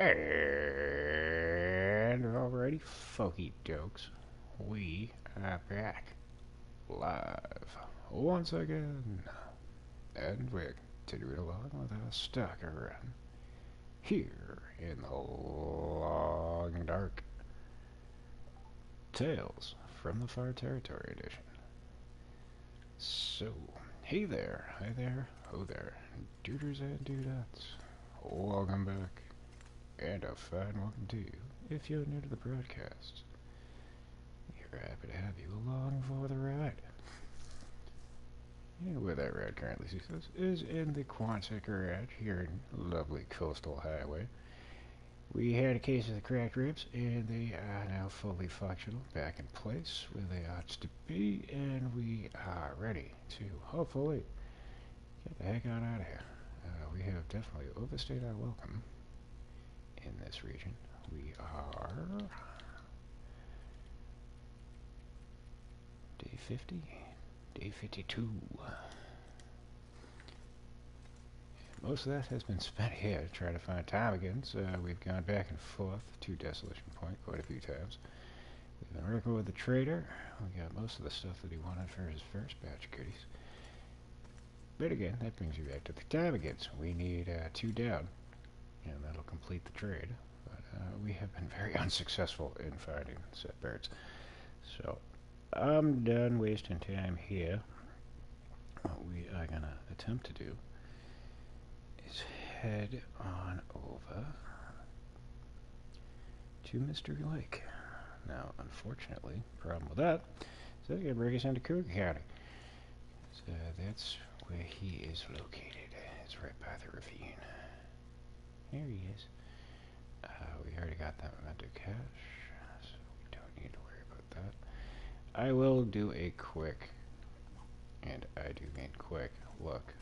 And alrighty, folky dokes, we are back live once again, and we're continuing along with our Stalker run here in the long dark Tales from the Far Territory edition. So, hey there, hi there, ho there, duders and dudettes, welcome back, and a fine welcome to you if you're new to the broadcast. We're happy to have you along for the ride. And where that ride currently sees us is in the Quonset Garage here in lovely Coastal Highway. We had a case of the cracked ribs, and they are now fully functional, back in place where they ought to be, and we are ready to hopefully get the heck on out of here. We have definitely overstayed our welcome in this region. We are day 50, day 52. Most of that has been spent here trying to find ptarmigans. We've gone back and forth to Desolation Point quite a few times. We've been working with the trader. We got most of the stuff that he wanted for his first batch of goodies. But again, that brings you back to the ptarmigans. We need 2 down, and that'll complete the trade. But we have been very unsuccessful in finding set birds. So I'm done wasting time here. What we are going to attempt to do is head on over to Mystery Lake. Now, unfortunately, problem with that is that's going to bring us into Cougar County. So that's where he is located. It's right by the ravine. Here he is. We already got that memento cache, so we don't need to worry about that. I will do a quick, and I do mean quick, look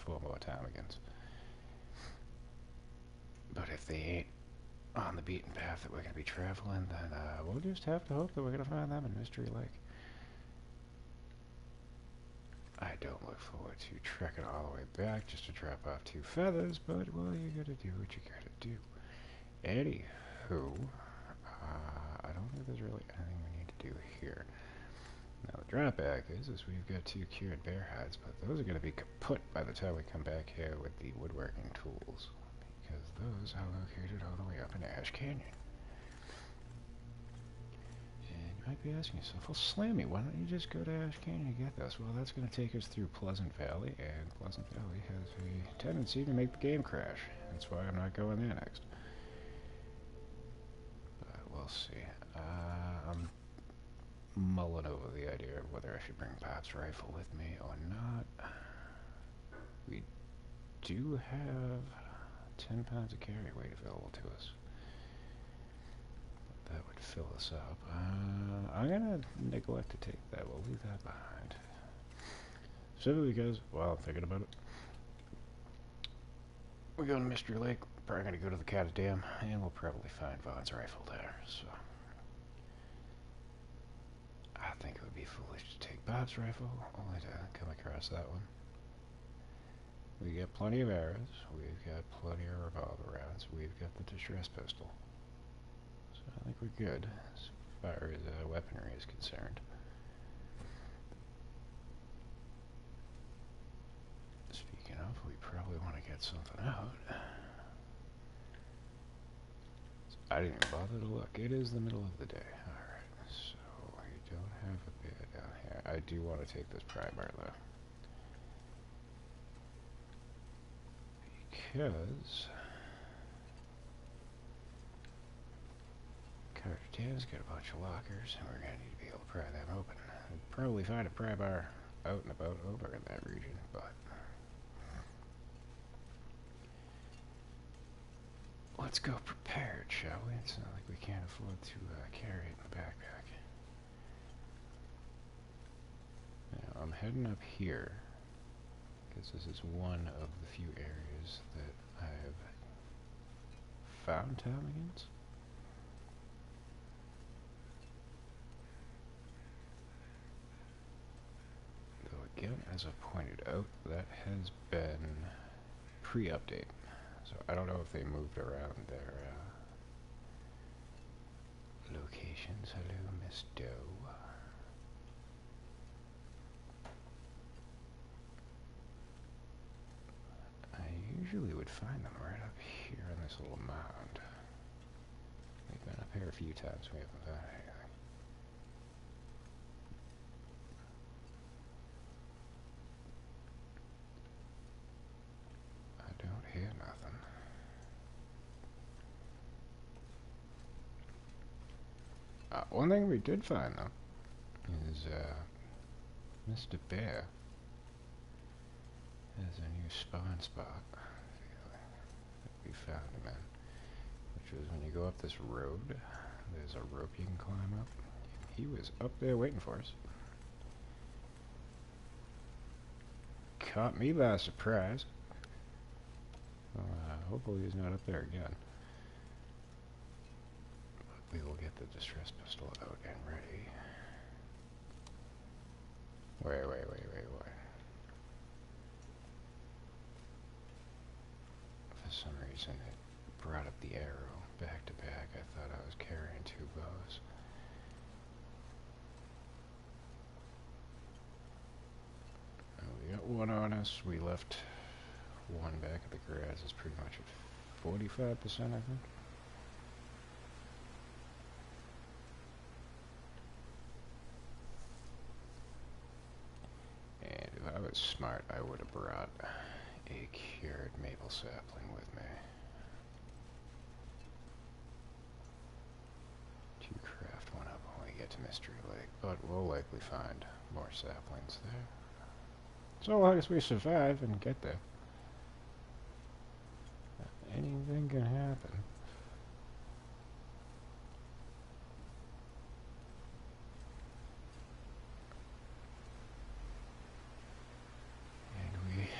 for more ptarmigans. But if they ain't on the beaten path that we're going to be traveling, then we'll just have to hope that we're going to find them in Mystery Lake. I don't look forward to trekking all the way back just to drop off 2 feathers, but, well, you gotta do what you gotta do. Anywho, I don't think there's really anything we need to do here. Now, the drawback is we've got 2 cured bear hides, but those are going to be kaput by the time we come back here with the woodworking tools, because those are located all the way up in Ash Canyon. And you might be asking yourself, well, Slammy, why don't you just go to Ash Canyon and get those? Well, that's going to take us through Pleasant Valley, and Pleasant Valley has a tendency to make the game crash. That's why I'm not going there next. But we'll see. I'm mulling over the idea of whether I should bring Pop's rifle with me or not. We do have 10 pounds of carry weight available to us. That would fill us up. I'm gonna neglect to take that. We'll leave that behind. Simply because, while I'm thinking about it, we go to Mystery Lake, probably gonna go to the Cat Dam, and we'll probably find Vaughn's rifle there, so I think it would be foolish to take Bob's rifle, only to come across that one. We got plenty of arrows, we've got plenty of revolver rounds, we've got the distress pistol. So I think we're good as far as weaponry is concerned. Speaking of, we probably want to get something out. I didn't even bother to look. It is the middle of the day. Alright, so we don't have a bed down here. I do want to take this primer though, because Carter Dan's got a bunch of lockers, and we're going to need to be able to pry them open. I'd probably find a pry bar out and about over in that region, but let's go prepared, shall we? It's not like we can't afford to carry it in the backpack. Now, I'm heading up here, because this is one of the few areas that I have found ptarmigans. Though again, as I pointed out, that has been pre-update. So I don't know if they moved around their locations. Hello, Miss Doe. I usually would find them right up here on this little mound. We've been up here a few times. We haven't found anything. I don't hear nothing. One thing we did find, though, is Mr. Bear has a new spawn spot that we found him in, which was when you go up this road, there's a rope you can climb up. He was up there waiting for us. Caught me by surprise. Hopefully he's not up there again. We will get the distress pistol out and ready. Wait. For some reason it brought up the arrow back to back. I thought I was carrying two bows. We got one on us. We left one back at the garage. It's pretty much at 45%, I think. And if I was smart, I would have brought a cured maple sapling with me to craft one up when we get to Mystery Lake, but we'll likely find more saplings there. So long as we survive and get there. Anything can happen.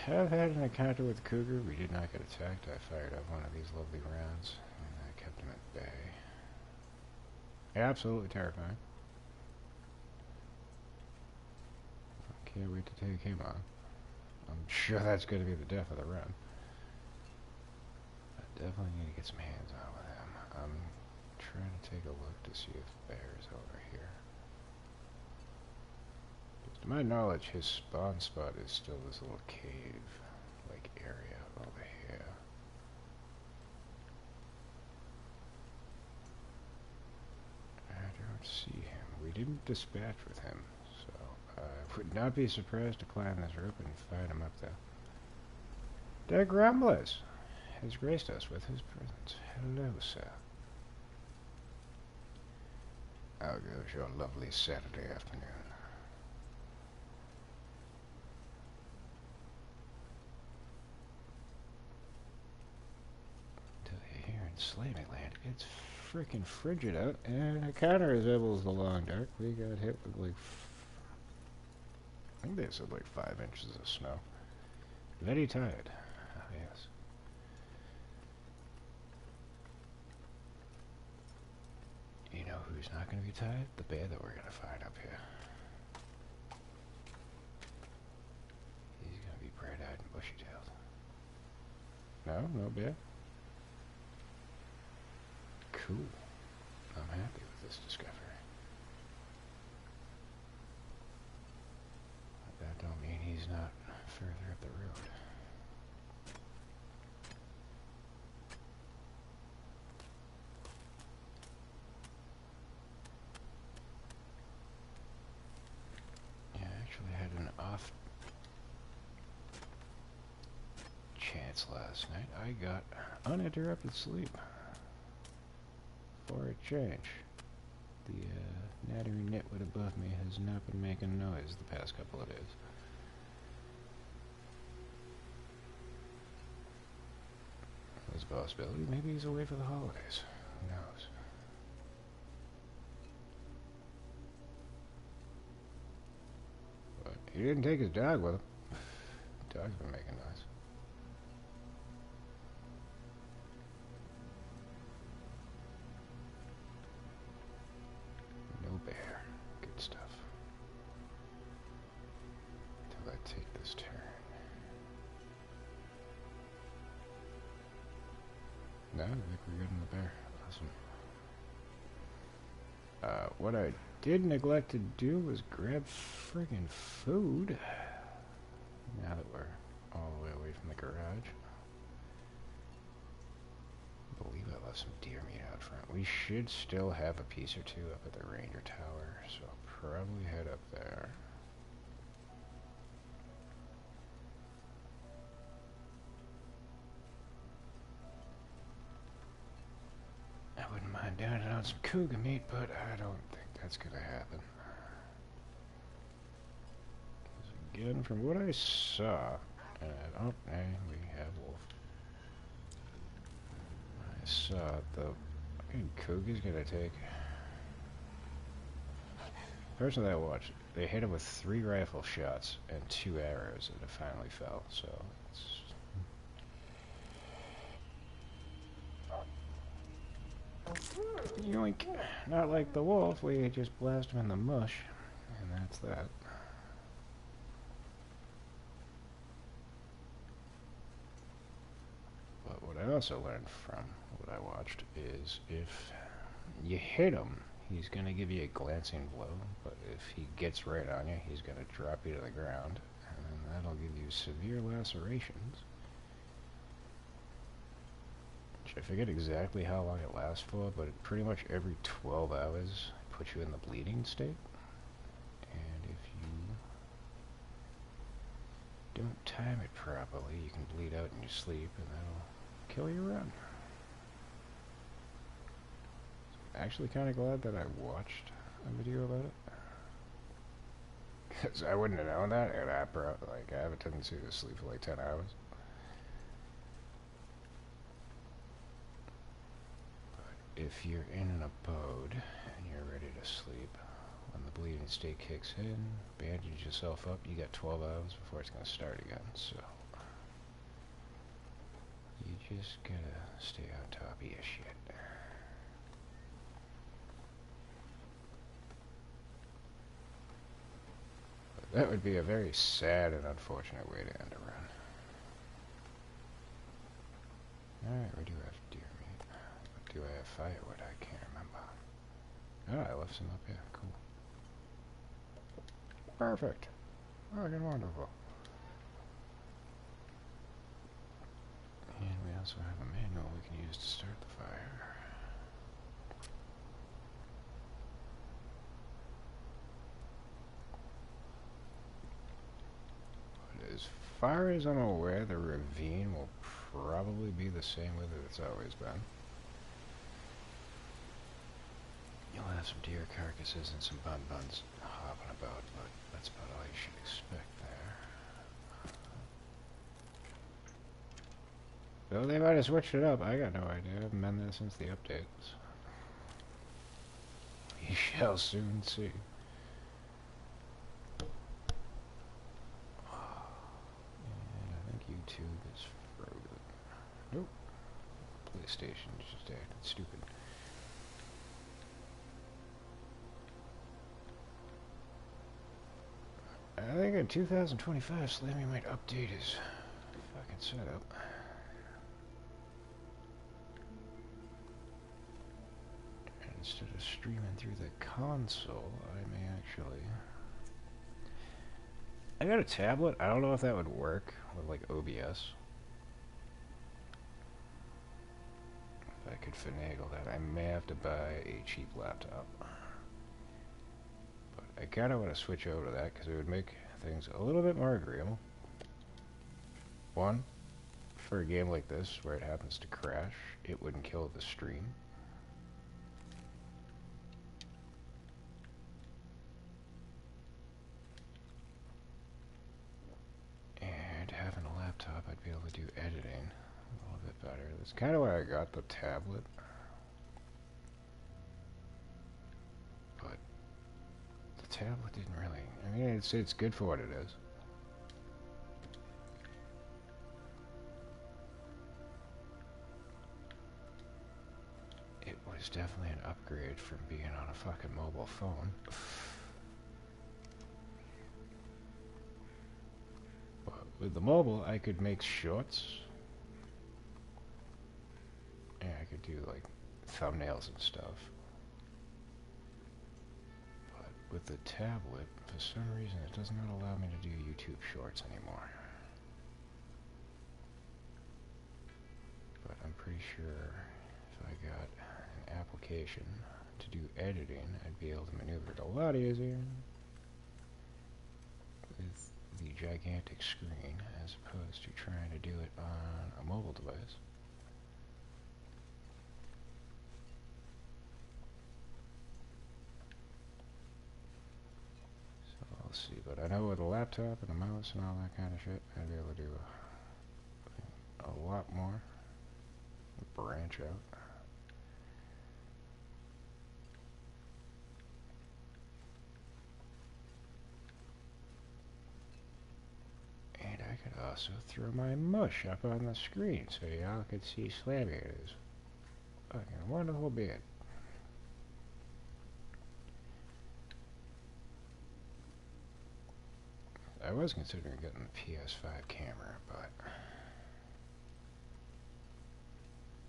Have had an encounter with Cougar. We did not get attacked. I fired up one of these lovely rounds, and I kept him at bay. Absolutely terrifying. Can't wait to take him on. I'm sure that's going to be the death of the run. I definitely need to get some hands on with him. I'm trying to take a look to see if Bear's over here. To my knowledge, his spawn spot is still this little cave-like area over here. I don't see him. We didn't dispatch with him, so I would not be surprised to climb this rope and find him up there. Der Grumblers has graced us with his presence. Hello, sir. How goes your lovely Saturday afternoon? Slammy-land. It's freaking frigid out, and it counter resembles the long dark. We got hit with like, I think they said like 5 inches of snow. Very tired. Ah, yes. You know who's not going to be tired? The bear that we're going to find up here. He's going to be bright-eyed and bushy-tailed. No? No bear? Cool. I'm happy with this discovery. But that don't mean he's not further up the road. Yeah, I actually had an off chance last night. I got uninterrupted sleep. For a change. The nattering nitwit above me has not been making noise the past couple of days. There's a possibility. Maybe he's away for the holidays. Who knows? But he didn't take his dog with him. The dog's been making noise. Bear. Good stuff. Until I take this turn. No, I think we're good in the bear. Awesome. What I did neglect to do was grab friggin' food. Now that we're all the way away from the garage. I believe I left some deer meat out front. We should still have a piece or two up at the ranger tower, so I'll probably head up there. I wouldn't mind down on some cougar meat, but I don't think that's gonna happen. Again, from what I saw, oh, hey, we have wolf. I saw the fucking cougar's gonna take. The person that I watched, they hit him with 3 rifle shots and 2 arrows, and it finally fell. So it's yoink. Not like the wolf, we just blast him in the mush, and that's that. But what I also learned from what I watched is if you hit him, he's going to give you a glancing blow, but if he gets right on you, he's going to drop you to the ground, and that'll give you severe lacerations. I forget exactly how long it lasts for, but pretty much every 12 hours puts you in the bleeding state. And if you don't time it properly, you can bleed out in your sleep, and that'll kill you run. I'm actually kind of glad that I watched a video about it, because I wouldn't have known that, and I have a tendency to sleep for like 10 hours. But if you're in an abode and you're ready to sleep, when the bleeding state kicks in, bandage yourself up. You got 12 hours before it's going to start again, so you just gotta stay on top of your shit. But that would be a very sad and unfortunate way to end a run. Alright, we do have deer meat. But do I have firewood? I can't remember. Oh, I left some up here. Cool. Perfect. Fucking wonderful. And we also have a manual we can use to start the fire. But as far as I'm aware, the ravine will probably be the same way that it's always been. You'll have some deer carcasses and some buns hopping about, but that's about all you should expect there. Though they might have switched it up, I got no idea. I haven't been there since the updates. We shall soon see. And I think YouTube is frozen. Nope. PlayStation just acted stupid. I think in 2025, Slammy might update his fucking setup. And instead of streaming through the console, I may actually... I got a tablet. I don't know if that would work with, like, OBS. If I could finagle that, I may have to buy a cheap laptop. I kind of want to switch over to that because it would make things a little bit more agreeable. One, for a game like this where it happens to crash, it wouldn't kill the stream. And having a laptop, I'd be able to do editing a little bit better. That's kind of why I got the tablet. Tablet didn't really... I mean, it's good for what it is. It was definitely an upgrade from being on a fucking mobile phone. But with the mobile, I could make shorts. And do like thumbnails and stuff. But with the tablet, for some reason, it does not allow me to do YouTube Shorts anymore. But I'm pretty sure if I got an application to do editing, I'd be able to maneuver it a lot easier with the gigantic screen as opposed to trying to do it on a mobile device. So I'll see, but I know with a laptop and a mouse and all that kind of shit, I'd be able to do a lot more. Branch out. And I could also throw my mush up on the screen so y'all could see Slammy-Haters. Fucking wonderful beard. I was considering getting the PS5 camera, but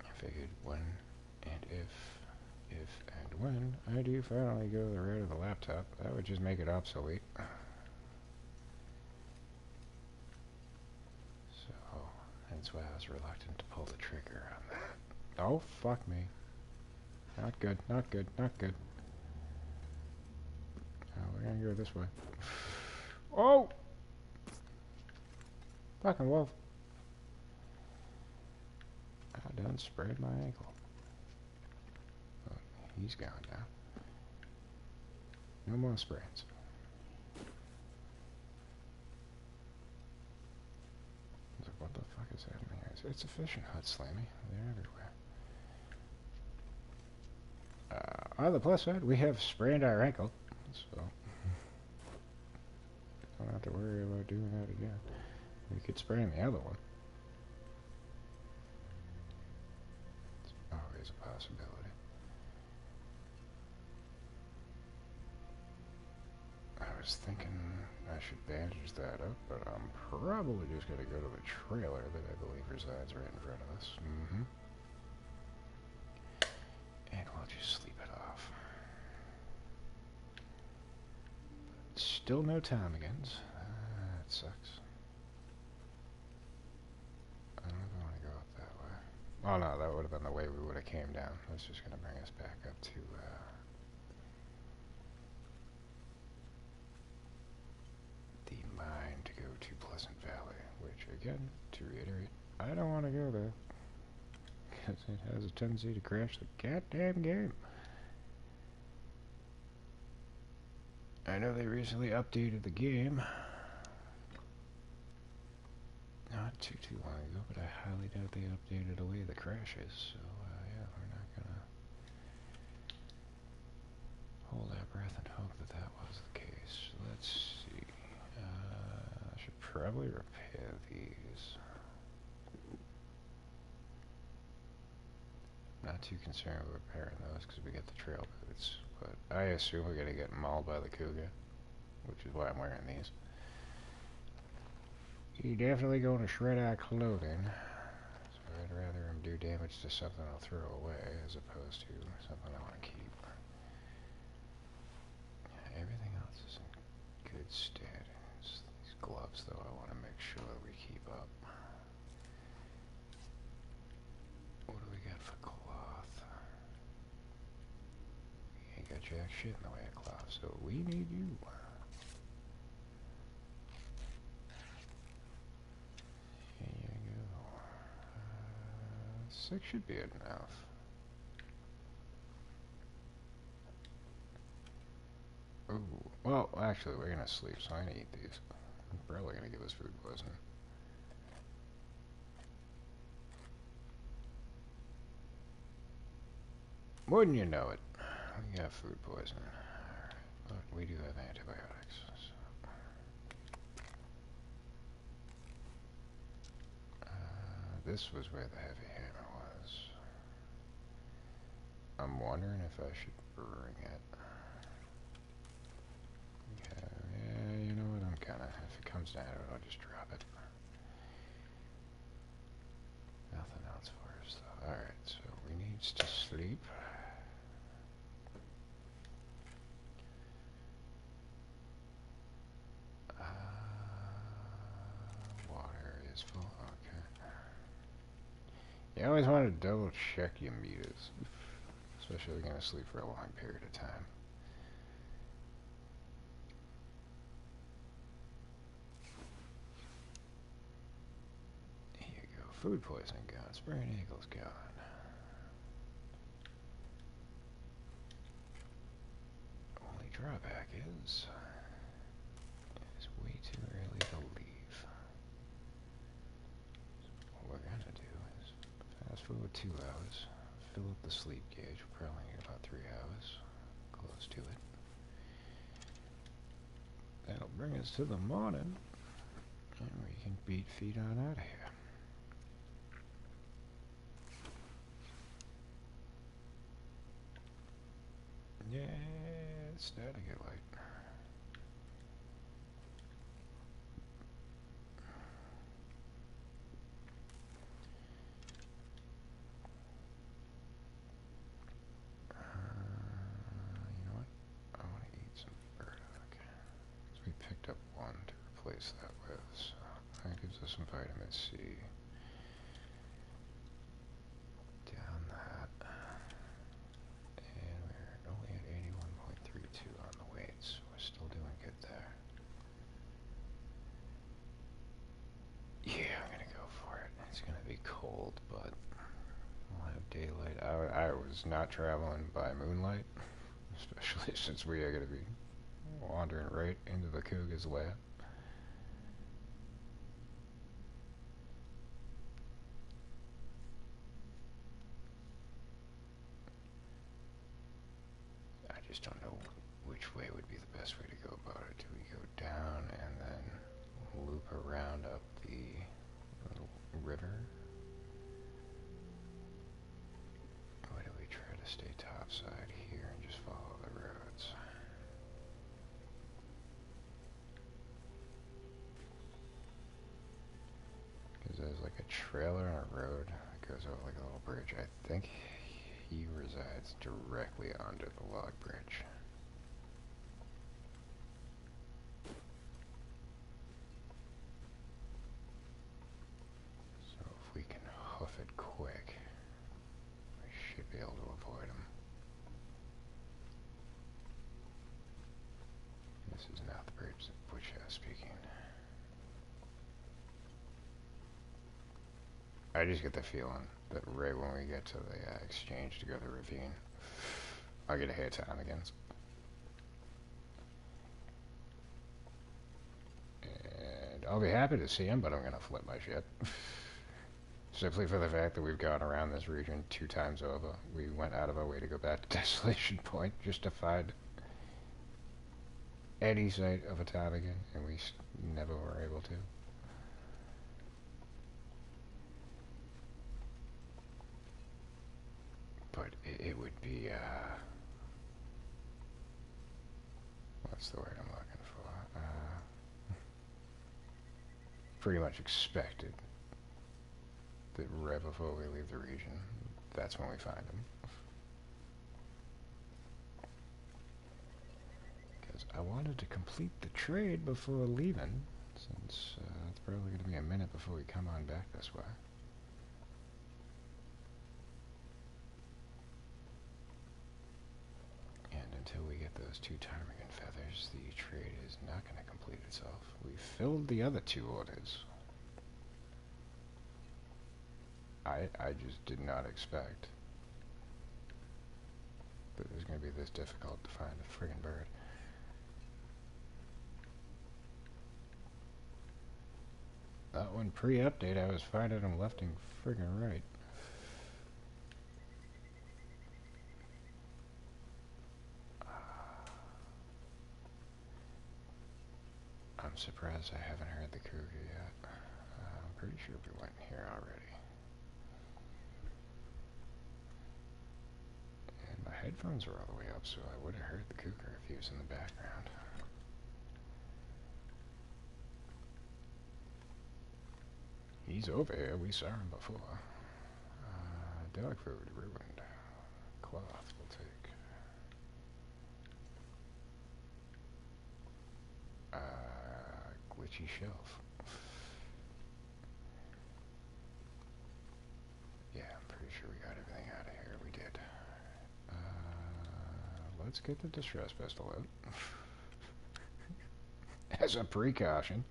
I figured when and if and when I do finally go the route of the laptop, that would just make it obsolete. So that's why I was reluctant to pull the trigger on that. Oh, fuck me. Not good, not good, not good. We're gonna go this way. Oh! Fucking wolf. I done sprayed my ankle. Oh, he's gone now. No more sprains. What the fuck is happening here? It's a fishing hut, Slammy. They're everywhere. On the plus side, we have sprained our ankle, so don't have to worry about doing that again. We could sprain the other one. It's always a possibility. I was thinking I should bandage that up, but I'm probably just going to go to the trailer that I believe resides right in front of us. And we'll just sleep it off. Still no ptarmigans. That sucks. I don't know if I want to go up that way. Oh no, that would have been the way we would have came down. That's just going to bring us back up to the mine to go to Pleasant Valley, which again, to reiterate, I don't want to go there because it has a tendency to crash the goddamn game. I know they recently updated the game not too long ago, but I highly doubt they updated away the crashes, so yeah, we're not gonna hold our breath and hope that that was the case. Let's see. I should probably repair these. Not too concerned with repairing those because we get the trail boots, but I assume we're gonna get mauled by the Cougar, which is why I'm wearing these. You're definitely going to shred our clothing, so I'd rather him do damage to something I'll throw away as opposed to something I want to keep. Yeah, everything else is in good stead. It's these gloves, though, I want to make sure we keep up. What do we got for cloth? We ain't got jack shit in the way of cloth, so we need you. Here you go. 6 should be enough. Ooh, well, actually, we're gonna sleep, so I'm gonna eat these. I'm probably gonna give us food poisoning. Wouldn't you know it? We got food poisoning. Alright, but we do have antibiotics. So. This was where the heavy hammer was. I'm wondering if I should bring it. Yeah, you know what, I'm kinda, if it comes down to it, I'll just drop it. Nothing else for us though. Alright, so we need sleep. Water is full. Okay. You always want to double check your meters, especially if you're going to sleep for a long period of time. Here you go. Food poisoning gone. Sprained ankles gone. Only drawback is it's way too early to leave. So what we're gonna do is fast forward 2 hours, fill up the sleep gauge. We'll probably need about 3 hours, close to it. That'll bring us to the morning, and we can beat feet on out of here. Yeah, it's starting to get light. You know what? I want to eat some burdock. So we picked up 1 to replace that with, so that gives us some vitamin C. Down that. And we're only at 81.32 on the weights. We're still doing good there. Yeah, I'm gonna go for it. It's gonna be cold, but we'll have daylight. I was not traveling by moonlight, especially since we are gonna be wandering right into the Cougar's lab. I just don't know which way would be the best way to go about it. Do we go down and then loop around up the little river? Or do we try to stay topside here and just follow the roads? Because there's like a trailer and a road that goes over like a little bridge. I think he resides directly under the log bridge. So if we can hoof it quick, we should be able to avoid him. This is not the bridge that Butch has speaking. I just get the feeling that right when we get to the exchange to go to the ravine, I'll get a hit to Amigans. And I'll be happy to see him, but I'm going to flip my shit. Simply for the fact that we've gone around this region 2 times over. We went out of our way to go back to Desolation Point just to find any sight of a ptarmigan, and we never were able to. But it would be, what's the word I'm looking for? Pretty much expected that right before we leave the region, that's when we find them. Because I wanted to complete the trade before leaving, since it's probably going to be a minute before we come on back this way. Until we get those 2 ptarmigan feathers, the trade is not going to complete itself. We filled the other 2 orders. I just did not expect that it was going to be this difficult to find a friggin' bird. That one pre-update, I was finding them left and friggin' right. I'm surprised I haven't heard the Cougar yet. I'm pretty sure we went here already. And my headphones were all the way up, so I would have heard the Cougar if he was in the background. He's over here. We saw him before. Dog food ruined. Cloth we'll take. Glitchy shelf. Yeah, I'm pretty sure we got everything out of here. We did. Let's get the distress pistol out. As a precaution.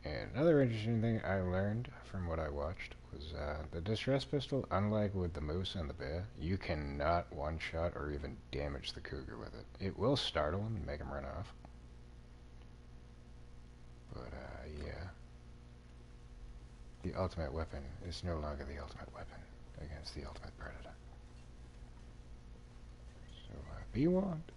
And another interesting thing I learned from what I watched was the distress pistol, unlike with the moose and the bear, you cannot one-shot or even damage the cougar with it. It will startle him and make him run off. But, yeah. The ultimate weapon is no longer the ultimate weapon against the ultimate predator. So, be warned.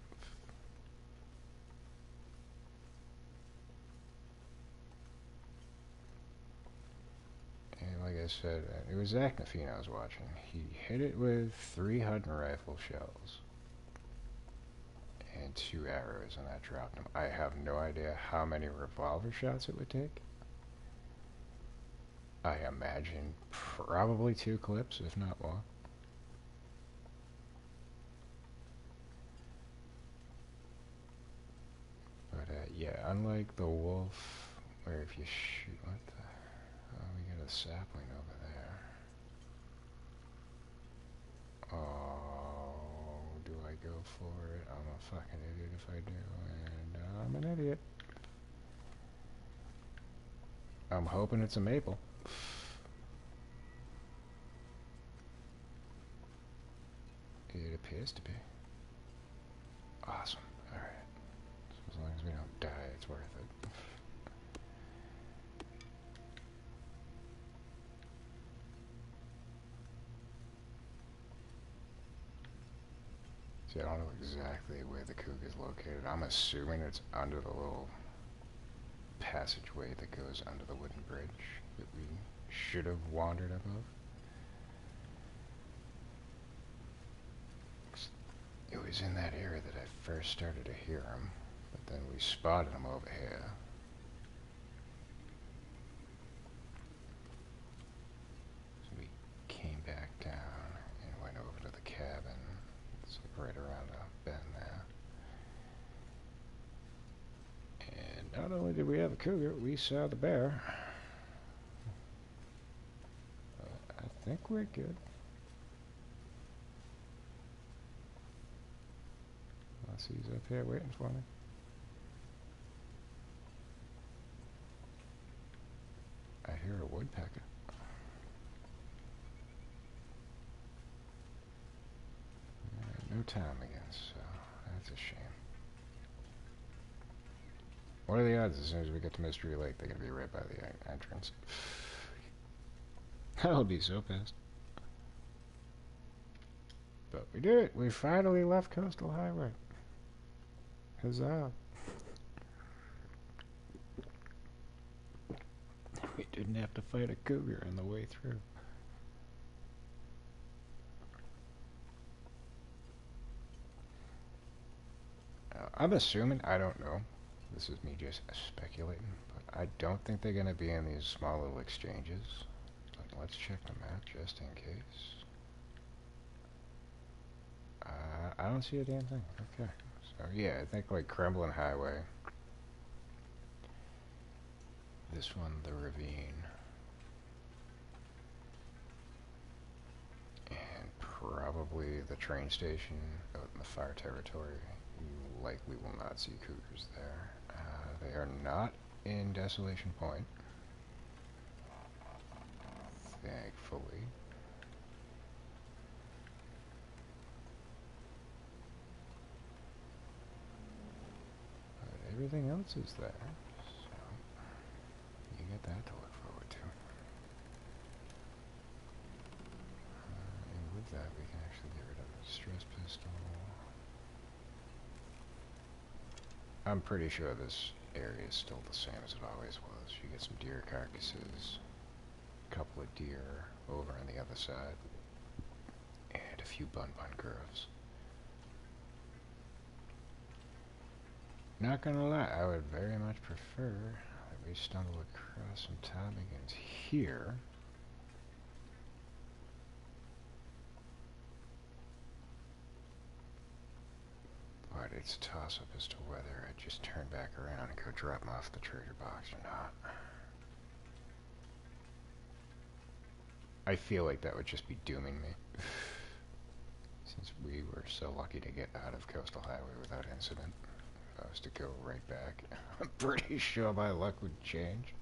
And like I said, it was Zach Nafina I was watching. He hit it with 3 hunting rifle shells and 2 arrows, and that dropped him. I have no idea how many revolver shots it would take. I imagine probably 2 clips, if not more. But yeah, unlike the wolf, where if you shoot, what the? Oh, we got a sapling over there. Oh, do I go for it? I'm a fucking idiot if I do, and I'm an idiot. I'm hoping it's a maple. It appears to be. Awesome. Alright. So as long as we don't die, it's worth it. See, I don't know exactly where the cougar is located. I'm assuming it's under the little passageway that goes under the wooden bridge that we should have wandered above. It was in that area that I first started to hear him, but then we spotted him over here. So we came back down and went over to the cabin. It's right around the bend there. And not only did we have a cougar, we saw the bear. I think we're good. Unless he's up here waiting for me. I hear a woodpecker. No time again, so that's a shame. What are the odds as soon as we get to Mystery Lake they're going to be right by the entrance? That'll be so pissed. But we did it! We finally left Coastal Highway. Huzzah! We didn't have to fight a cougar on the way through. I'm assuming, I don't know, this is me just speculating, but I don't think they're going to be in these small little exchanges. But let's check the map just in case. I don't see a damn thing. Okay. So yeah, I think like Kremlin Highway. This one, the ravine. And probably the train station out in the far territory. You likely will not see cougars there. They are not in Desolation Point. Thankfully. But everything else is there. So you get that to look forward to. And with that, we can actually get rid of the stress pistol. I'm pretty sure this area is still the same as it always was. You get some deer carcasses, a couple of deer over on the other side, and a few bun groves. Not gonna lie, I would very much prefer that we stumble across some ptarmigans here it's a toss-up as to whether I just turn back around and go drop him off the trader box or not. I feel like that would just be dooming me. Since we were so lucky to get out of Coastal Highway without incident. If I was to go right back, I'm pretty sure my luck would change.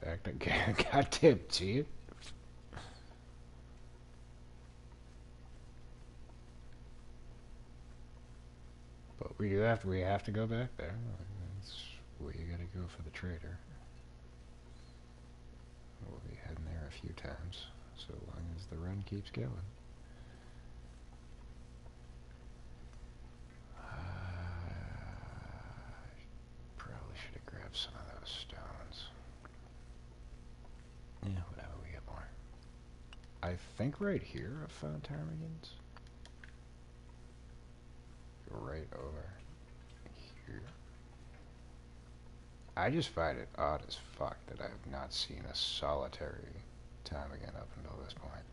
In fact, I goddamn team. But we have to go back there. That's where you gotta go for the trader. We'll be heading there a few times, so long as the run keeps going. Probably should have grabbed some of those stones. Yeah, whatever, we get more. I think right here I found ptarmigans. Right over here. I just find it odd as fuck that I have not seen a solitary ptarmigan up until this point.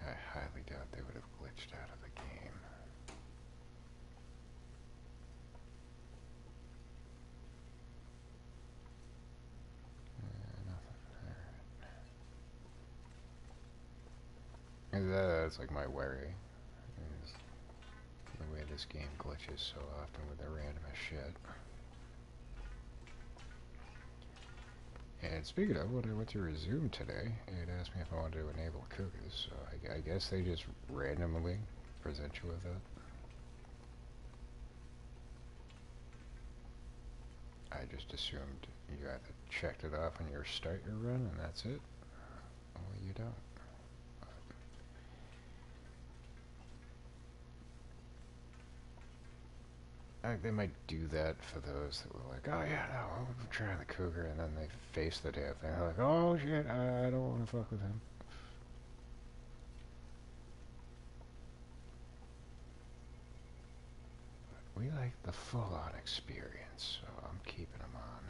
I highly doubt they would have glitched out of the game. Nothing. Alright. That's like my worry. Is the way this game glitches so often with the randomest shit. And speaking of, when I went to resume today, it asked me if I wanted to enable Cougars, so I guess they just randomly present you with it. I just assumed you either checked it off when you start your run and that's it, or you don't. They might do that for those that were like, oh yeah, no, I'm trying the Cougar, and then they face the damn thing. They're like, oh shit, I don't want to fuck with him. But we like the full-on experience, so I'm keeping them on.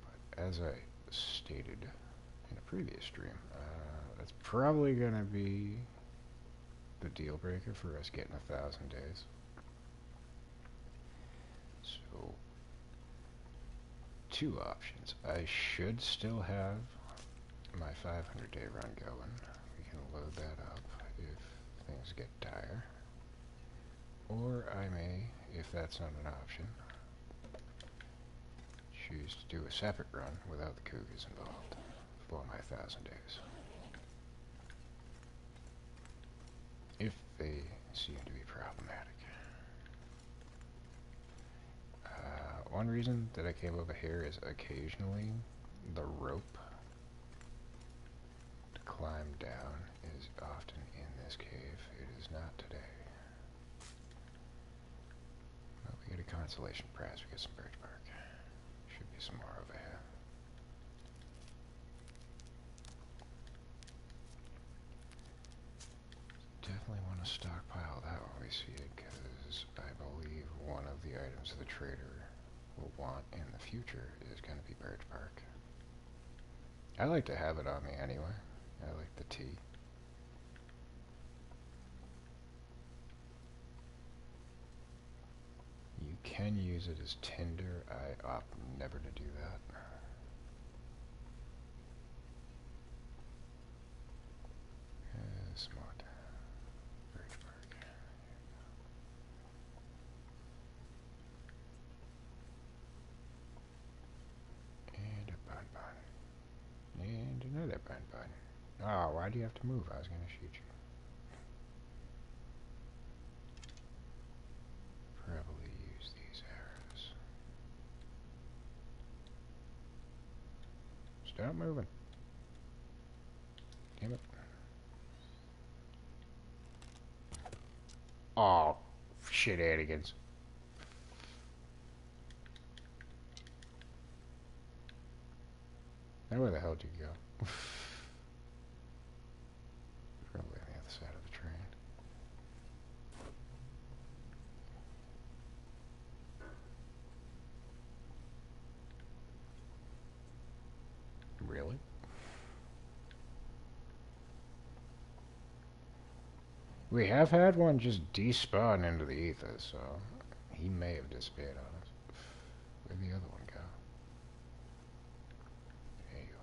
But as I stated in a previous stream, that's probably gonna be the deal breaker for us getting 1,000 days. So, two options. I should still have my 500-day run going. We can load that up if things get dire. Or I may, if that's not an option, choose to do a separate run without the Cougars involved for my 1,000 days. If they seem to be problematic. One reason that I came over here is occasionally the rope to climb down is often in this cave. It is not today. Well, we get a consolation prize. We get some birch bark. Should be some more over here. Definitely want to stockpile that when we see it, because I believe one of the items the trader will want in the future is going to be birch bark. I like to have it on me anyway. I like the tea. You can use it as tinder. I opt never to do that. Smart. And another bun. Oh, why do you have to move? I was going to shoot you. Probably use these arrows. Stop moving. Damn it. Oh, shenanigans. Now where the hell did you go? Probably on the other side of the train. We have had one just despawn into the ether, so he may have disappeared on us. Where'd the other one go? There you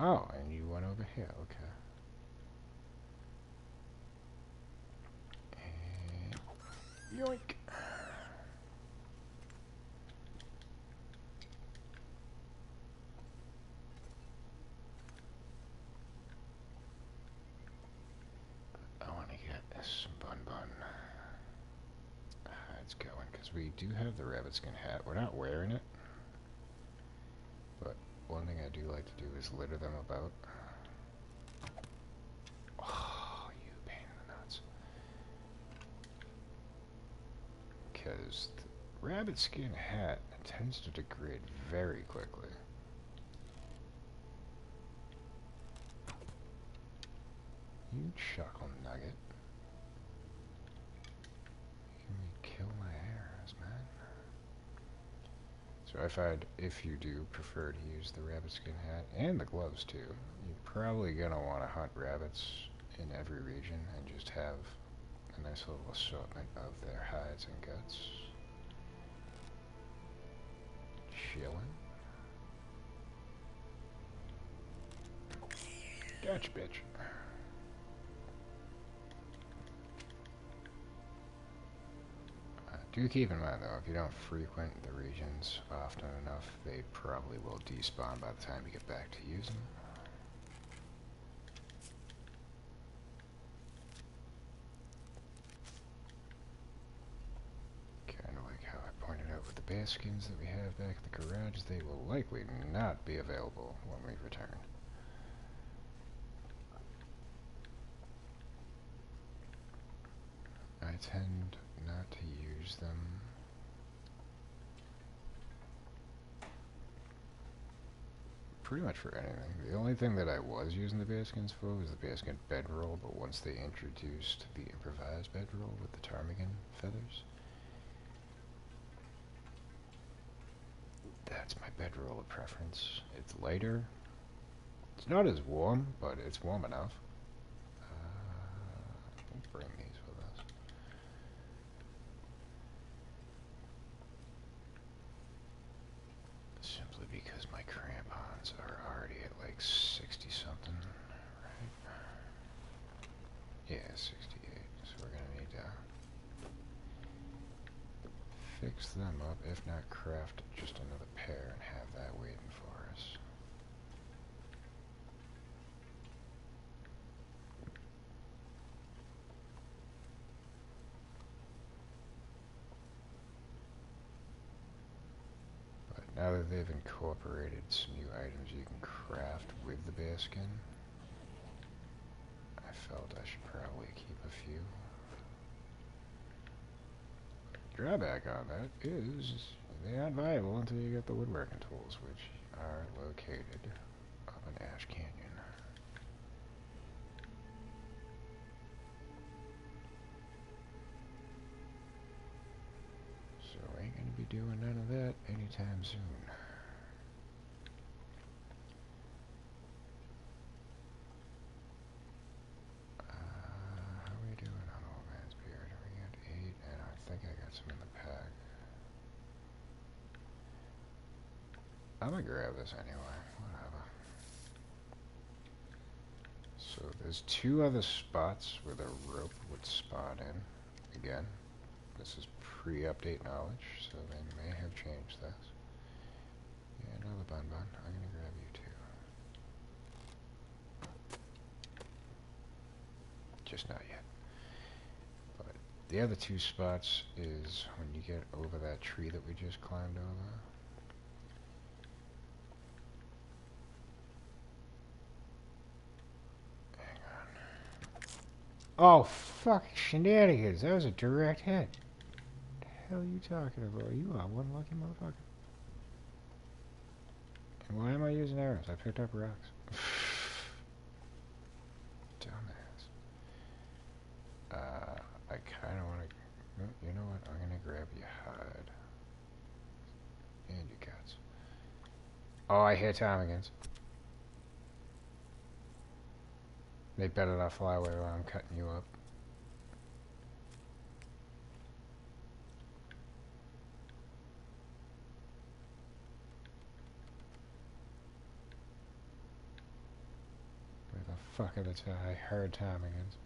are. Oh, and you went over here, okay. And yoink! I want to get this bun. It's going, because we do have the rabbit skin hat. We're not wearing it. But one thing I do like to do is litter them about. Oh, you pain in the nuts. Because the rabbit skin hat tends to degrade very quickly. You chuckle nugget. You may kill my arrows, man. So I find if you do prefer to use the rabbit skin hat, and the gloves too, you're probably gonna want to hunt rabbits in every region and just have a nice little assortment of their hides and guts. Chillin'. Gotcha, bitch. Do keep in mind, though, if you don't frequent the regions often enough, they probably will despawn by the time you get back to use them. Kind of like how I pointed out with the bear skins that we have back at the garage, they will likely not be available when we return. I tend not to use them pretty much for anything. The only thing that I was using the bearskins for was the bearskin bedroll, but once they introduced the improvised bedroll with the ptarmigan feathers, that's my bedroll of preference. It's lighter. It's not as warm, but it's warm enough. We'll bring these with us. Simply because my crampons are already at like 60 something, right? Yeah, 68. So we're gonna need to fix them up, if not craft just another pair and have that waiting for us. But now that they've incorporated some new items you can craft with the bearskin, I felt I should probably keep a few. Drawback on that is they aren't viable until you get the woodworking tools, which are located up in Ash Canyon. So ain't gonna be doing none of that anytime soon. How are we doing on Old Man's Beard? We got 8, and I think I got some in the pack. I'm gonna grab this anyway, whatever. So there's 2 other spots where the rope would spawn in. Again, this is pre-update knowledge, so they may have changed this. Yeah, another bun. I'm gonna grab you too. Just not yet. But the other 2 spots is when you get over that tree that we just climbed over. Oh, fucking shenanigans. That was a direct hit. What the hell are you talking about? You are one lucky motherfucker. And why am I using arrows? I picked up rocks. Dumbass. I kind of want to... You know what? I'm going to grab your hide. And your guts. Oh, I hear ptarmigans. They better not fly away while I'm cutting you up. Where the fuck are the I heard ptarmigans.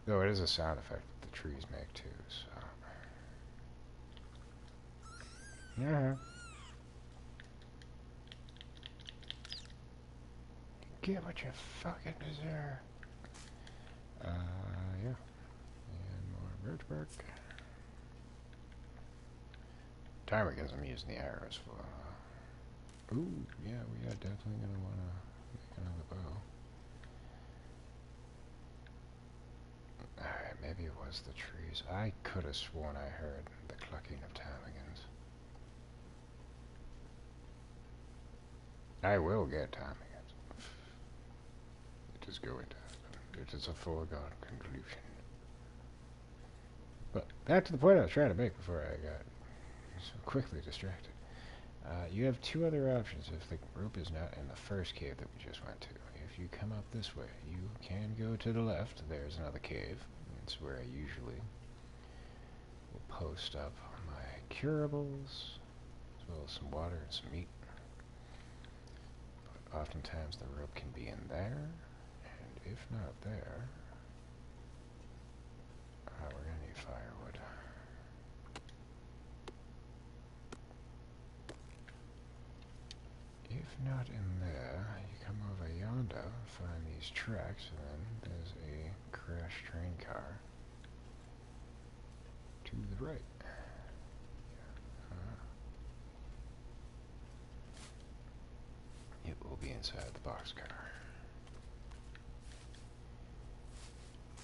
Though it is a sound effect that the trees make too, so. Yeah. Get what you fucking deserve. Yeah. And more birch bark. Ptarmigans I'm using the arrows for. Ooh, yeah, we are definitely gonna wanna make another bow. Alright, maybe it was the trees. I could have sworn I heard the clucking of ptarmigans. I will get ptarmigans. It is going to happen. It is a foregone conclusion. But back to the point I was trying to make before I got so quickly distracted. You have two other options if the rope is not in the first cave that we just went to. If you come up this way, you can go to the left. There's another cave. It's where I usually will post up my curables, as well as some water and some meat. But oftentimes the rope can be in there, and if not there, we're going to need firewood. If not in there, you come over yonder, find these tracks, and then there's a crashed train car to the right. It will be inside the boxcar.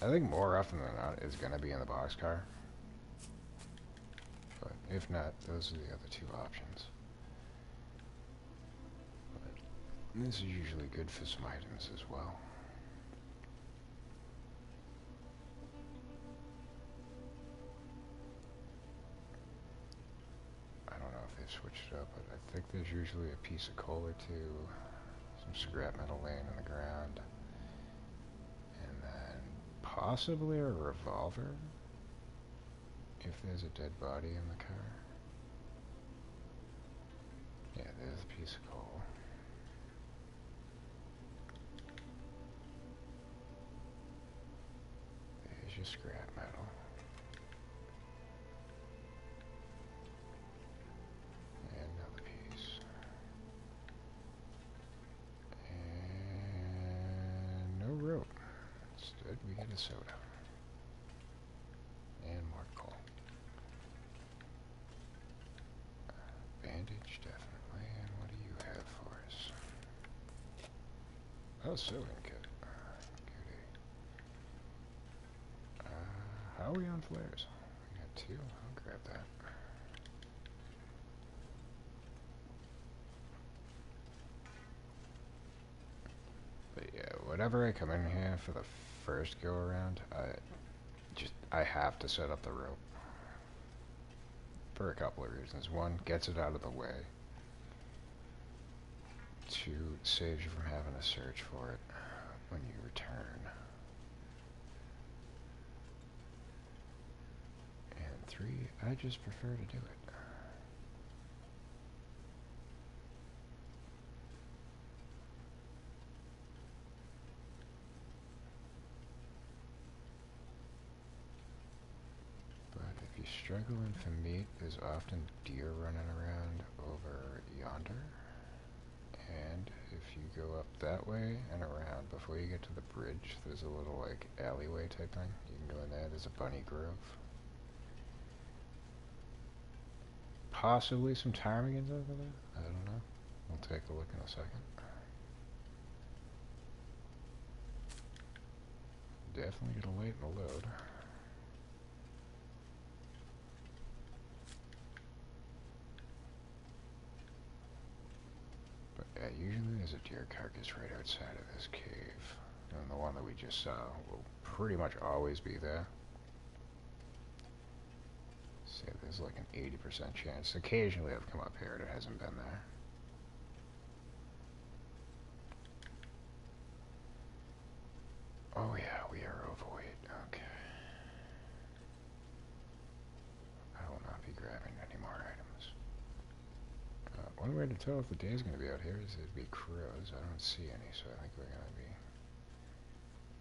I think more often than not it's going to be in the boxcar. But if not, those are the other two options. But this is usually good for some items as well. I don't know if they've switched it up, but I think there's usually a piece of coal or two, some scrap metal laying on the ground, and then possibly a revolver if there's a dead body in the car. Yeah, there's a piece of coal. There's your scrap metal. And another piece. And no rope. Instead, we get a soda. And more coal. Bandage, definitely. And what do you have for us? Oh, sewing kit. Goody. How are we on flares? We got two. I'll grab that. But yeah, whenever I come in here for the first go around, I have to set up the rope. For a couple of reasons. One, gets it out of the way. Two, saves you from having to search for it when you return. And three, I just prefer to do it. But if you're struggling for meat, there's often deer running around over yonder. And if you go up that way and around, before you get to the bridge, there's a little, like, alleyway type thing. You can go in there. There's a bunny grove. Possibly some ptarmigans over there? I don't know. We'll take a look in a second. Definitely gonna wait in the load. But yeah, usually there's a deer carcass right outside of this cave. And the one that we just saw will pretty much always be there. Say there's like an 80% chance. Occasionally I've come up here and it hasn't been there. Oh yeah, we are overweight. Okay. I will not be grabbing any more items. One way to tell if the day's going to be out here is it'd be crows. I don't see any, so I think we're going to be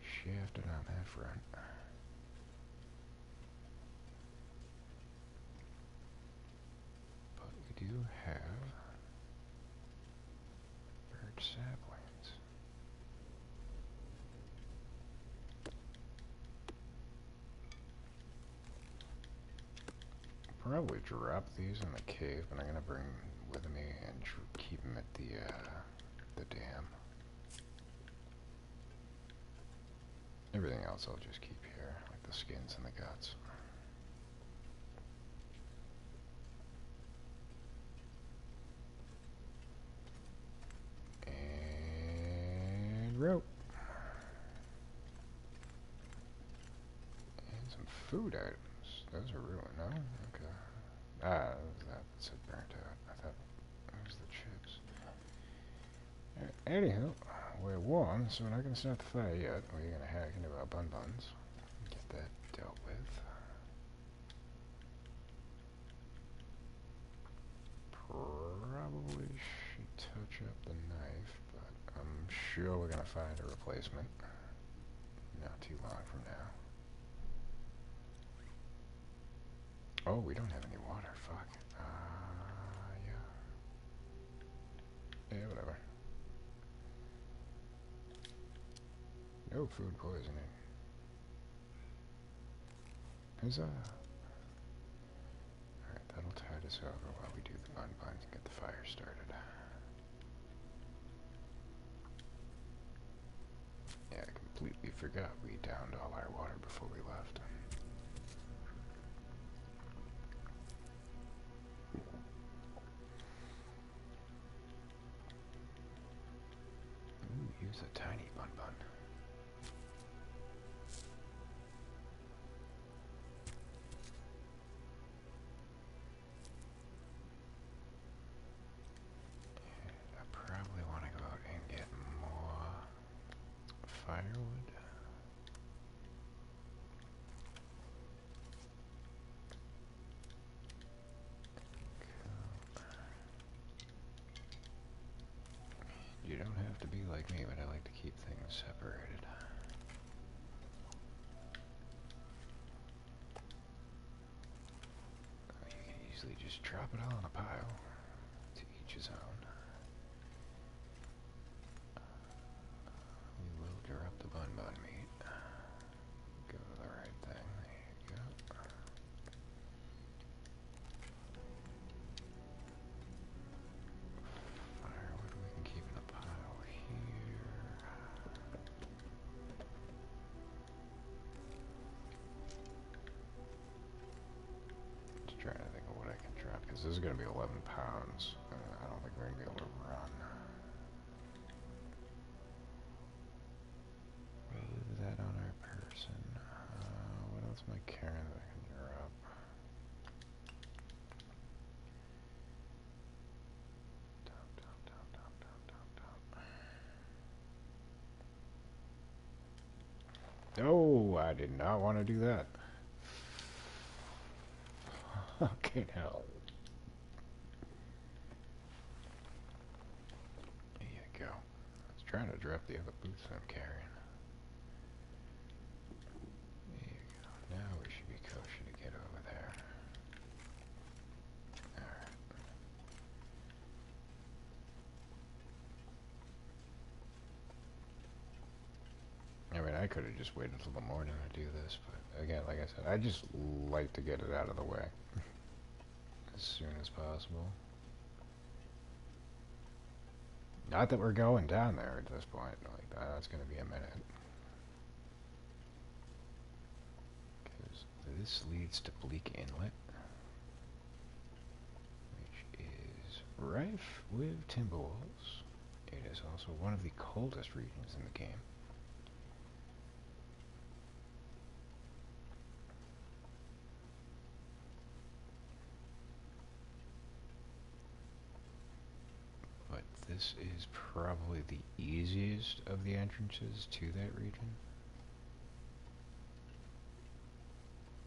shafted on that front. But we do have bird saplings. Probably drop these in the cave, but I'm going to bring with me and keep them at the dam. Everything else I'll just keep here, like the skins and the guts. And rope. And some food items. Those are ruined, no? Okay. Ah, that's it burnt out. I thought it was the chips. Anyhow, we're warm, so we're not going to start the fire yet. We're going to hack into our bun-buns. Get that dealt with. Probably should touch up the knife, but I'm sure we're going to find a replacement. Not too long from now. Oh, we don't have any water. Fuck. Yeah. Yeah, whatever. No food poisoning. Huzzah. Alright, that'll tide us over while we do the bun-buns and get the fire started. Yeah, I completely forgot we downed all our water before we left. Ooh, use a tiny bun-bun. And I probably want to go out and get more firewood. You don't have to be like me, but I like to keep things separated. You can easily just drop it all in a pile. To each his own. We will drop the bun-bun meat. Go to the right thing. There you go. Firewood we can keep in a pile here. Just trying to think of what I can drop, because this is going to be 11 pounds. I don't think we're going to be able to run. Leave that on our person. What else am I carrying that I can drop? No, I did not want to do that. Fucking hell. There you go. I was trying to drop the other boots I'm carrying. There you go. Now we should be kosher to get over there. Alright. I mean, I could have just waited until the morning to do this, but again, like I said, I just like to get it out of the way as soon as possible. Not that we're going down there at this point, like that's going to be a minute. Because this leads to Bleak Inlet, which is rife with timber wolves. It is also one of the coldest regions in the game. this is probably the easiest of the entrances to that region,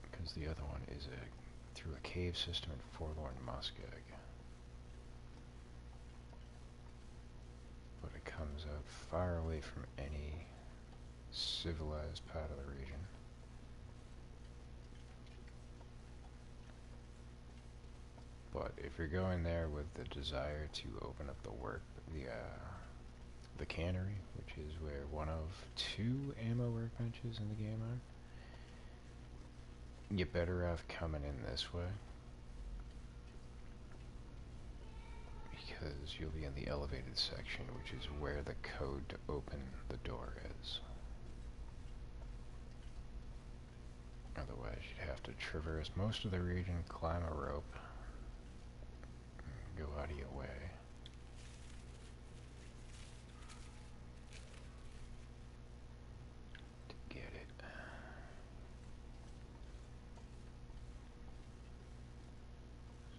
because the other one is through a cave system in Forlorn Muskeg. But it comes out far away from any civilized part of the region. But if you're going there with the desire to open up the cannery, which is where one of 2 ammo workbenches in the game are, you're better off coming in this way, because you'll be in the elevated section, which is where the code to open the door is. Otherwise, you'd have to traverse most of the region, climb a rope, and go out of your way. To get it.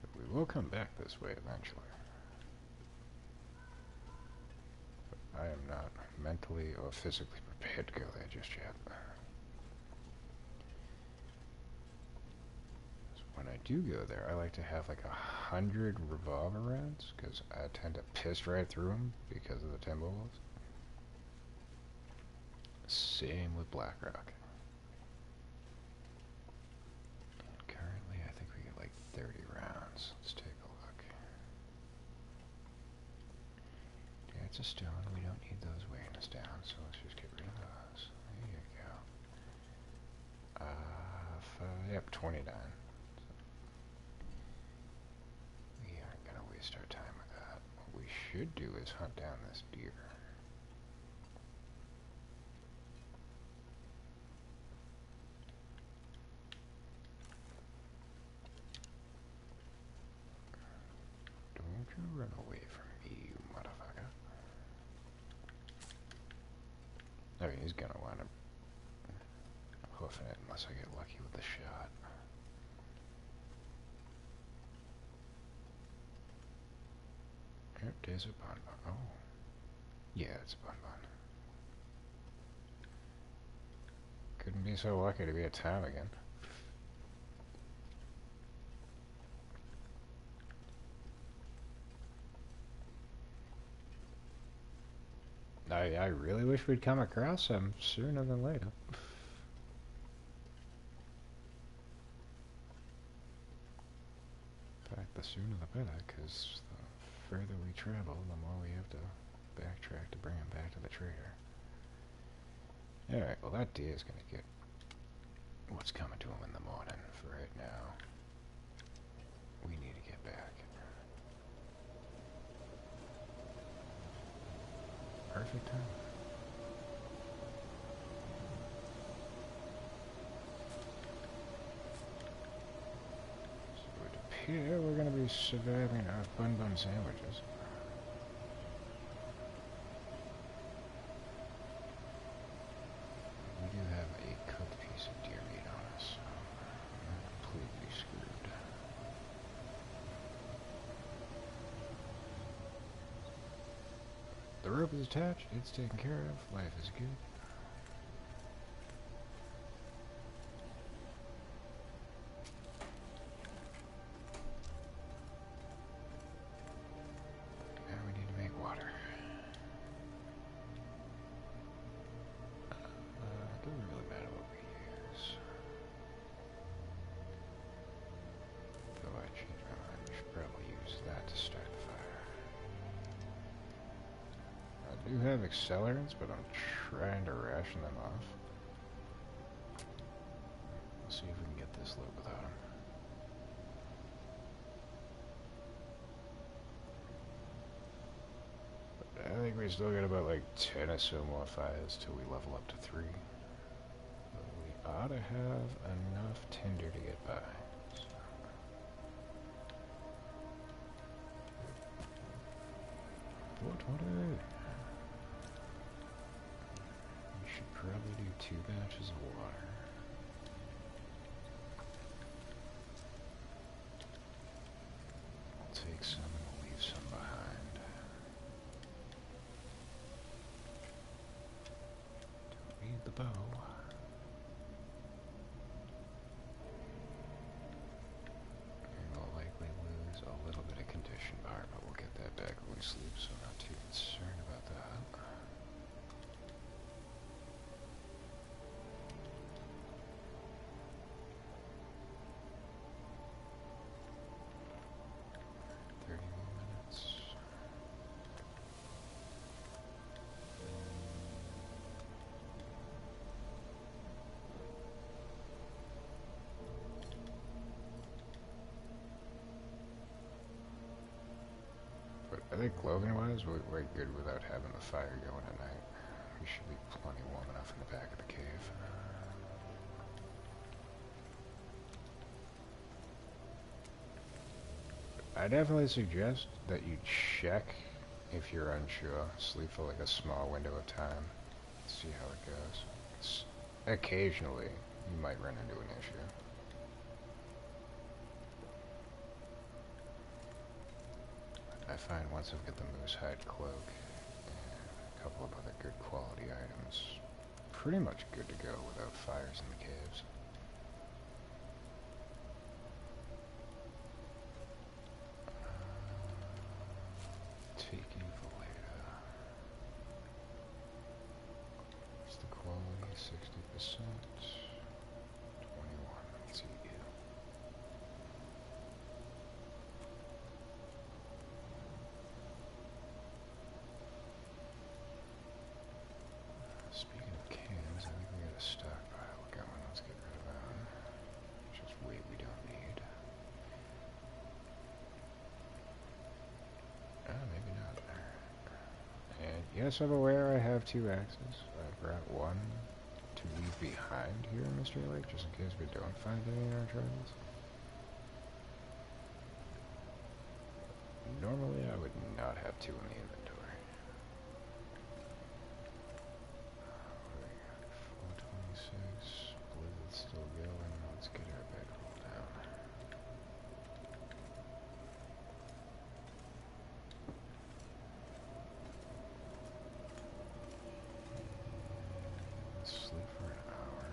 So we will come back this way eventually. I am not mentally or physically prepared to go there just yet. So when I do go there, I like to have like 100 revolver rounds, because I tend to piss right through them because of the Timberwolves. Same with Blackrock. And currently, I think we get like 30 rounds. Let's take a look. Yeah, it's a stone. We don't need those weighing us down, so let's just get rid of those. There you go. Yep, 29. So we aren't going to waste our time with that. What we should do is hunt down this deer. Don't you run away from me, you motherfucker. I mean, he's gonna wind up hoofing it unless I get lucky with the shot. Yep, there's a bonbon. Oh. Yeah, it's a bonbon. Couldn't be so lucky to be a time again. I really wish we'd come across them sooner than later. In fact, the sooner the better, because the further we travel, the more we have to backtrack to bring him back to the trader. Alright, well that deer is going to get what's coming to him in the morning. For right now, we need to get back. Perfect time. So it would appear we're going to be surviving off bun sandwiches. We do have a cooked piece of deer meat on us, so we're completely screwed. The rope is attached, it's taken care of, life is good. Now we need to make water. It doesn't really matter what we use. Though I changed my mind, we should probably use that to start the fire. I do have accelerants, but I'm trying to ration them off. Let's see if we can get this loop without them. But I think we still got about like 10 or so more fires till we level up to 3. But we ought to have enough tinder to get by. So. 420. Should probably do 2 batches of water. I'll take some and we'll leave some behind. back when we sleep, so I'm not too concerned about that. I think clothing-wise, we're good without having the fire going at night. We should be plenty warm enough in the back of the cave. I definitely suggest that you check if you're unsure. Sleep for like a small window of time. See how it goes. Occasionally, you might run into an issue. I find once I've got the moose hide cloak and a couple of other good quality items, pretty much good to go without fires in the caves. Tiki Valeda. What's the quality? 60%. 21. Let's see. Speaking of cans, I think we got a stockpile going. Let's get rid of that. Just weight we don't need. Maybe not. And yes, I'm aware I have 2 axes. I brought one to leave behind here in Mystery Lake, just in case we don't find any in our travels. Normally, I would not have 2 in the inventory. What do we got? 426. Blizzard's still going. Let's get our bedroll down. Sleep for an hour.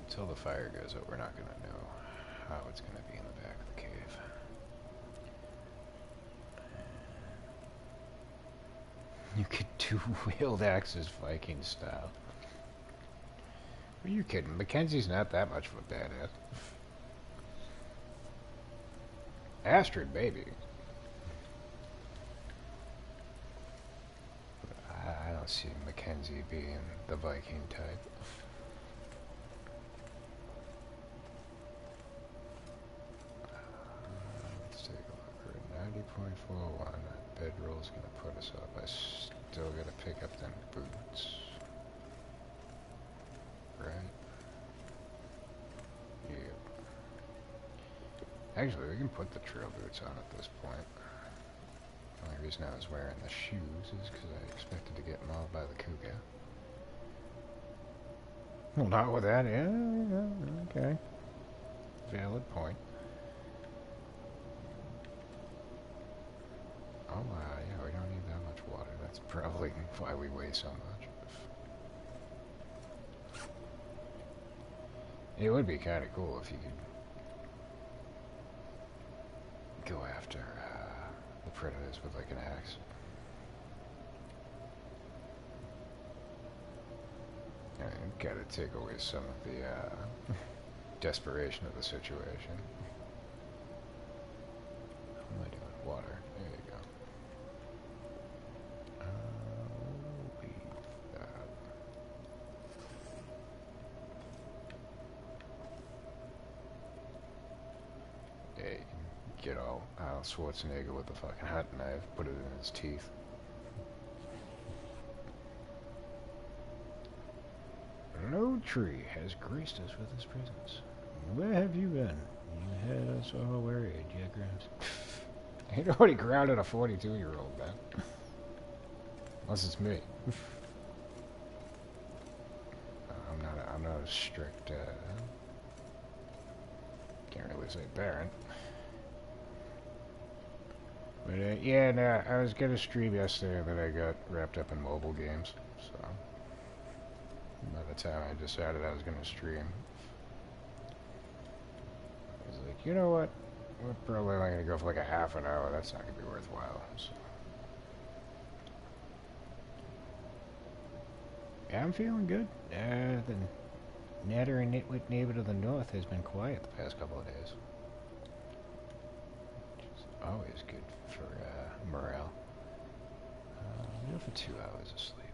Until the fire goes out, we're not going to know how it's going to be in the back of the cave. You could two-wheeled axes Viking style. Are you kidding? Mackenzie's not that much of a badass. Astrid, baby. I don't see Mackenzie being the Viking type. Let's take a look. We're at 90.41. That bedroll's going to put us up. I still got to pick up them boots. Right? Yeah. Actually, we can put the trail boots on at this point. The only reason I was wearing the shoes is because I expected to get mauled by the Cougar. Well, not with that, yeah, okay. Valid point. Oh, yeah, we don't need that much water. That's probably why we weigh so much. It would be kind of cool if you could go after the predators with like an axe. And gotta take away some of the desperation of the situation. How am I doing? Water. There you go. Hey, get all Al Schwarzenegger with the fucking hunting knife, put it in his teeth. No tree has graced us with his presence. Where have you been? You had us all worried, Jack Grimes. Ain't nobody grounded a 42-year-old, man. Unless it's me. I'm not a strict, can't really say parent. But yeah, no, I was gonna stream yesterday, but I got wrapped up in mobile games. So by the time I decided I was gonna stream, I was like, you know what? We're probably only gonna go for like a half an hour. That's not gonna be worthwhile. So yeah, I'm feeling good. The Natter and Nitwit neighbor to the north has been quiet the past couple of days. Which is always good for morale. Go for 2 hours of sleep.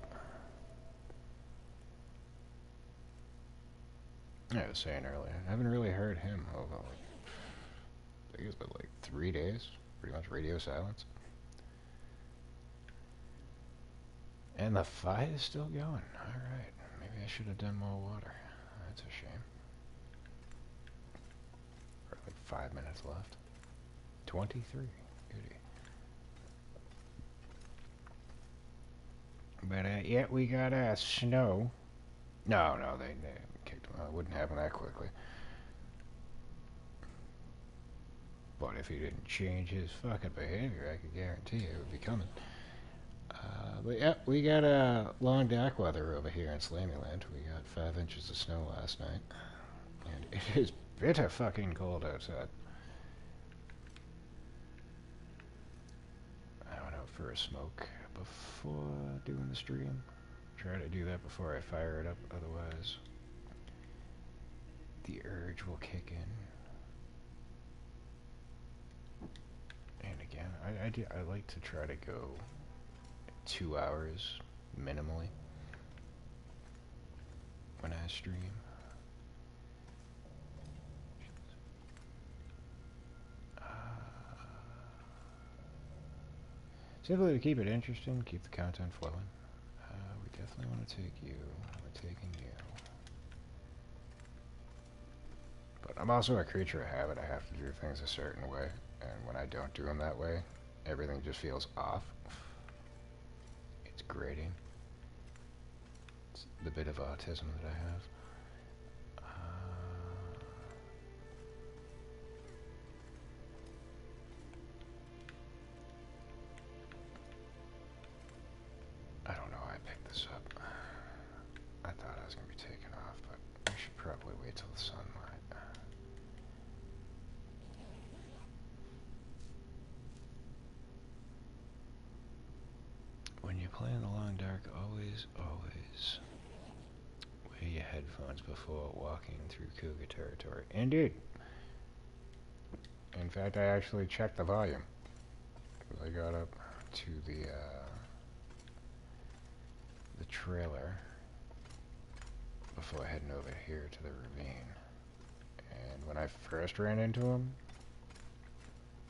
I was saying earlier, I haven't really heard him over like, I think it's been like 3 days. Pretty much radio silence. And the fight is still going. Alright, maybe I should have done more water. That's a shame. We're like 5 minutes left. 23. Goody. But yeah, we got snow. No, they kicked him out. It wouldn't happen that quickly. But if he didn't change his fucking behavior, I could guarantee it would be coming. But yeah, we got long dark weather over here in Slamyland. We got 5 inches of snow last night. And it is bitter fucking cold outside. I went out for a smoke before doing the stream. Try to do that before I fire it up, otherwise the urge will kick in. And again, I like to try to go 2 hours minimally when I stream. Simply to keep it interesting, keep the content flowing. We definitely want to take you. We're taking you. But I'm also a creature of habit. I have to do things a certain way. And when I don't do them that way, everything just feels off. It's grating. It's the bit of autism that I have. I don't know how I picked this up. I thought I was going to be taken off, but I should probably wait till the sunlight. When you play in the long dark, always wear your headphones before walking through Cougar territory. Indeed. In fact, I actually checked the volume. I got up to the trailer before heading over here to the ravine. And when I first ran into him,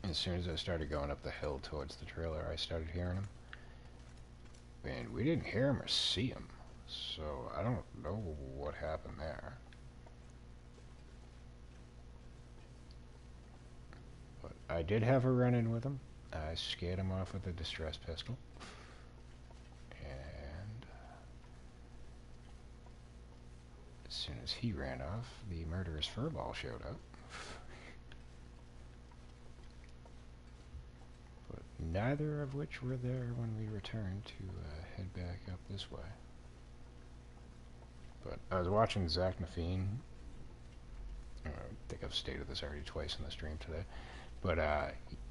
as soon as I started going up the hill towards the trailer, I started hearing him. And we didn't hear him or see him, so I don't know what happened there. But I did have a run-in with him. I scared him off with a distress pistol. And as soon as he ran off, the murderous furball showed up. But neither of which were there when we returned to head back up this way. But I was watching Zach Nafine. I think I've stated this already twice in the stream today. But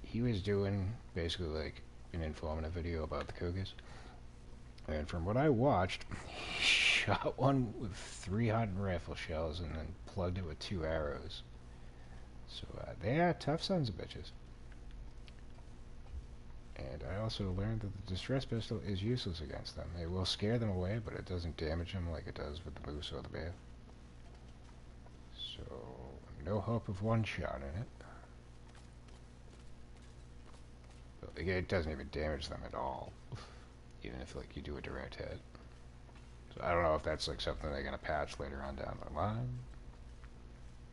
he was doing basically like an informative video about the Cougars. And from what I watched, he shot one with 3 hunting rifle shells and then plugged it with 2 arrows. So they are tough sons of bitches. And I also learned that the distress pistol is useless against them. It will scare them away, but it doesn't damage them like it does with the moose or the bear. So, no hope of one shot in it. But it doesn't even damage them at all, even if like you do a direct hit. So I don't know if that's like something they're gonna patch later on down the line,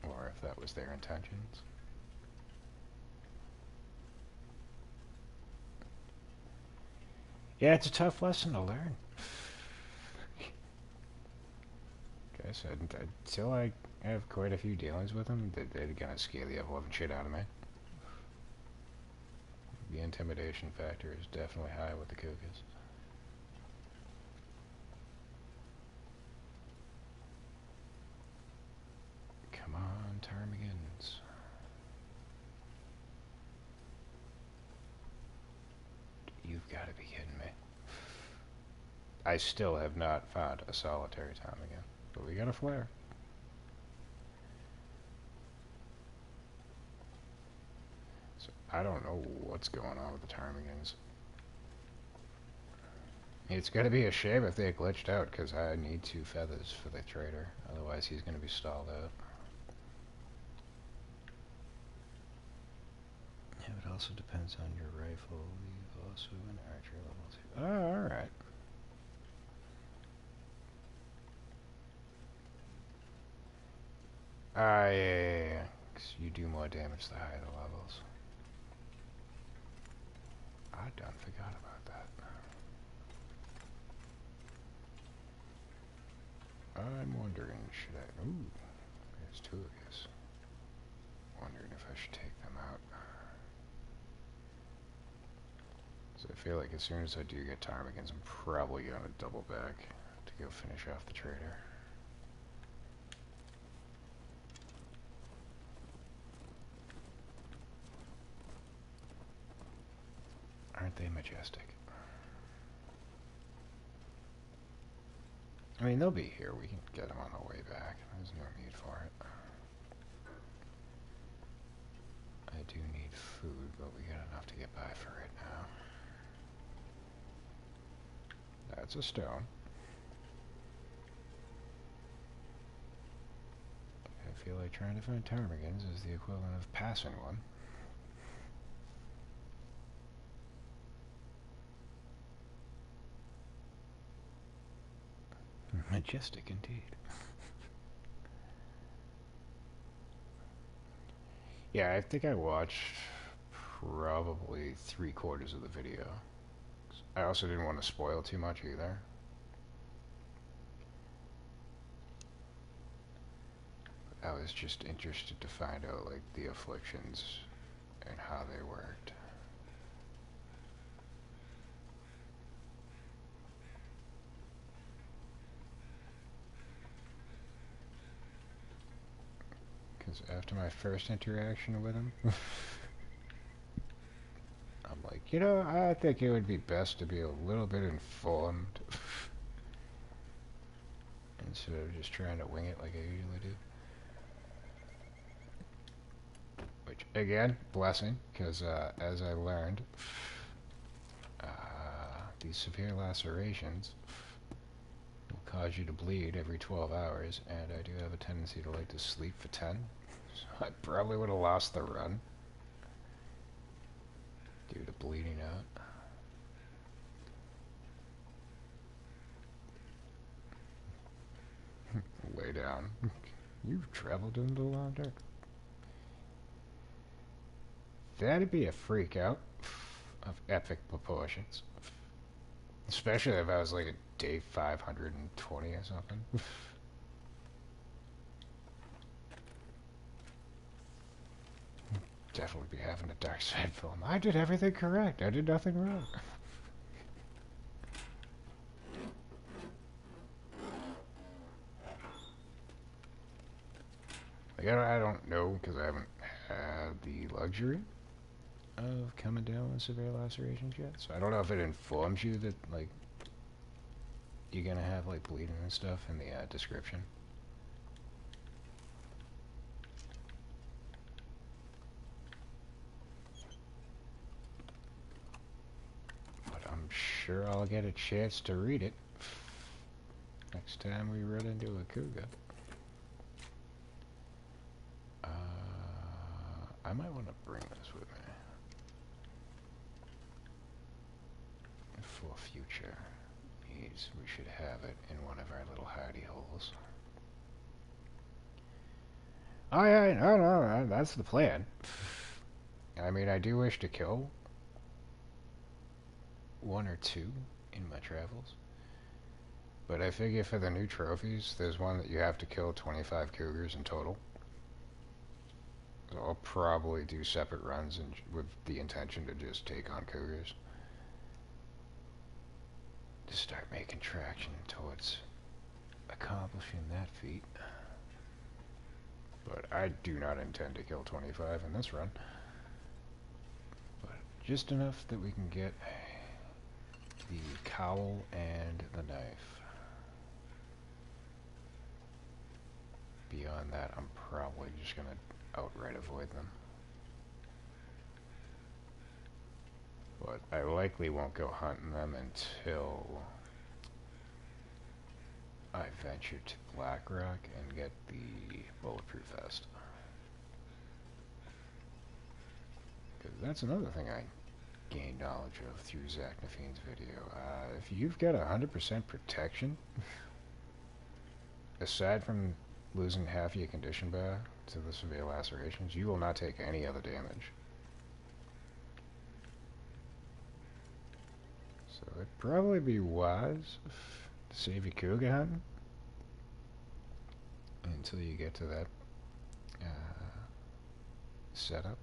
or if that was their intentions. Yeah, it's a tough lesson to learn. Like I said, until I have quite a few dealings with them, they're gonna scare the ever-loving shit out of me. The intimidation factor is definitely high with the Cougars. Come on, ptarmigans. You've got to be kidding me. I still have not found a solitary ptarmigan, but we got a flare. So I don't know what's going on with the ptarmigans. It's going to be a shame if they glitched out, because I need 2 feathers for the trader. Otherwise, he's going to be stalled out. Yeah, it also depends on your rifle. You've also an archer level 2. Oh, alright. Yeah. 'Cause you do more damage the higher the levels. I done forgot about that. I'm wondering, should I... Ooh, there's 2 of these. Wondering if I should take them out. So I feel like as soon as I do get ptarmigans, I'm probably going to double back to go finish off the trader. Aren't they majestic? I mean, they'll be here. We can get them on the way back. There's no need for it. I do need food, but we got enough to get by for right now. That's a stone. I feel like trying to find ptarmigans is the equivalent of passing one. Majestic indeed. Yeah, I think I watched probably 3/4 of the video. I also didn't want to spoil too much either. I was just interested to find out, like, the afflictions and how they worked. Because after my first interaction with him, I'm like, you know, I think it would be best to be a little bit informed instead of just trying to wing it like I usually do. Which, again, blessing, because as I learned, these severe lacerations will cause you to bleed every 12 hours, and I do have a tendency to like to sleep for 10, so I probably would have lost the run due to bleeding out. Lay down. You've traveled into the long dark. That'd be a freak out of epic proportions. Especially if I was like at day 520 or something. Definitely be having a dark side film. I did everything correct. I did nothing wrong. Like, I don't know, because I haven't had the luxury of coming down with severe lacerations yet. So I don't know if it informs you that, like, you're gonna have, like, bleeding and stuff in the description. But I'm sure I'll get a chance to read it next time we run into a Cougar. I might want to bring this with me for future needs. We should have it in one of our little hidey holes. Oh yeah, no, that's the plan. I mean, I do wish to kill 1 or 2 in my travels, but I figure for the new trophies, there's one that you have to kill 25 cougars in total. So I'll probably do separate runs and with the intention to just take on Cougars. To start making traction towards accomplishing that feat. But I do not intend to kill 25 in this run. But just enough that we can get the cowl and the knife. Beyond that, I'm probably just going to outright avoid them. But I likely won't go hunting them until I venture to Blackrock and get the bulletproof vest. Because that's another thing I gained knowledge of through Zach Nafine's video. If you've got 100% protection, aside from losing half your condition bar to the severe lacerations, you will not take any other damage. So it'd probably be wise to save your Cougar hunting until you get to that setup.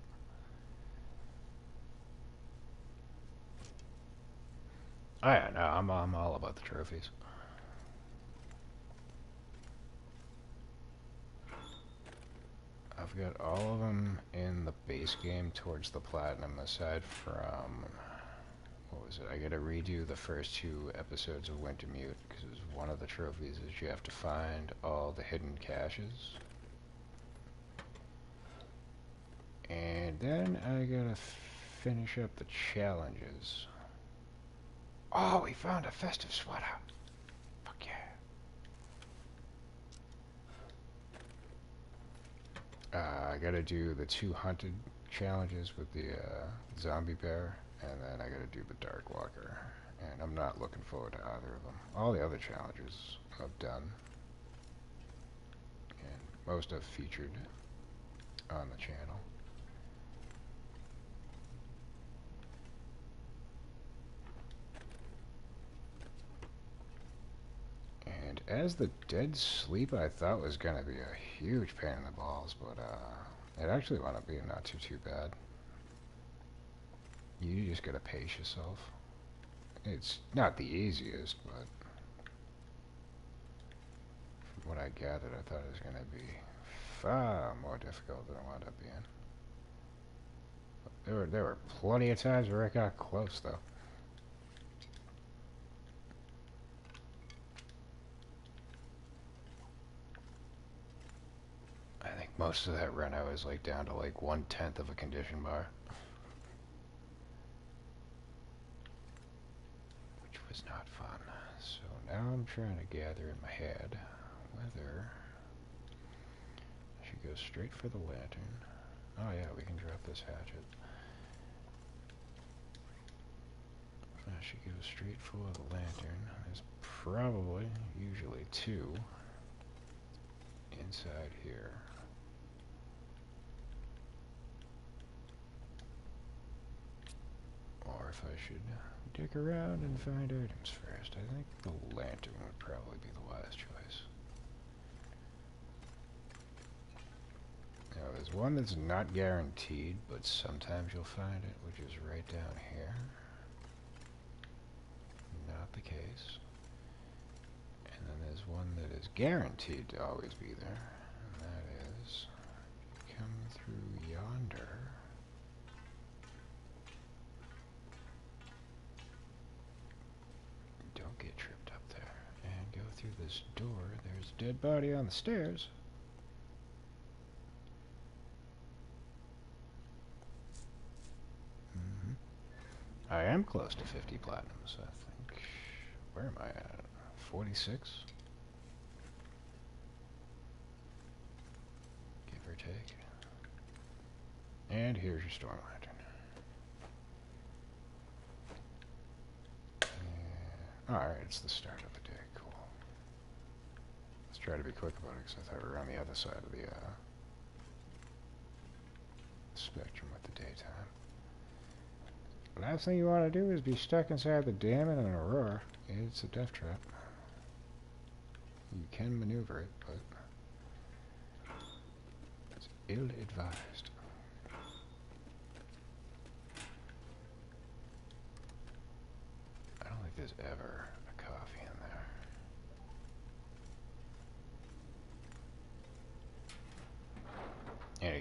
Oh yeah, no, I'm all about the trophies. I've got all of them in the base game towards the platinum, aside from, what was it? I gotta redo the first 2 episodes of Wintermute, because one of the trophies is you have to find all the hidden caches. And then I gotta finish up the challenges. Oh, we found a festive sweater. Fuck yeah. I gotta do the 2 hunted challenges with the zombie bear, and then I gotta do the dark walker. And I'm not looking forward to either of them. All the other challenges I've done, and most I've featured on the channel. And as the dead sleep I thought was gonna be a huge pain in the balls, but it actually wound up being not too bad. You just gotta pace yourself. It's not the easiest, but from what I gathered, I thought it was gonna be far more difficult than it wound up being. There were plenty of times where I got close, though. I think most of that run I was like down to like 1/10 of a condition bar. Which was not fun. So now I'm trying to gather in my head whether I should go straight for the lantern. Oh yeah, we can drop this hatchet. I should go straight for the lantern. There's probably, usually 2 inside here. Or if I should dig around and find items first. I think the lantern would probably be the wise choice. Now there's one that's not guaranteed, but sometimes you'll find it, which is right down here. Not the case. And then there's one that is guaranteed to always be there, and that is come through yonder. Don't get tripped up there. And go through this door. There's a dead body on the stairs. I am close to 50 platinums, I think. Where am I at? 46? Give or take. And here's your storm lantern. Alright, it's the start of the day. Cool. Let's try to be quick about it, because I thought we were on the other side of the spectrum with the daytime. Last thing you want to do is be stuck inside the dam in an aurora. It's a death trap. You can maneuver it, but it's ill-advised.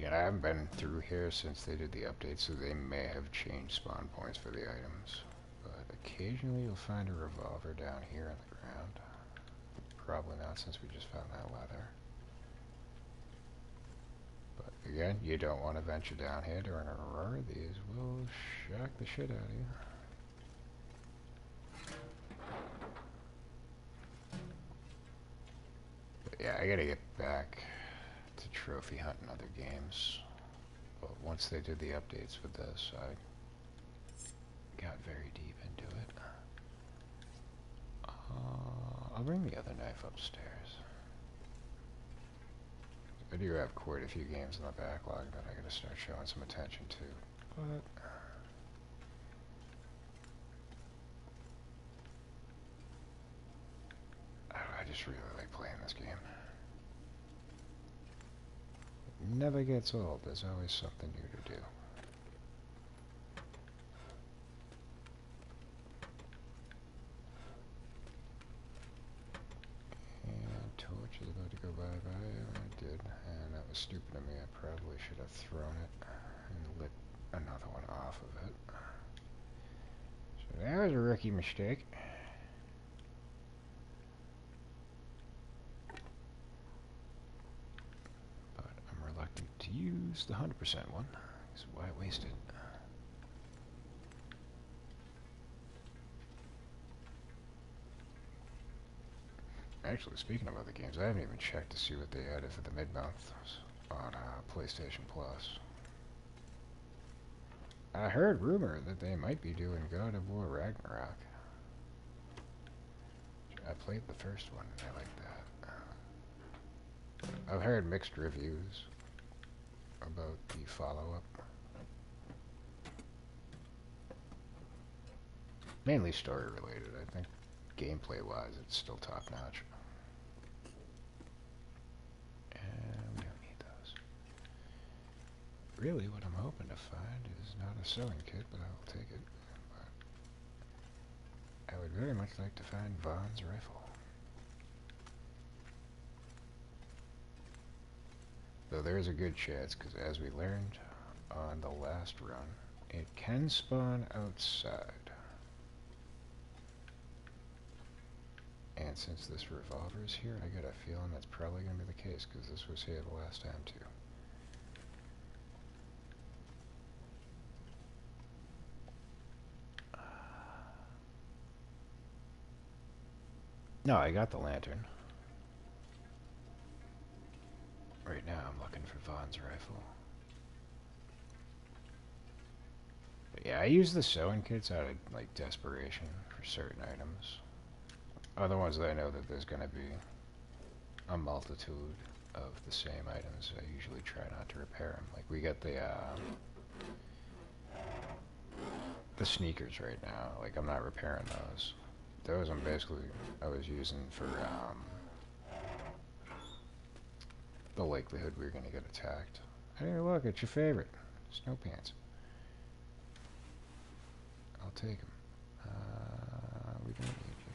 Again, I haven't been through here since they did the update, so they may have changed spawn points for the items. But occasionally you'll find a revolver down here on the ground. Probably not, since we just found that leather. But again, you don't want to venture down here during a roar. These will shock the shit out of you. But yeah, I gotta get back to trophy hunting other games. But once they did the updates with this, I got very deep into it. I'll bring the other knife upstairs. I do have quite a few games in the backlog that I gotta start showing some attention to, but I just really like playing this game. It never gets old. There's always something new to do. Torch is about to go bye-bye. I did, and that was stupid of me. I probably should have thrown it and lit another one off of it. So that was a rookie mistake. But I'm reluctant to use the 100% one, so why waste it? Actually, speaking of other games, I haven't even checked to see what they added for the mid-month on PlayStation Plus. I heard rumor that they might be doing God of War Ragnarok. I played the first one and I like that. I've heard mixed reviews about the follow-up. Mainly story-related. I think gameplay-wise it's still top-notch. We don't need those. Really, what I'm hoping to find is not a sewing kit, but I'll take it. But I would very much like to find Vaughn's rifle. Though there is a good chance, because as we learned on the last run, it can spawn outside. And since this revolver is here, I got a feeling that's probably going to be the case, because this was here the last time, too. No, I got the lantern. Right now, I'm looking for Vaughn's rifle. But yeah, I use the sewing kits out of, like, desperation for certain items. Other ones that I know that there's going to be a multitude of the same items. I usually try not to repair them. Like, we got the sneakers right now. Like, I'm not repairing those. Those I'm basically, I was using for the likelihood we were going to get attacked. Hey, look, it's your favorite. Snow pants. I'll take them. We don't need you.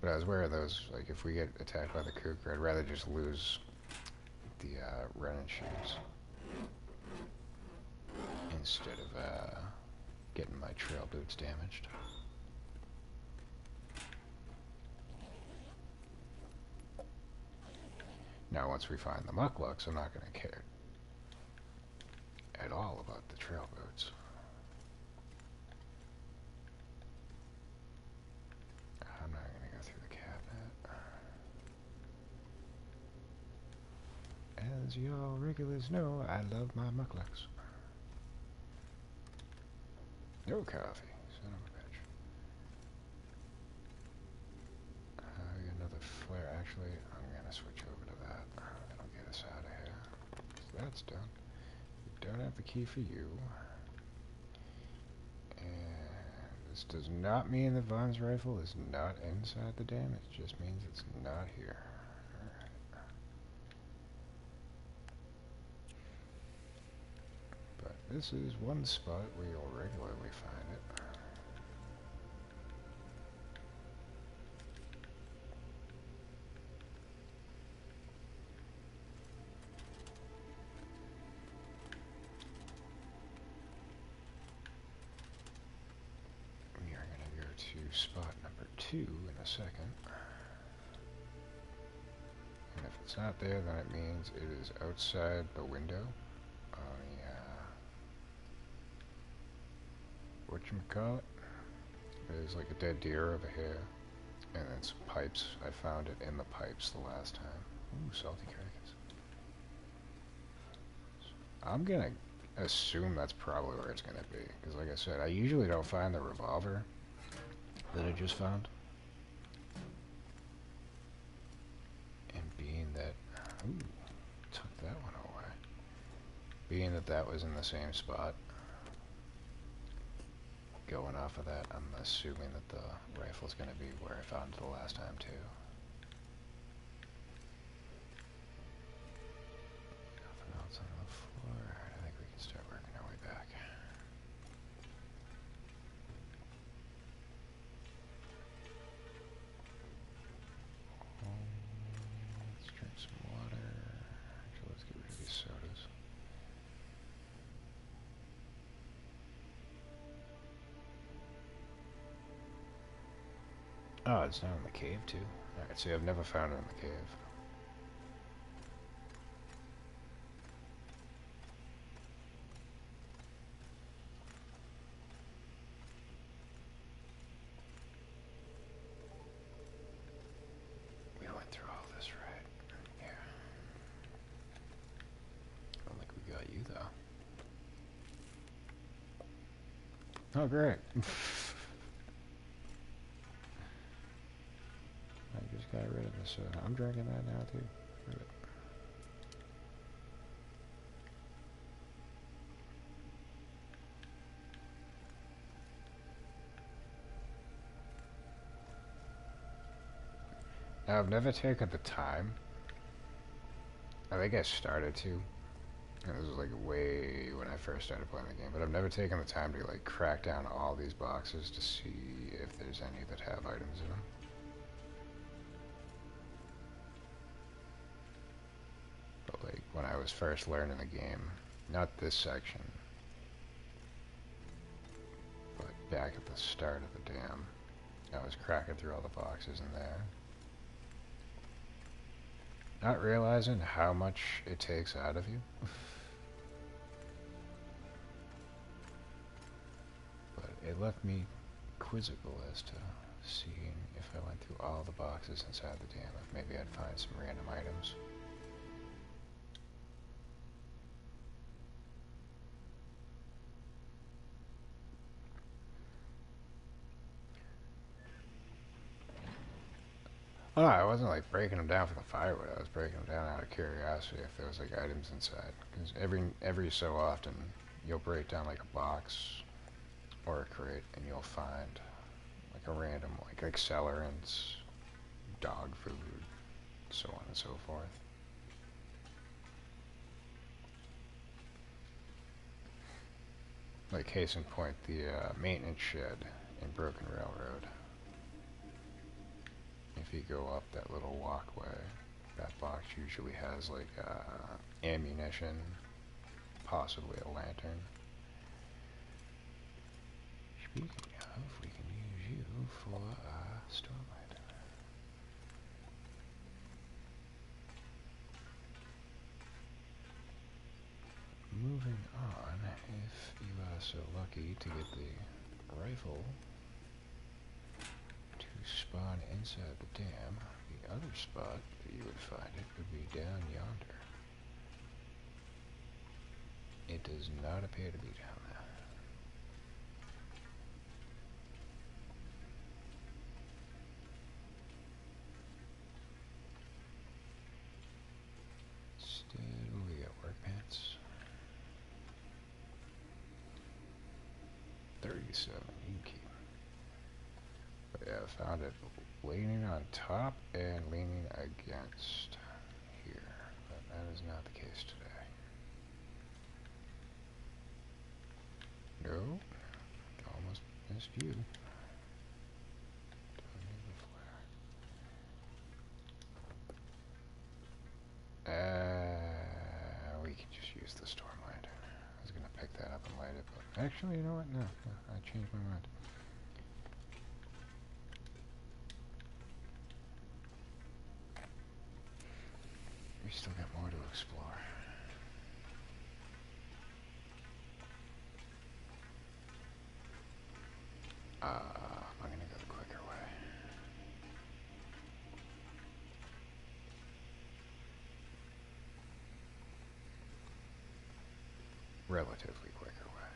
But I was aware of those, like, if we get attacked by the Cougar, I'd rather just lose the running shoes instead of getting my trail boots damaged. Now, once we find the mucklucks, I'm not going to care at all about the trail boots. I'm not going to go through the cabinet. As y'all regulars know, I love my mucklucks. No coffee, son of a bitch. We got another flare. Actually, I'm going to switch over to that. That'll get us out of here. So that's done. We don't have the key for you. And this does not mean that Vaughn's rifle is not inside the dam. It just means it's not here. Alright. But this is one spot where you'll regularly find it. spot number 2 in a second. And if it's not there, then it means it is outside the window. Whatchamacallit? There's like a dead deer over here. And then some pipes. I found it in the pipes the last time. Ooh, salty crackers. I'm gonna assume that's probably where it's gonna be. Because like I said, I usually don't find the revolver that I just found. And being that... Ooh, took that one away. Being that that was in the same spot. Going off of that, I'm assuming that the rifle's going to be where I found it the last time, too. Nothing else on the floor. I think we can start working our way back. Let's drink some water. Actually, let's get rid of these sodas. Oh, it's down in the cave, too. Alright, see, I've never found it in the cave. We went through all this, right? Yeah. I don't think we got you, though. Oh, great. I just got rid of this. I'm drinking that now too. Screw it. Now, I've never taken the time. I think I started to. And this was like way when I first started playing the game. But I've never taken the time to like crack down all these boxes to see if there's any that have items in them. Like when I was first learning the game, not this section, but back at the start of the dam, I was cracking through all the boxes in there, not realizing how much it takes out of you. But it left me quizzical as to seeing if I went through all the boxes inside the dam, if maybe I'd find some random items. Oh, no, I wasn't like breaking them down for the firewood. I was breaking them down out of curiosity if there was like items inside. Because every so often, you'll break down like a box or a crate, and you'll find like a random like accelerants, dog food, so on and so forth. Like case in point, the maintenance shed in Broken Railroad. If you go up that little walkway, that box usually has like ammunition, possibly a lantern. Speaking of, we can use you for a stormlight. Moving on, if you are so lucky to get the rifle spawn inside the dam, the other spot that you would find it would be down yonder. It does not appear to be down there. Instead, we got work pants. 37, you keep. But yeah, I found it leaning on top and leaning against here. But that is not the case today. No, almost missed you. Don't need the flare. We can just use the storm lantern. I was gonna pick that up and light it, but actually, you know what? No, I changed my mind. I'm gonna go the quicker way. Relatively quicker way.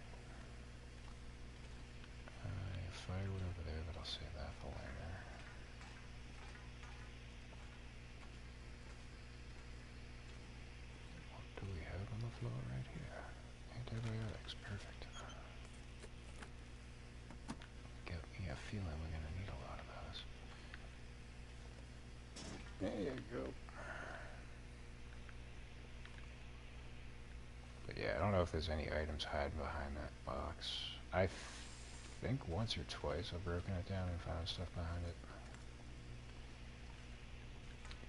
Firewood over there, but I'll save that for later. What do we have on the floor right here? Antibiotics, perfect. Got me a feeling we're gonna need a lot of those. There you go. But yeah, I don't know if there's any items hiding behind that box. I think once or twice I've broken it down and found stuff behind it.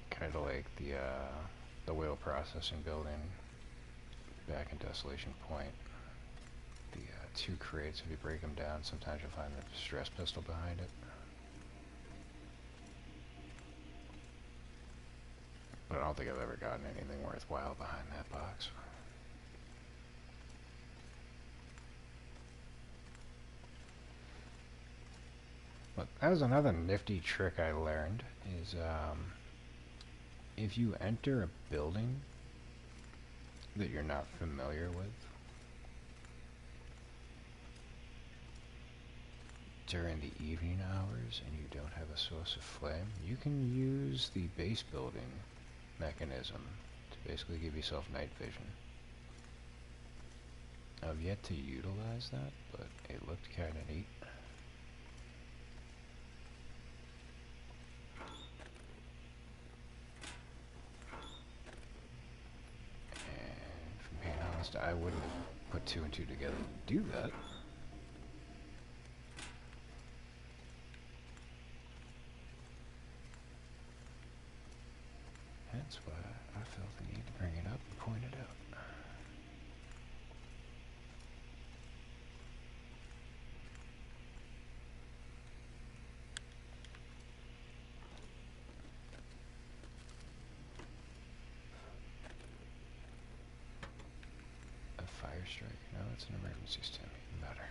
Kind of like the wheel processing building back in Desolation Point. The two crates, if you break them down, sometimes you'll find the stress pistol behind it. But I don't think I've ever gotten anything worthwhile behind that box. But that was another nifty trick I learned, is if you enter a building that you're not familiar with during the evening hours and you don't have a source of flame, you can use the base building mechanism to basically give yourself night vision. I've yet to utilize that, but it looked kind of neat. And if I'm being honest, I wouldn't have put two and two together to do that. That's why I felt the need to bring it up and point it out. A fire strike? No, it's an emergency stim, even better.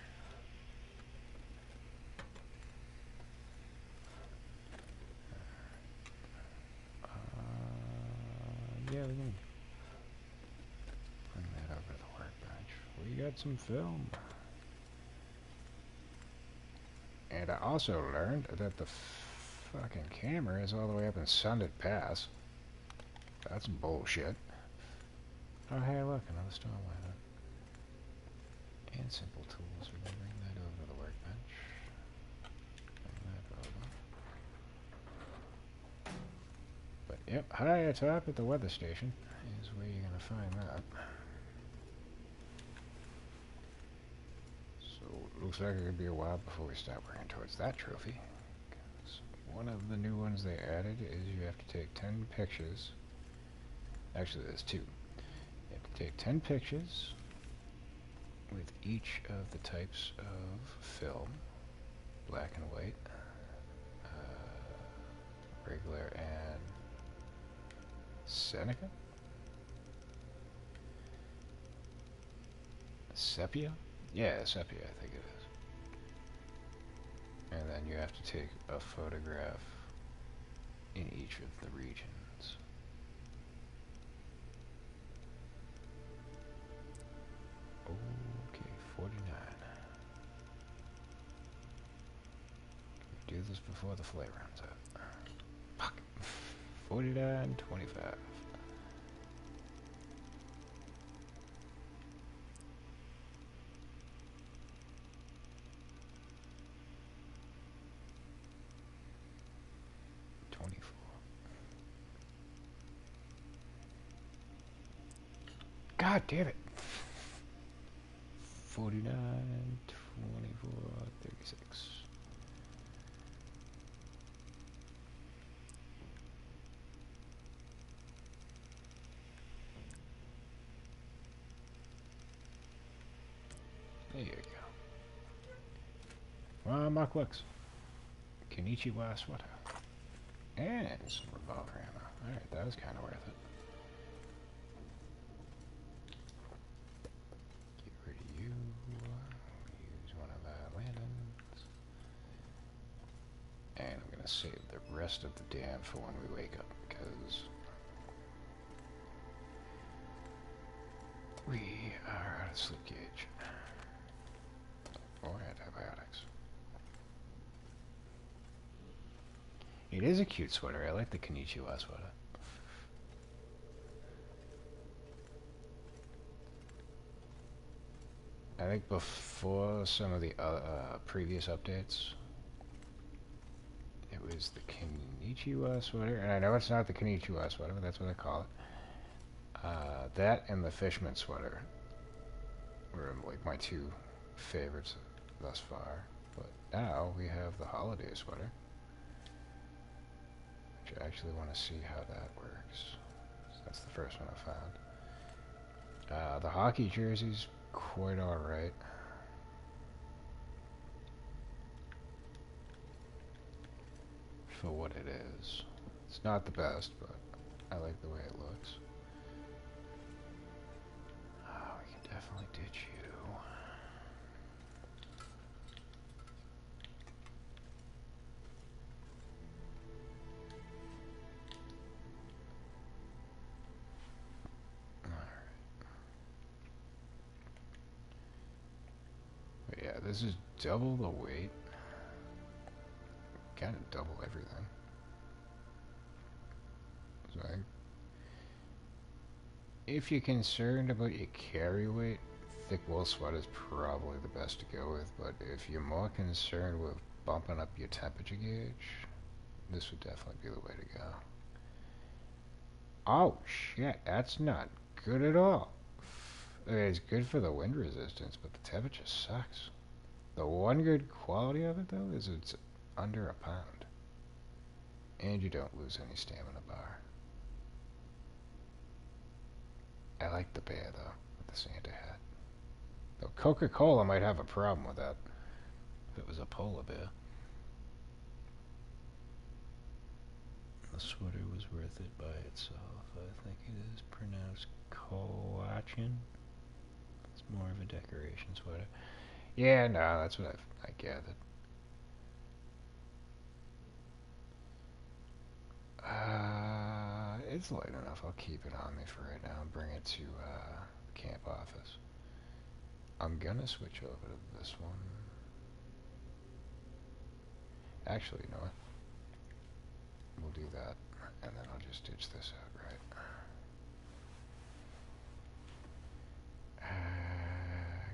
Yeah, we can bring that over to the workbench. We got some film. And I also learned that the fucking camera is all the way up in Sundet Pass. That's bullshit. Oh, hey, look, another storm weapon. And simple tools. We can bring that over to the workbench. Bring that over. But yep, high atop at the weather station is where you're gonna find that. So it looks like it could be a while before we start working towards that trophy. 'Cause one of the new ones they added is you have to take 10 pictures. Actually, there's two. You have to take 10 pictures with each of the types of film, black and white, regular and Seneca? Sepia? Yeah, sepia, I think it is. And then you have to take a photograph in each of the regions. Okay, 49. Do this before the flare runs out. Fuck. 49, 25. God damn it. 49, 24, 36. There you go. Well, Mark looks. Kenichiwa sweater. And some revolver ammo. Alright, that was kind of worth it. Get rid of you. Use one of our lanterns. gonna save the rest of the dam for when we wake up, because we are out of sleep gauge. Or antibiotics. It is a cute sweater. I like the Konnichiwa sweater. I think before some of the previous updates, it was the Konnichiwa sweater, and I know it's not the Konnichiwa sweater, but that's what I call it. That and the Fishman sweater were like my two favorites thus far. But now we have the holiday sweater, which I actually want to see how that works. So that's the first one I found. The hockey jersey's quite alright. For what it is. It's not the best, but I like the way it looks. We can definitely ditch you. But yeah, this is double the weight. Kind of double everything. So if you're concerned about your carry weight, thick wool sweater is probably the best to go with. But if you're more concerned with bumping up your temperature gauge, this would definitely be the way to go. Oh shit, that's not good at all. It's good for the wind resistance, but the temperature sucks. The one good quality of it, though, is it's under a pound. And you don't lose any stamina bar. I like the bear, though, with the Santa hat. Though Coca-Cola might have a problem with that, if it was a polar bear. The sweater was worth it by itself. I think it is pronounced Coachin. It's more of a decoration sweater. Yeah, no, that's what I gathered. It's light enough. I'll keep it on me for right now and bring it to the camp office. I'm gonna switch over to this one. Actually, you know what? We'll do that, and then I'll just ditch this out, right?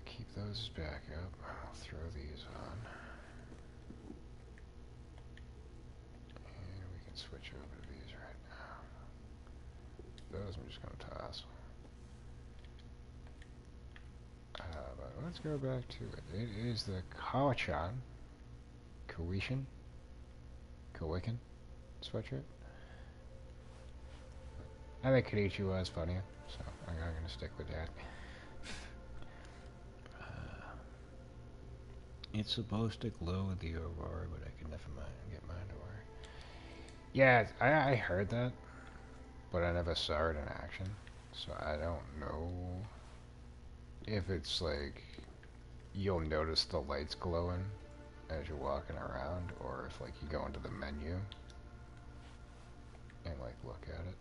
Keep those back up. I'll throw these on. And we can switch over to these right now. Those I'm just going to toss. But let's go back to it. It is the Kawachan. Kawishan? Kawikan sweatshirt. I think Konnichiwa is funnier, so I'm going to stick with that. It's supposed to glow with the aurora, but I can never get mine to work. Yeah, I heard that, but I never saw it in action, so I don't know if it's like you'll notice the lights glowing as you're walking around, or if like you go into the menu and like look at it.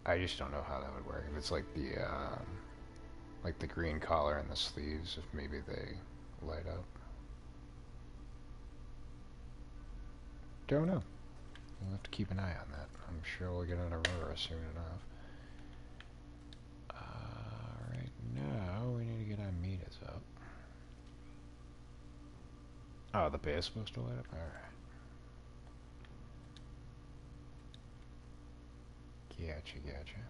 I just don't know how that would work. If it's like the green collar and the sleeves, if maybe they light up. Don't know. We'll have to keep an eye on that. I'm sure we'll get an aurora soon enough. Right now, we need to get our meters up. Oh, the bear's supposed to light up? Alright. Gotcha.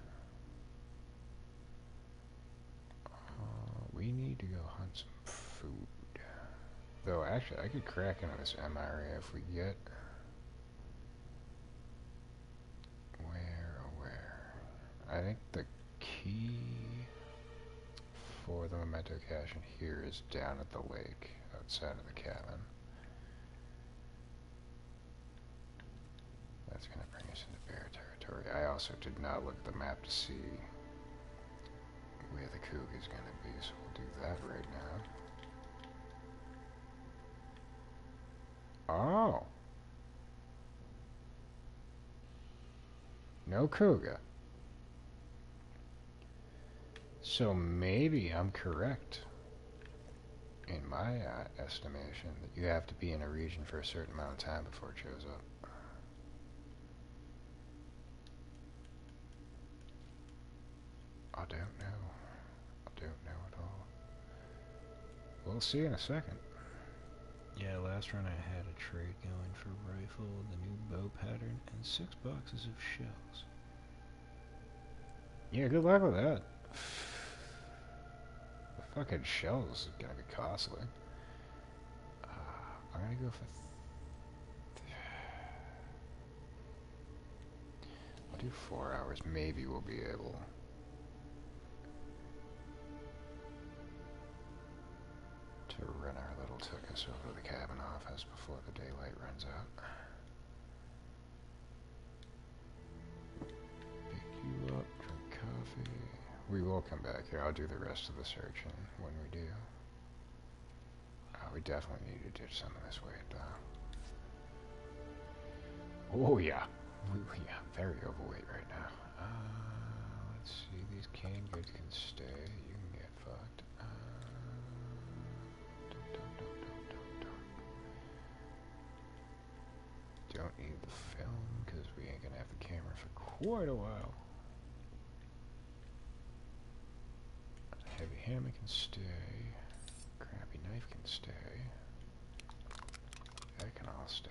We need to go hunt some food. Though, actually, I could crack into this MRA if we get... Where? I think the key for the memento cache in here is down at the lake, outside of the cabin. That's going to bring us into bear territory. I also did not look at the map to see where the Cougar is going to be, so we'll do that right now. Oh. No Cougar. So maybe I'm correct in my estimation that you have to be in a region for a certain amount of time before it shows up. I don't know. I don't know at all. We'll see in a second. Yeah, last run I had a trade going for rifle, the new bow pattern, and 6 boxes of shells. Yeah, good luck with that. The fucking shells are gonna be costly. I'm gonna go for... I'll do 4 hours. Maybe we'll be able... to run our little tuchus over to the cabin office before the daylight runs out. Pick you up, drink coffee. We will come back here. I'll do the rest of the searching when we do. We definitely need to ditch some of this weight, though. Oh, yeah. Yeah, very overweight right now. Let's see. These canned goods can stay. You can get fucked. Don't need the film, because we ain't gonna have the camera for quite a while. Heavy hammer can stay. Crappy knife can stay. That can all stay.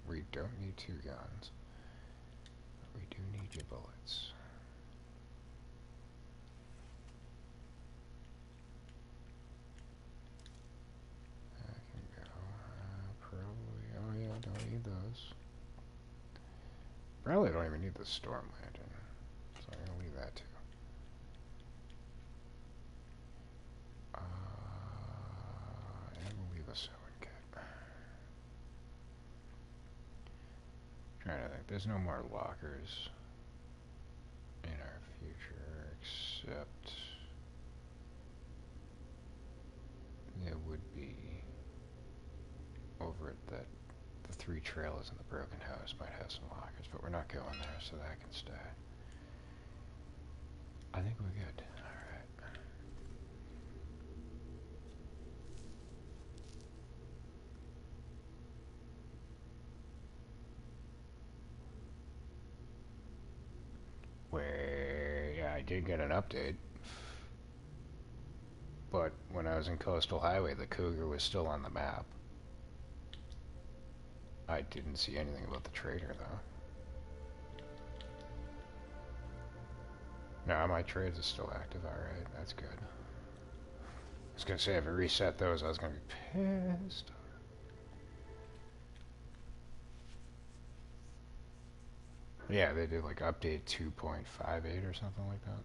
We don't need 2 guns. But we do need your bullets. That can go. Probably. Oh yeah, don't need those. Probably don't even need the storm lantern. So I'm gonna leave that too. And we'll leave a sewing kit. Trying to think. There's no more lockers in our future, except there would be over at that the 3 trailers in the broken house might have some lockers, but we're not going there, so that can stay. I think we're good. Alright. Where, yeah, I did get an update. But when I was in Coastal Highway, the Cougar was still on the map. I didn't see anything about the trader, though. No, my trades are still active. Alright, that's good. I was gonna say, if I reset those, I was gonna be pissed. Yeah, they did like update 2.58 or something like that.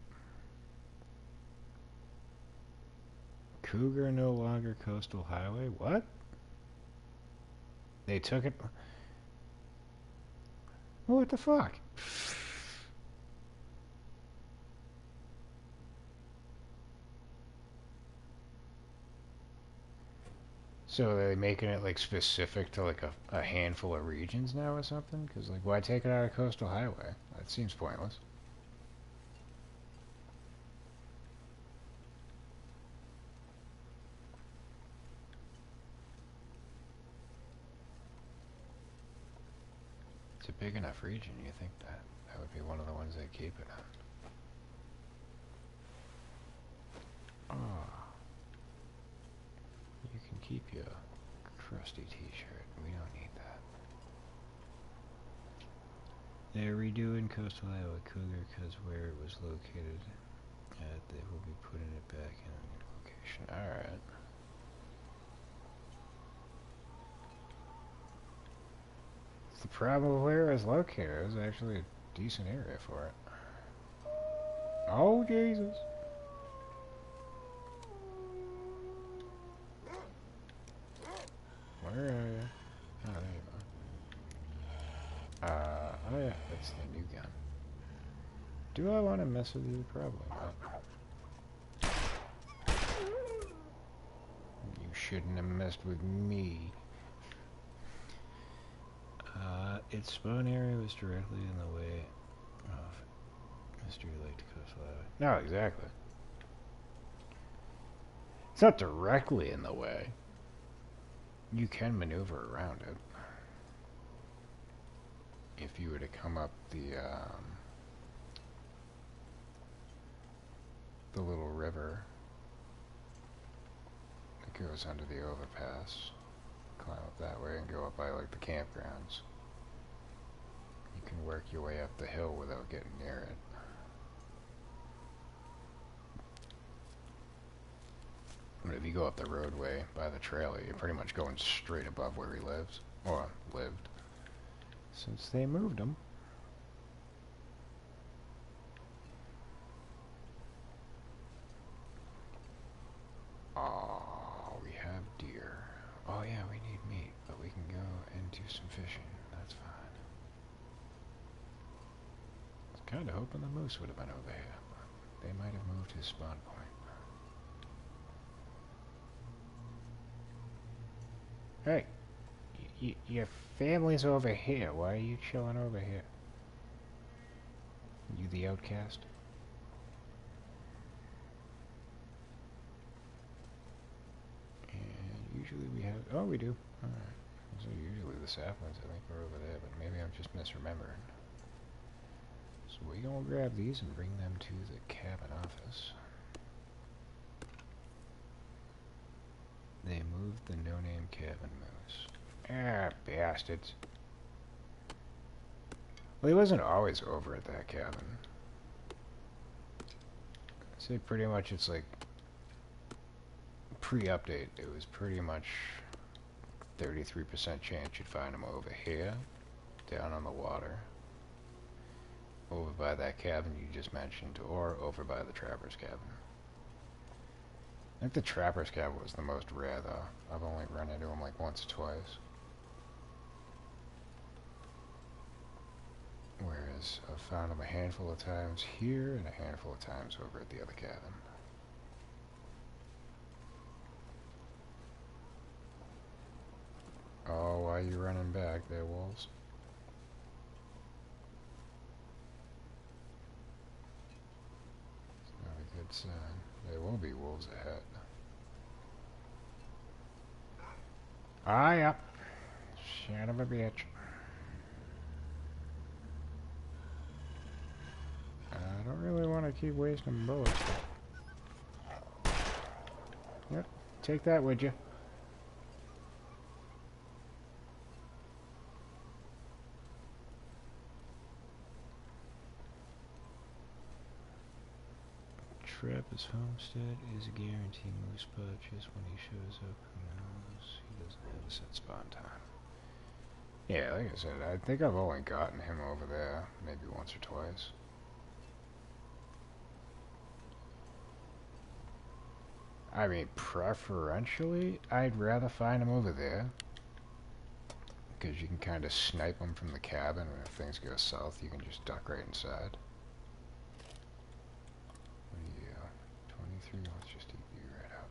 Cougar no longer Coastal Highway? What? They took it? What the fuck? So are they making it like specific to like a handful of regions now or something? Because like, why take it out of Coastal Highway? That seems pointless. It's a big enough region. You think that would be one of the ones they keep it on? Oh. You can keep your crusty t-shirt. We don't need that. They're redoing Coastal Iowa Cougar because where it was located they will be putting it back in a new location. Alright. The problem with where it was located, it was actually a decent area for it. Oh, Jesus. Where are you? Oh, there you are. Oh yeah, that's the new gun. Do I want to mess with you? Probably not. You shouldn't have messed with me. its spawn area was directly in the way of Mystery Lake to Coast Highway. No, exactly. It's not directly in the way. You can maneuver around it. If you were to come up the little river that goes under the overpass, climb up that way and go up by like the campgrounds. You can work your way up the hill without getting near it. But if you go up the roadway by the trailer, you're pretty much going straight above where he lives, or lived, since they moved him. Oh, we have deer. Oh yeah, we need meat, but we can go and do some fishing. That's fine. I was kind of hoping the moose would have been over here, but they might have moved his spawn point. Hey, your family's over here. Why are you chilling over here? You the outcast? And usually we have... Oh, we do. Alright. So usually the saplings, I think, are over there, but maybe I'm just misremembering. So we're gonna grab these and bring them to the cabin office. They moved the no-name cabin moose. Ah, bastards. Well, he wasn't always over at that cabin. I'd say pretty much it's like pre-update. It was pretty much 33% chance you'd find him over here, down on the water, over by that cabin you just mentioned, or over by the trapper's cabin. I think the trapper's cabin was the most rare, though. I've only run into him like once or twice. Whereas I've found him a handful of times here and a handful of times over at the other cabin. Oh, why are you running back there, wolves? It's not a good sign. There will be wolves ahead. Ah, yep. Son of a bitch. I don't really want to keep wasting bullets. Yep. Take that, would you? Trapper's homestead is a guarantee moose purchase. When he shows up, who knows? He doesn't have a set spawn time. Yeah, like I said, I think I've only gotten him over there maybe once or twice. I mean, preferentially, I'd rather find him over there. Because you can kind of snipe him from the cabin, and if things go south, you can just duck right inside. Yeah, 23, let's just eat you right out.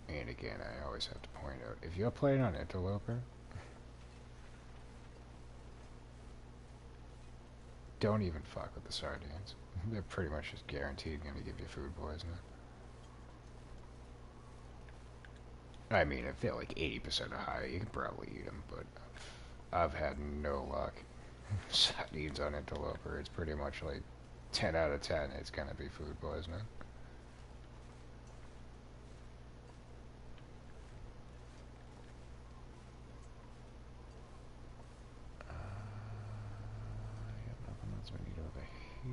And again, I always have to point out, if you're playing on Interloper, don't even fuck with the sardines. They're pretty much just guaranteed going to give you food poisoning. I mean, if they're like 80% or higher, you can probably eat them, but I've had no luck. Sardines on Interloper, it's pretty much like 10 out of 10, it's going to be food poisoning. Nothing else we need over here.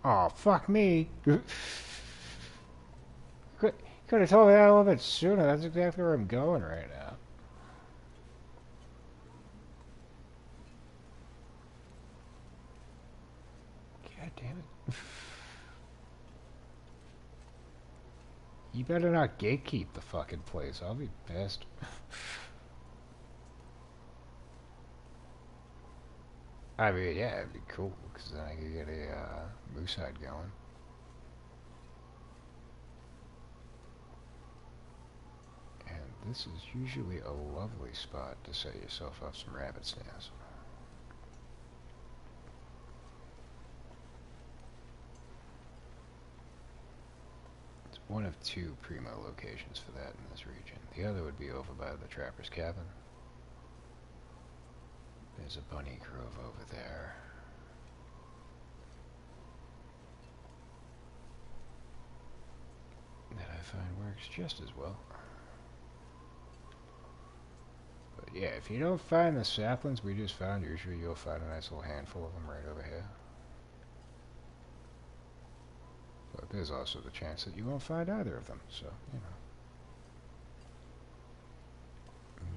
Oh, fuck me. Could have told me that a little bit sooner. That's exactly where I'm going right now. God damn it. You better not gatekeep the fucking place. I'll be pissed. I mean, yeah, it'd be cool, because then I could get a moose hide going. And this is usually a lovely spot to set yourself up some rabbit snares. It's one of two primo locations for that in this region. The other would be over by the trapper's cabin. There's a bunny grove over there. That I find works just as well. But yeah, if you don't find the saplings we just found, usually you'll find a nice little handful of them right over here. But there's also the chance that you won't find either of them, so, you know.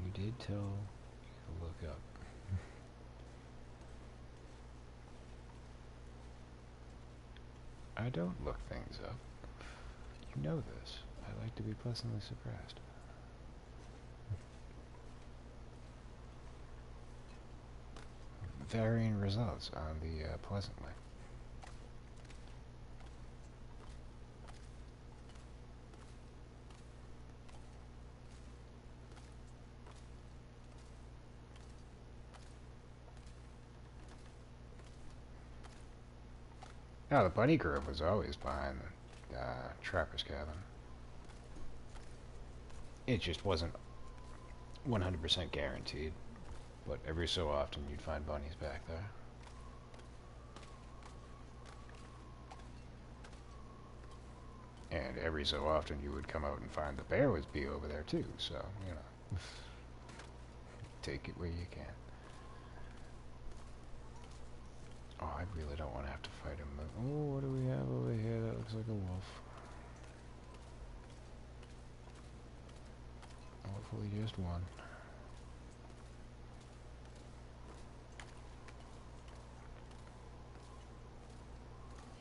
You did tell you to look up. I don't look things up. You know this. I like to be pleasantly surprised. Varying results on the pleasantly. Now, the bunny grove was always behind the trapper's cabin. It just wasn't 100% guaranteed, but every so often you'd find bunnies back there. And every so often you would come out and find the bear would be over there too, so, you know. Take it where you can. Oh, I really don't want to have to fight him. Oh, what do we have over here? That looks like a wolf. Hopefully just one.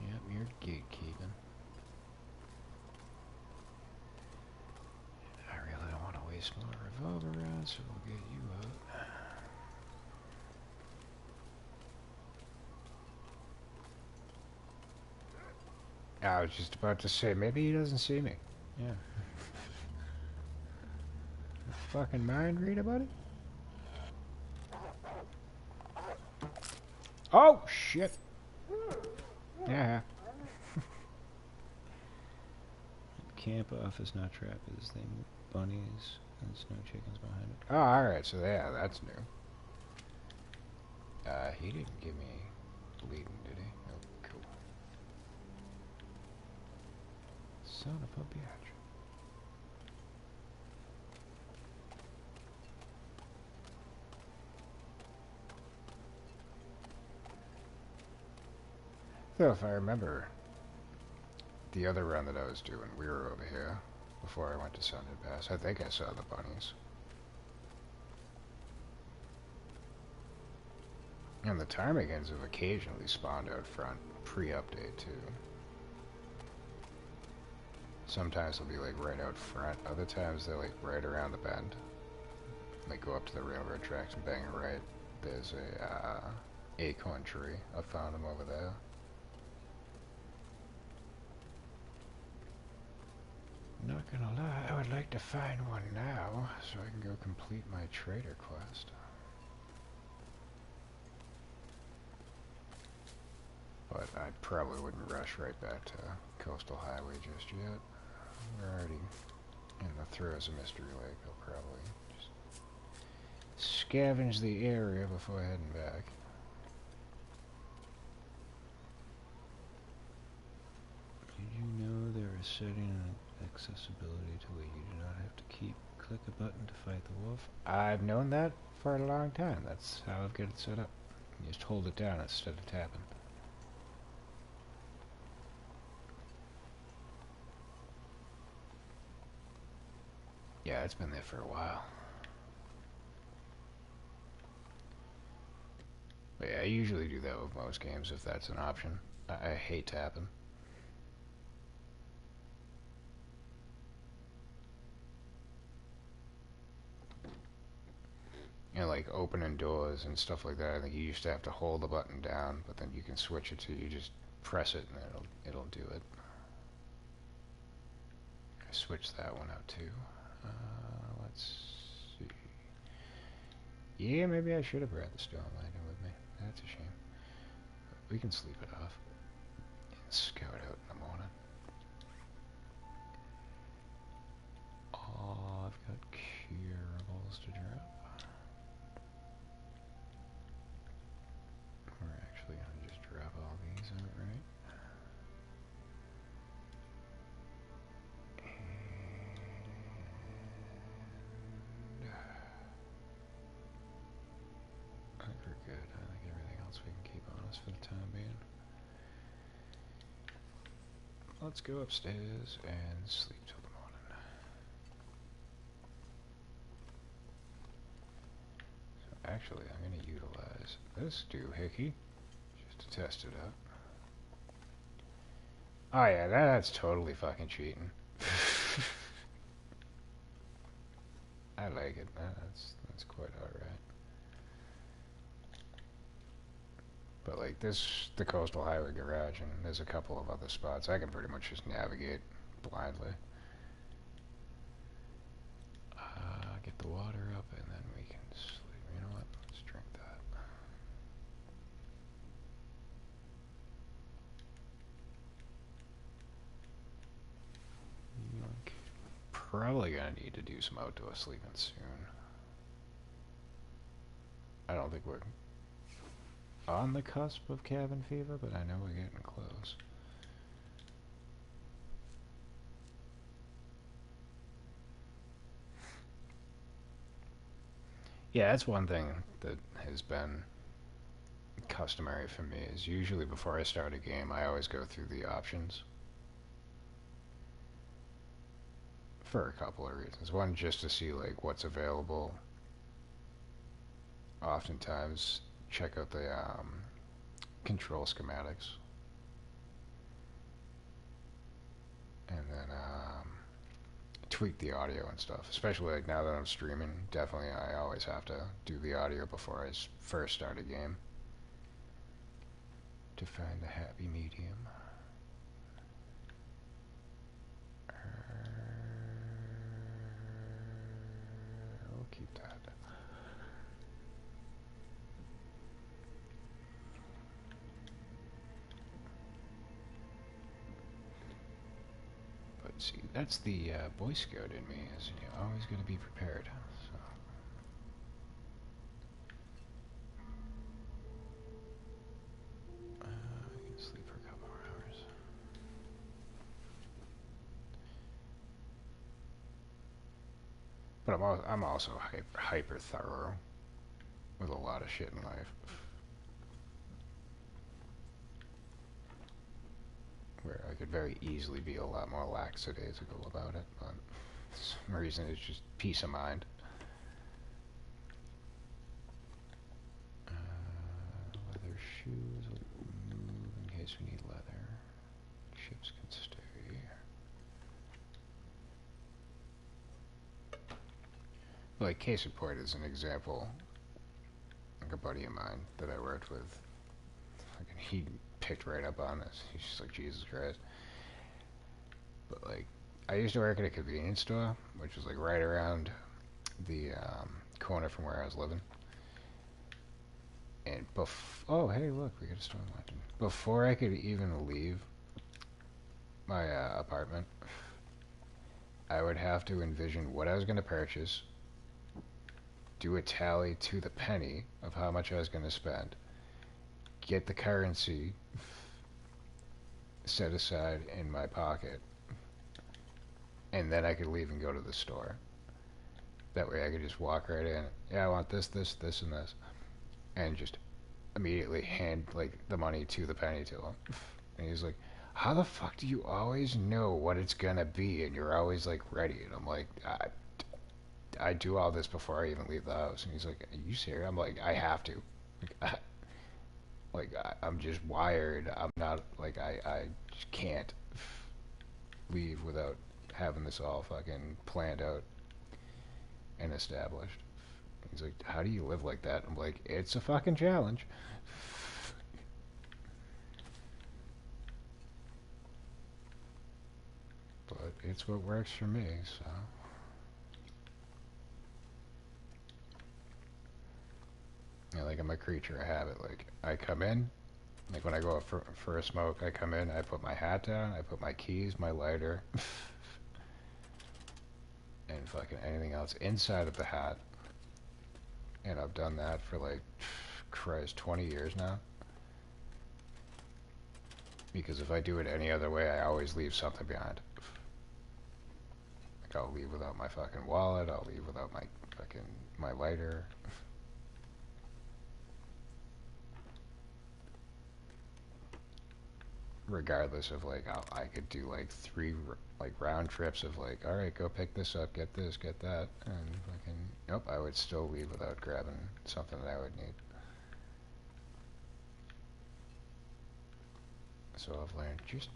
Yep, you're gatekeeping. I really don't want to waste more revolver rounds, so we'll get you out. I was just about to say, maybe he doesn't see me. Yeah. Fucking mind reader, buddy? Oh, shit. Yeah. Camp office not trap is they bunnies and snow chickens behind it. Oh, alright, so yeah, that's new. He didn't give me bleeding, did he? Oh, cool. Son of a bitch. So if I remember the other run that I was doing, we were over here before I went to Sunday Pass. I think I saw the bunnies. And the ptarmigans have occasionally spawned out front, pre-update too. Sometimes they'll be like right out front, other times they're like right around the bend. They go up to the railroad tracks and bang it right. There's a acorn tree. I found them over there. Not gonna lie, I would like to find one now, so I can go complete my trader quest. But I probably wouldn't rush right back to Coastal Highway just yet. We're already in the throes of Mystery Lake. I'll probably just scavenge the area before heading back. Did you know there is setting accessibility to where you do not have to click a button to fight the wolf? I've known that for a long time. That's how I've got it set up. You just hold it down instead of tapping. Yeah, it's been there for a while. But yeah, I usually do that with most games if that's an option. I hate tapping. And like like opening doors and stuff like that, I think you used to have to hold the button down, but then you can switch it to you just press it and it'll do it. I switched that one out too. Let's see. Yeah, maybe I should have brought the stone lantern with me. That's a shame. But we can sleep it off and scout out in the morning. Oh, I've got curables to drop. We're actually gonna just drop all these outright. I think we're good. I think everything else we can keep on us for the time being. Let's go upstairs and sleep till the morning. So actually, I'm going to utilize this doohickey just to test it out. Oh yeah, that's totally fucking cheating. I like it. That's quite alright. But like this, the Coastal Highway Garage, and there's a couple of other spots I can pretty much just navigate blindly. Get the water up and then we can sleep. You know what? Let's drink that. Like, probably gonna need to do some outdoor sleeping soon. I don't think we're on the cusp of cabin fever, but I know we're getting close. Yeah, that's one thing that has been customary for me, is usually before I start a game, I always go through the options. For a couple of reasons. One, just to see like what's available. Oftentimes, check out the control schematics. And then tweak the audio and stuff. Especially like now that I'm streaming, definitely I always have to do the audio before I first start a game. To find the happy medium. We'll keep that. But see, that's the Boy Scout in me, is you're always going to be prepared. So. I can sleep for a couple more hours. But I'm also hyper thorough with a lot of shit in life. Where I could very easily be a lot more lackadaisical about it, but for some reason it's just peace of mind. Leather shoes will move in case we need leather. Ships can stay. Like, case in point is an example. Like a buddy of mine that I worked with, he picked right up on this. He's just like, Jesus Christ. But like, I used to work at a convenience store, which was like right around the corner from where I was living. And oh hey, look, we got a storm lantern. Before I could even leave my apartment, I would have to envision what I was going to purchase, do a tally to the penny of how much I was going to spend, get the currency set aside in my pocket, and then I could leave and go to the store. That way I could just walk right in. Yeah, I want this, this, this, and this. And just immediately hand like the money to the penny to him. And he's like, how the fuck do you always know what it's gonna be and you're always like ready? And I'm like, I do all this before I even leave the house. And he's like, are you serious? I'm like, I have to. I'm just wired. I'm not like I just can't leave without having this all fucking planned out and established. He's like, how do you live like that? I'm like, it's a fucking challenge. But it's what works for me, so. Yeah, like I'm a creature of habit. Like, I come in, like when I go out for a smoke, I come in, I put my hat down, I put my keys, my lighter, and fucking anything else inside of the hat. And I've done that for like, Christ, 20 years now. Because if I do it any other way, I always leave something behind. Like I'll leave without my fucking wallet, I'll leave without my fucking, my lighter. Regardless of like, I could do like 3 like round trips of like, all right, go pick this up, get this, get that, and fucking, nope, I would still leave without grabbing something that I would need. So I've learned, just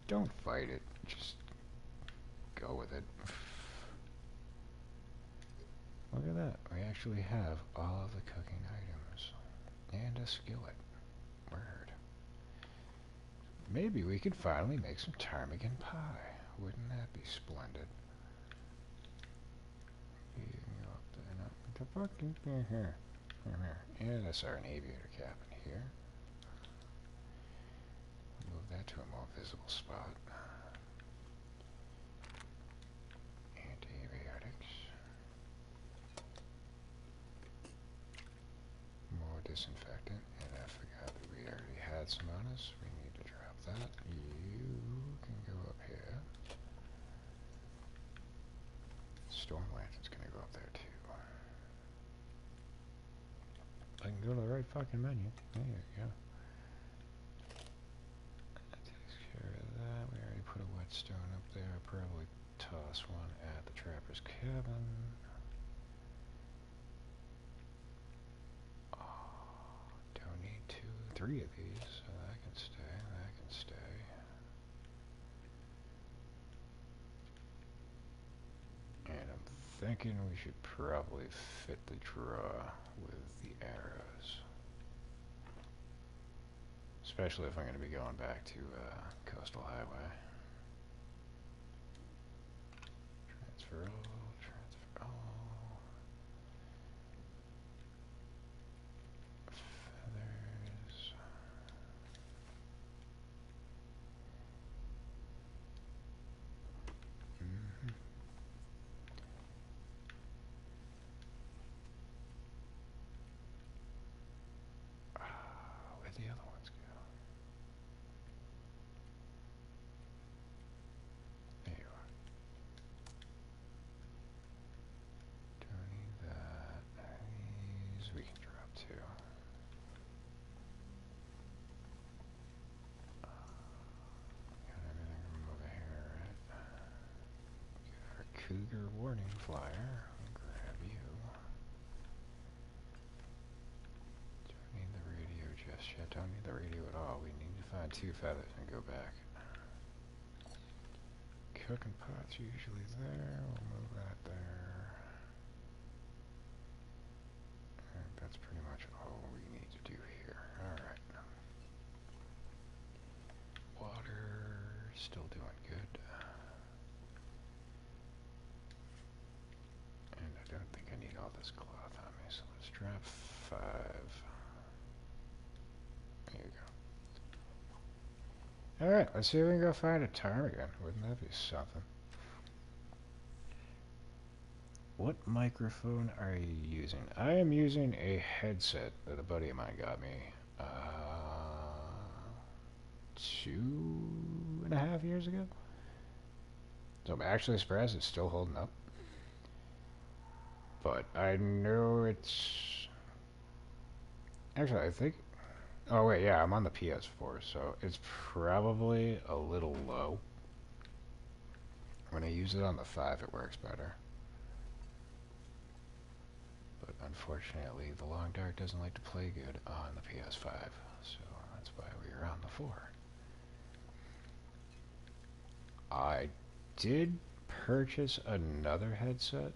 don't fight it, just go with it. Look at that, we actually have all of the cooking items and a skillet. Word. Maybe we could finally make some ptarmigan pie. Wouldn't that be splendid? You can go up there, no, the fucking here. Yeah, that's our aviator cap in here. Move that to a more visible spot. Antibiotics. More disinfectant. And I forgot that we already had some on us. We need to drop that. You can go up here. Storm lantern's gonna go up there too. I can go to the right fucking menu. There you go. That takes care of that. We already put a whetstone up there. I'll probably toss one at the trapper's cabin. Oh, don't need 3 of these, so that can stay, that can stay. And I'm thinking we should probably fit the draw with the arrows. Especially if I'm going to be going back to Coastal Highway. Transfer all, transfer all. Feathers. Where'd the other ones go? There you are. Don't need that. These we can drop too. Got everything from over here, right? Get our Cougar warning flyer. I'll grab you. Don't need the radio just yet. Don't need the radio at all. We need to find 2 feathers and go back. Cooking pot's usually there. We'll move that there. And that's pretty much all we need to do here. Alright. Water, still doing good. And I don't think I need all this cloth on me, so let's drop 5. There you go. Alright, let's see if we can go find a ptarmigan. Wouldn't that be something? What microphone are you using? I am using a headset that a buddy of mine got me 2.5 years ago. So I'm actually surprised it's still holding up. But I know it's... Actually, I think... Oh wait, yeah, I'm on the PS4, so it's probably a little low. When I use it on the 5, it works better. But unfortunately, the Long Dark doesn't like to play good on the PS5, so that's why we are on the 4. I did purchase another headset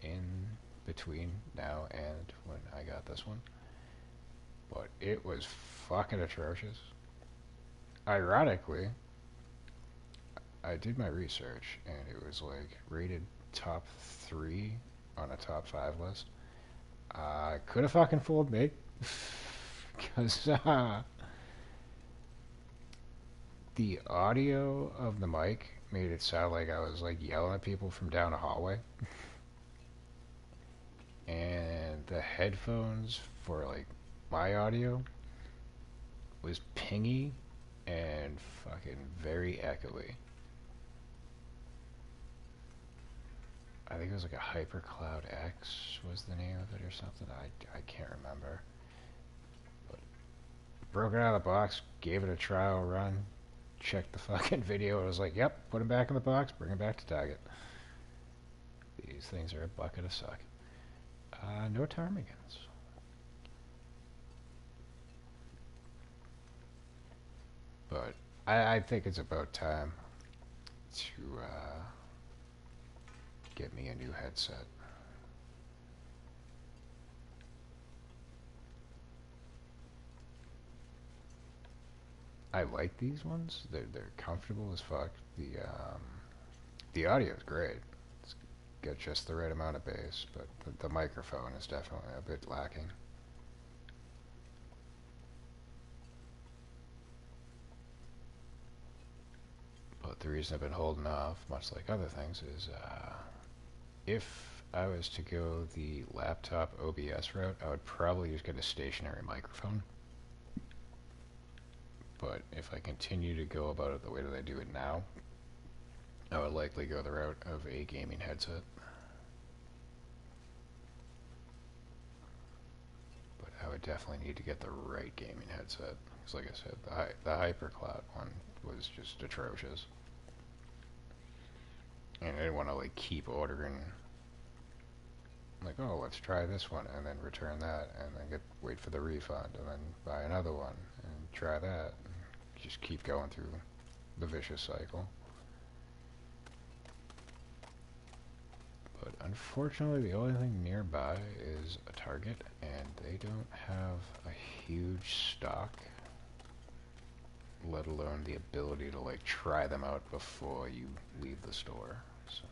in between now and when I got this one. But it was fucking atrocious. Ironically, I did my research and it was like rated top 3 on a top 5 list. Could have fucking fooled me. Because the audio of the mic made it sound like I was like yelling at people from down a hallway. And the headphones for like my audio was pingy and fucking very echoey. I think it was like a HyperCloud X was the name of it or something. I can't remember. But broke it out of the box, gave it a trial run, checked the fucking video. I was like, yep, put him back in the box, bring him back to Target. These things are a bucket of suck. No ptarmigans. But I think it's about time to get me a new headset. I like these ones. They're comfortable as fuck. The audio is great. It's got just the right amount of bass, but the microphone is definitely a bit lacking. But the reason I've been holding off, much like other things, is if I was to go the laptop OBS route, I would probably just get a stationary microphone. But if I continue to go about it the way that I do it now, I would likely go the route of a gaming headset. But I would definitely need to get the right gaming headset. Because like I said, the HyperCloud one was just atrocious. And I didn't want to like keep ordering, like, oh, let's try this one and then return that and then wait for the refund and then buy another one and try that. And just keep going through the vicious cycle. But unfortunately, the only thing nearby is a Target, and they don't have a huge stock, let alone the ability to like try them out before you leave the store. So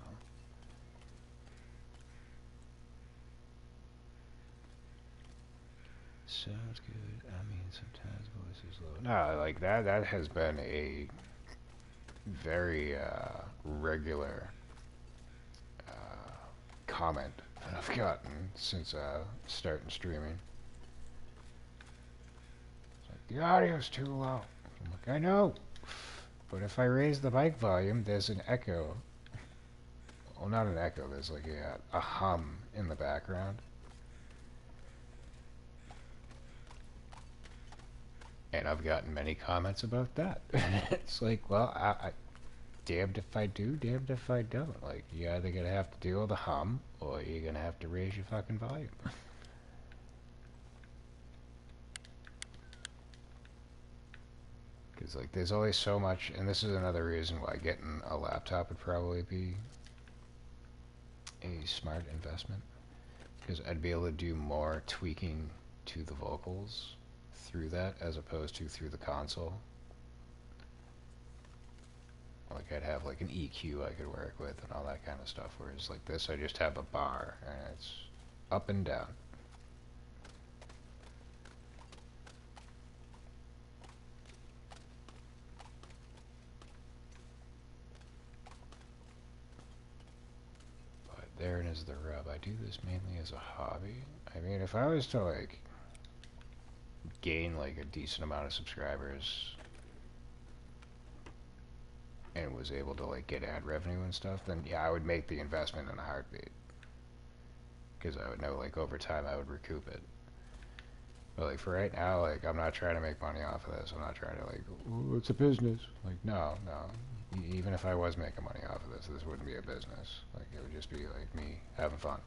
sounds good. I mean, sometimes voice is low. No, like that has been a very regular comment that I've gotten since starting streaming. It's like, the audio's too low. I'm like, I know, but if I raise the mic volume, there's an echo. Well, not an echo, there's like a hum in the background. And I've gotten many comments about that. It's like, well, I damned if I do, damned if I don't. Like, you're either gonna have to deal with a hum, or you're gonna have to raise your fucking volume. Because, like, there's always so much, and this is another reason why getting a laptop would probably be a smart investment. Because I'd be able to do more tweaking to the vocals through that, as opposed to through the console. Like, I'd have like an EQ I could work with and all that kind of stuff, whereas like this I just have a bar and it's up and down. But therein is the rub. I do this mainly as a hobby. I mean, if I was to like gain like a decent amount of subscribers and was able to like get ad revenue and stuff, then yeah, I would make the investment in a heartbeat, because I would know like over time I would recoup it. But like for right now, like I'm not trying to make money off of this. I'm not trying to like, oh, it's a business. Like no. Even if I was making money off of this wouldn't be a business. Like it would just be like me having fun.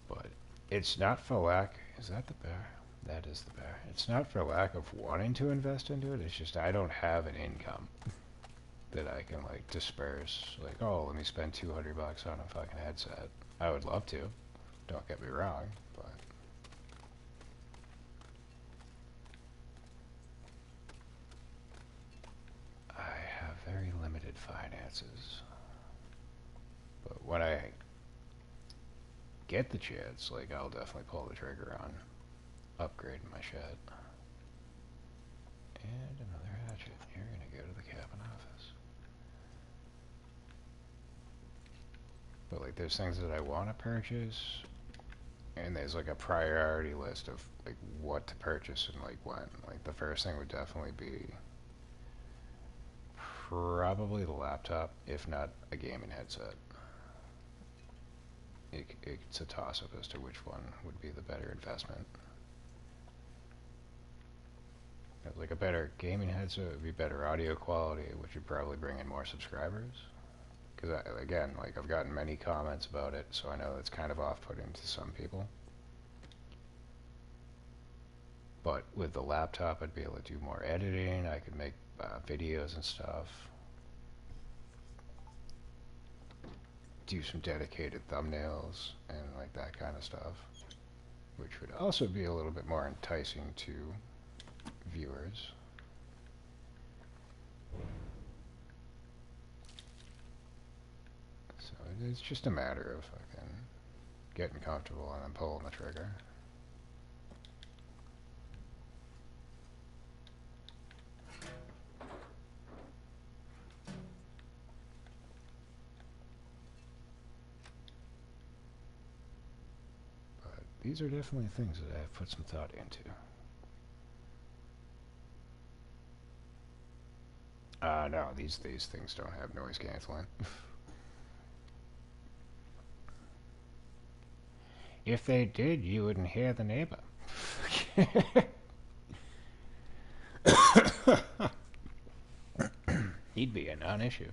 But it's not for lack. Is that the bear? That is the bear. It's not for lack of wanting to invest into it. It's just I don't have an income that I can like disperse. Like, oh, let me spend $200 on a fucking headset. I would love to. Don't get me wrong, but I have very limited finances. But when I get the chance, like, I'll definitely pull the trigger on upgrading my shed. And another hatchet. You're gonna go to the cabin office. But like, there's things that I want to purchase, and there's like a priority list of like what to purchase and like when. Like, the first thing would definitely be probably the laptop, if not a gaming headset. It's a toss-up as to which one would be the better investment. Like, a better gaming headset would be better audio quality, which would probably bring in more subscribers. Because, again, like, I've gotten many comments about it, so I know it's kind of off-putting to some people. But with the laptop, I'd be able to do more editing. I could make videos and stuff. Do some dedicated thumbnails and like that kind of stuff, which would also be a little bit more enticing to viewers. So it's just a matter of fucking getting comfortable and then pulling the trigger. But these are definitely things that I've put some thought into. No, these things don't have noise canceling. If they did, you wouldn't hear the neighbor. He'd be a non-issue.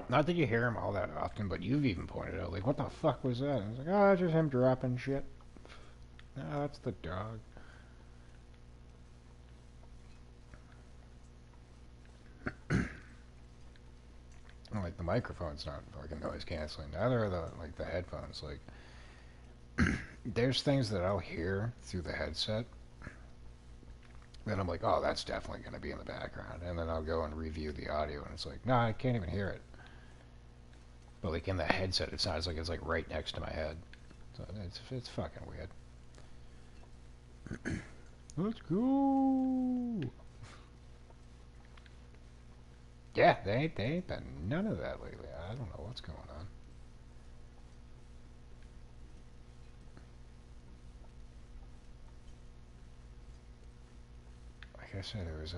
Not that you hear him all that often, but you've even pointed out, like, what the fuck was that? And I was like, oh, it's just him dropping shit. No, that's the dog. Like, the microphone's not fucking noise canceling. Neither are the headphones. Like, there's things that I'll hear through the headset that I'm like, oh, that's definitely going to be in the background. And then I'll go and review the audio, and it's like, no, I can't even hear it. But like, in the headset, it sounds like it's like right next to my head. So it's fucking weird. Let's go. Yeah, they ain't been none of that lately. I don't know what's going on. Like I said, it was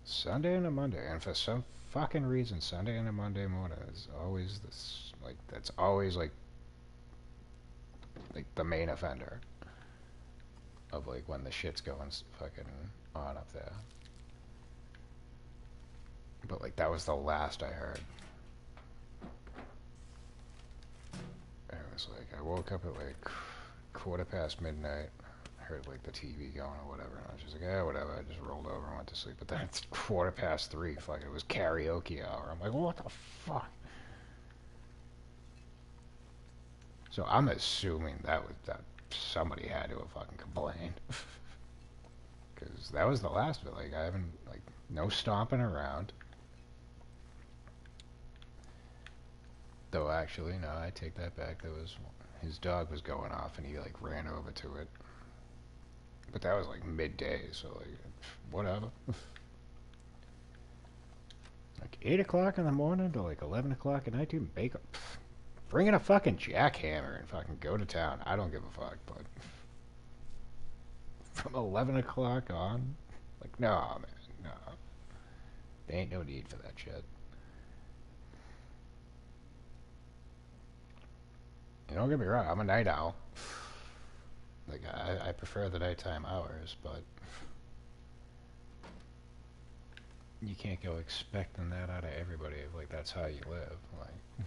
Sunday and a Monday, and for some fucking reason, Sunday and a Monday morning is always this, like, that's always like the main offender of like when the shit's going fucking on up there. But like, that was the last I heard. And it was like, I woke up at like midnight, heard like the TV going or whatever, and I was just like, yeah, whatever. I just rolled over and went to sleep. But then it's 3:15. Fuck, it was karaoke hour. I'm like, what the fuck? So I'm assuming that somebody had to have fucking complained. Because that was the last of it. Like, I haven't, like, no stomping around. Though, actually, no, I take that back. There was, his dog was going off and he, like, ran over to it. But that was, like, midday, so, like, whatever. Like, 8 o'clock in the morning to, like, 11 o'clock at night, dude, bake up. Bring in a fucking jackhammer and fucking go to town. I don't give a fuck, but from 11 o'clock on, like, no, man, no. There ain't no need for that shit. You don't get me wrong, I'm a night owl. Like, I prefer the nighttime hours, but you can't go expecting that out of everybody if, like, that's how you live. Like,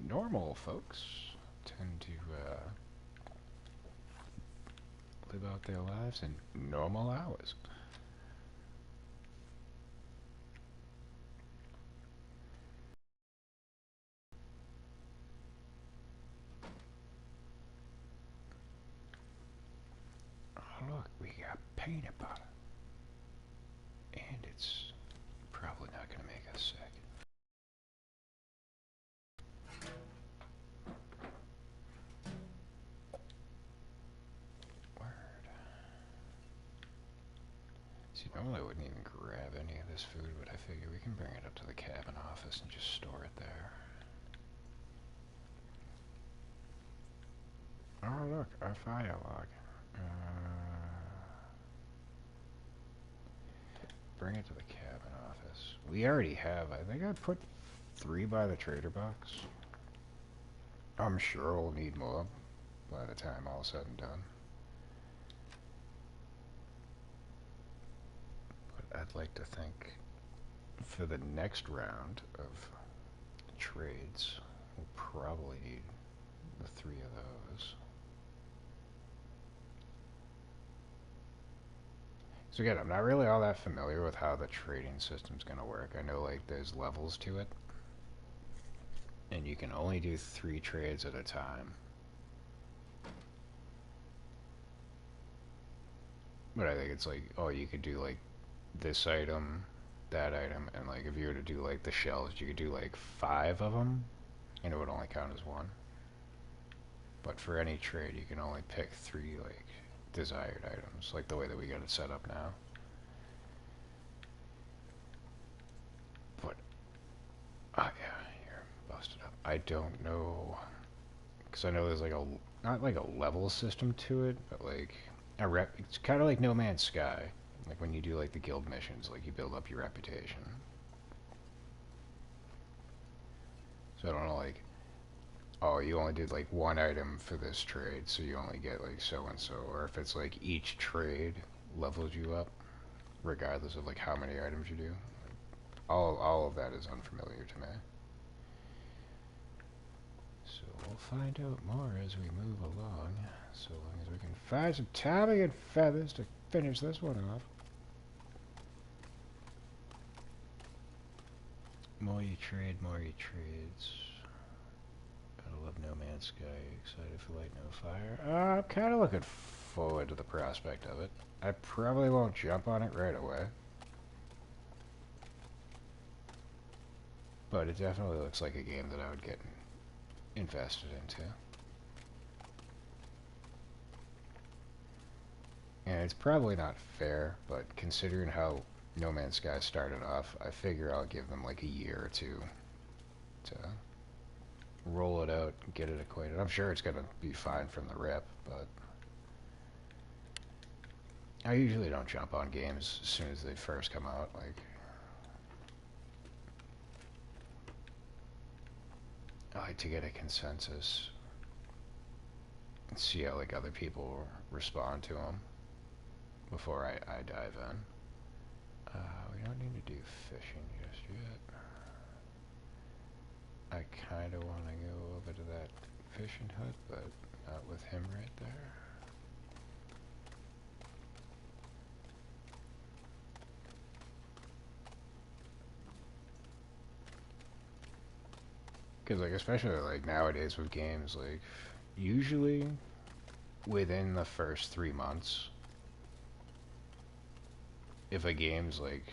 normal folks tend to live out their lives in normal hours. Oh, look, we got peanut butter. And it's probably not going to make us sick. Word. See, normally I wouldn't even grab any of this food, but I figure we can bring it up to the cabin office and just store it there. Oh, look, our fire log. Bring it to the cabin office. We already have, I think I put 3 by the trader box. I'm sure we'll need more by the time all's said and done. But I'd like to think for the next round of trades, we'll probably need the 3 of those. So again, I'm not really all that familiar with how the trading system's gonna work. I know like there's levels to it, and you can only do 3 trades at a time. But I think it's like, oh, you could do like this item, that item, and like if you were to do like the shells, you could do like 5 of them, and it would only count as 1. But for any trade, you can only pick 3 like desired items, like the way that we got it set up now. But yeah, you're busted up. I don't know, because I know there's like a not like a level system to it, but like it's kind of like No Man's Sky. Like when you do like the guild missions, like you build up your reputation. So I don't know, like, oh, you only did like 1 item for this trade, so you only get like so and so, or if it's like each trade levels you up, regardless of like how many items you do. All of that is unfamiliar to me. So we'll find out more as we move along, so long as we can find some ptarmigan feathers to finish this one off. More you trade, more you trades. Gotta love No Man's Sky. Excited for Light No Fire. I'm kind of looking forward to the prospect of it. I probably won't jump on it right away, but it definitely looks like a game that I would get invested into. And it's probably not fair, but considering how No Man's Sky started off, I figure I'll give them like a year or 2 to roll it out, get it acquainted. I'm sure it's gonna be fine from the rip, but I usually don't jump on games as soon as they first come out. Like, I like to get a consensus and see how like other people respond to them before I dive in. We don't need to do fishing just yet. I kind of want to go over to that fishing hut, but not with him right there. Because like especially like nowadays with games, like usually within the first 3 months, if a game's like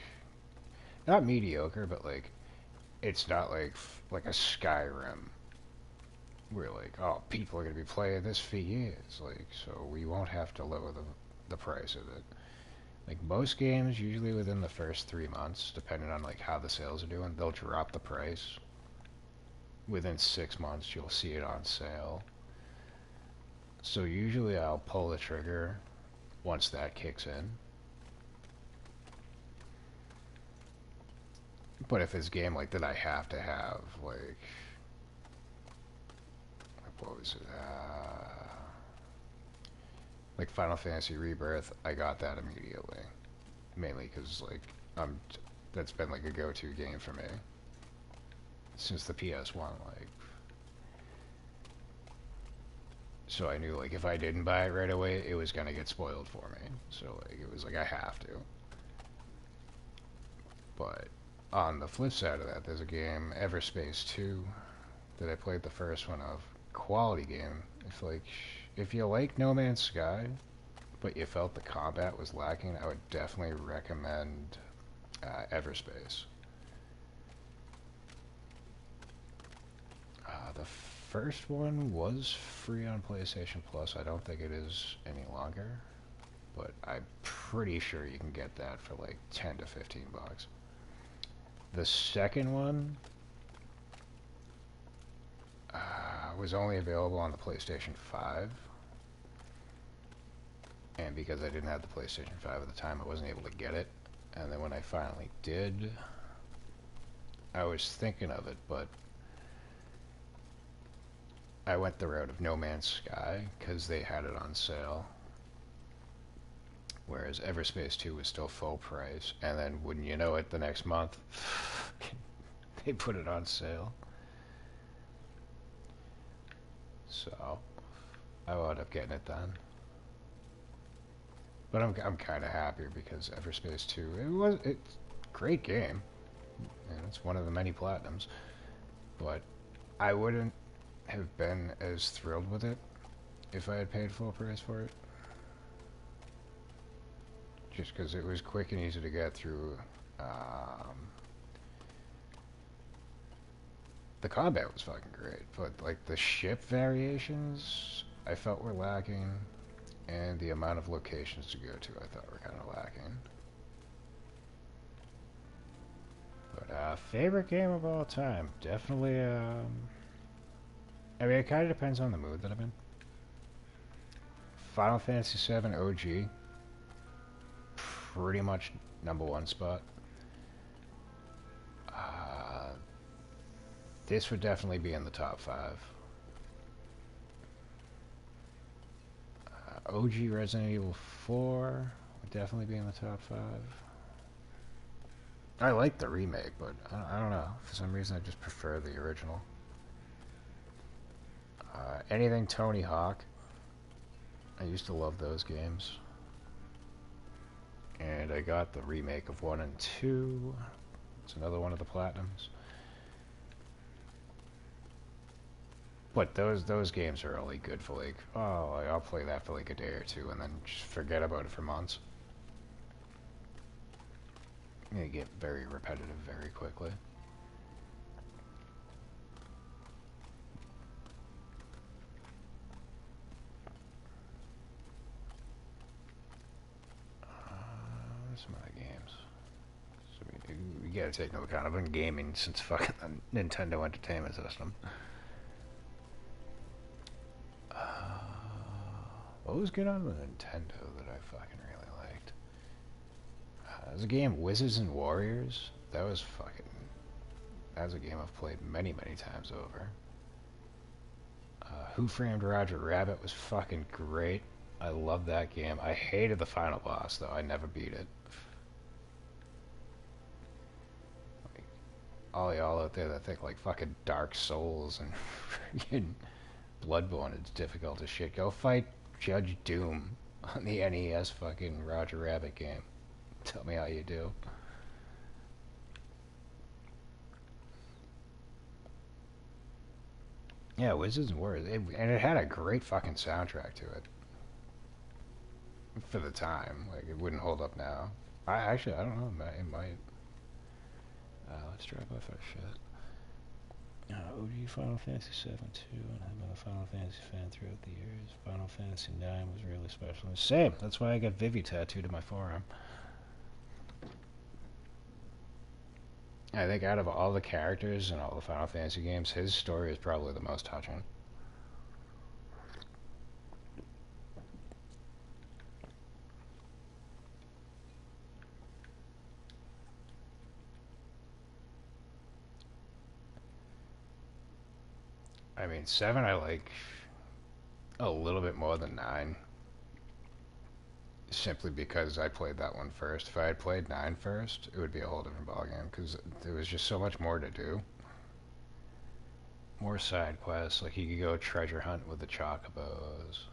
not mediocre, but like it's not like a Skyrim where like, oh, people are gonna be playing this for years, like, so we won't have to lower the price of it. Like most games, usually within the first 3 months, depending on like how the sales are doing, they'll drop the price. Within 6 months, you'll see it on sale. So usually I'll pull the trigger once that kicks in. But if it's a game like that I have to have, like what was it? Like Final Fantasy Rebirth, I got that immediately. Mainly because like that's been like a go-to game for me since the PS1. Like, So I knew, like, if I didn't buy it right away, it was gonna get spoiled for me. So, like, it was like, I have to. But on the flip side of that, there's a game, Everspace 2, that I played the first one of. Quality game. If you like No Man's Sky, but you felt the combat was lacking, I would definitely recommend Everspace. The first one was free on PlayStation Plus. I don't think it is any longer, but I'm pretty sure you can get that for like 10 to 15 bucks. The second one was only available on the PlayStation 5, and because I didn't have the PlayStation 5 at the time, I wasn't able to get it. And then when I finally did, I was thinking of it, but I went the route of No Man's Sky because they had it on sale, whereas Everspace 2 was still full price. And then, wouldn't you know it, the next month, they put it on sale. So I wound up getting it then. But I'm kind of happier because Everspace 2, it's a great game, and it's one of the many platinums. But I wouldn't have been as thrilled with it if I had paid full price for it. Just because it was quick and easy to get through. The combat was fucking great, but like the ship variations I felt were lacking, and the amount of locations to go to I thought were kind of lacking. But favorite game of all time, definitely. I mean, it kind of depends on the mood that I'm in. Final Fantasy VII OG, pretty much #1 spot. This would definitely be in the top 5. OG Resident Evil 4 would definitely be in the top 5. I like the remake, but I don't know. For some reason, I just prefer the original. Anything Tony Hawk. I used to love those games. And I got the remake of 1 and 2. It's another one of the platinums. But those games are only good for like, oh, I'll play that for like a day or two and then just forget about it for months. They get very repetitive very quickly. Some other games. So we gotta take into account, I've been gaming since fucking the Nintendo Entertainment System. What was good on the Nintendo that I fucking really liked? There's a game, Wizards and Warriors. That was a game I've played many, many times over. Who Framed Roger Rabbit was fucking great. I love that game. I hated the final boss, though. I never beat it. Like, all y'all out there that think like fucking Dark Souls and freaking Bloodborne is difficult as shit, go fight Judge Doom on the NES fucking Roger Rabbit game. Tell me how you do. Yeah, Wizards and Warriors. And it had a great fucking soundtrack to it. For the time. Like, it wouldn't hold up now. I don't know. It might. Let's drop off our shit. OG Final Fantasy VII 2, and I've been a Final Fantasy fan throughout the years. Final Fantasy 9 was really special. Same. That's why I got Vivi tattooed to my forearm. I think out of all the characters in all the Final Fantasy games, his story is probably the most touching. I mean, 7 I like a little bit more than 9. Simply because I played that one first. If I had played 9 first, it would be a whole different ballgame, because there was just so much more to do. more side quests. Like you could go treasure hunt with the chocobos.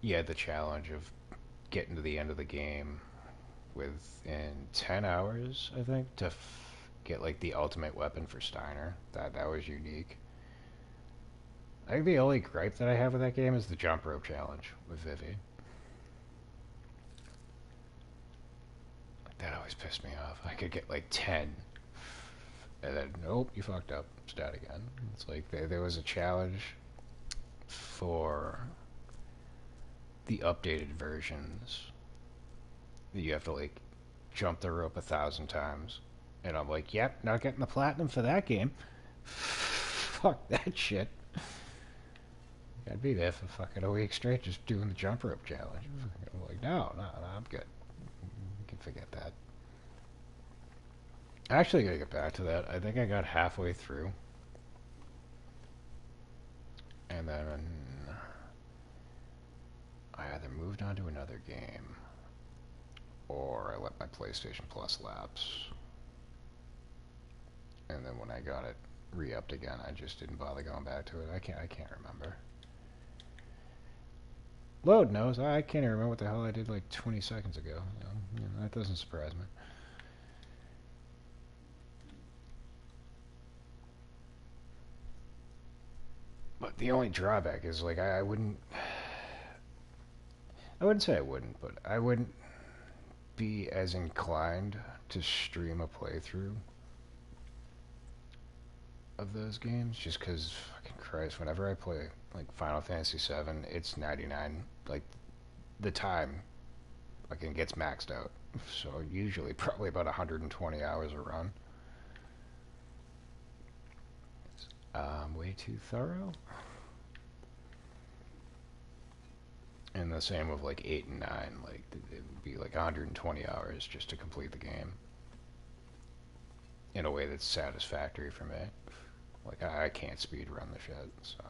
You had the challenge of getting to the end of the game within 10 hours, I think, to get like the ultimate weapon for Steiner. That was unique. I think the only gripe that I have with that game is the jump rope challenge with Vivi. That always pissed me off. I could get like 10, and then nope, you fucked up. Start again. It's like there was a challenge for the updated versions. You have to like jump the rope 1,000 times, and I'm like, yep, not getting the platinum for that game. Fuck that shit. I'd be there for fucking a week straight just doing the jump rope challenge. I'm like, no, I'm good. You can forget that. I actually gotta get back to that. I think I got halfway through, and then I either moved on to another game, or I let my PlayStation Plus lapse. And then when I got it re-upped again, I just didn't bother going back to it. I can't remember. Load knows. I can't even remember what the hell I did like 20 seconds ago. That doesn't surprise me. But the only drawback is like I wouldn't say I wouldn't, but I wouldn't be as inclined to stream a playthrough of those games just because, fucking Christ, whenever I play like Final Fantasy VII, it's 99, like the time fucking gets maxed out, so usually probably about 120 hours a run. Way too thorough. And the same with like 8 and 9, like it would be like 120 hours just to complete the game in a way that's satisfactory for me. Like I can't speed run the shit, so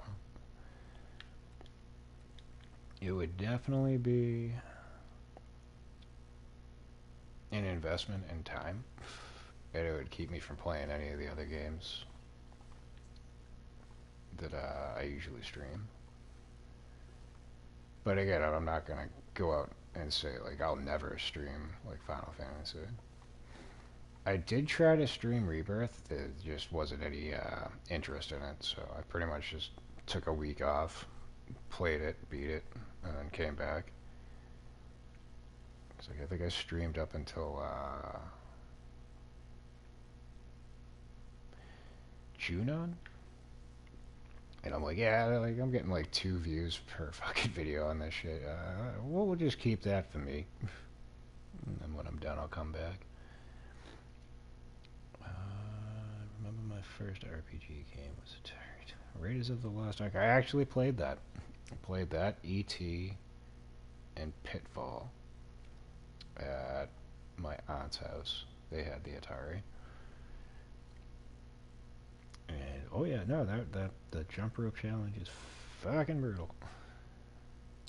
it would definitely be an investment in time, and it would keep me from playing any of the other games that I usually stream. But again, I'm not gonna go out and say like I'll never stream like Final Fantasy. I did try to stream Rebirth. There just wasn't any interest in it, so I pretty much just took a week off, played it, beat it, and then came back. So I think I streamed up until June on, and I'm like, yeah, like I'm getting like 2 views per fucking video on this shit. We'll just keep that for me, and then when I'm done, I'll come back. Remember my first RPG game was Raiders of the Lost Ark. I actually played that. I played that, E.T., and Pitfall at my aunt's house. They had the Atari. And oh yeah, no, that the jump rope challenge is fucking brutal.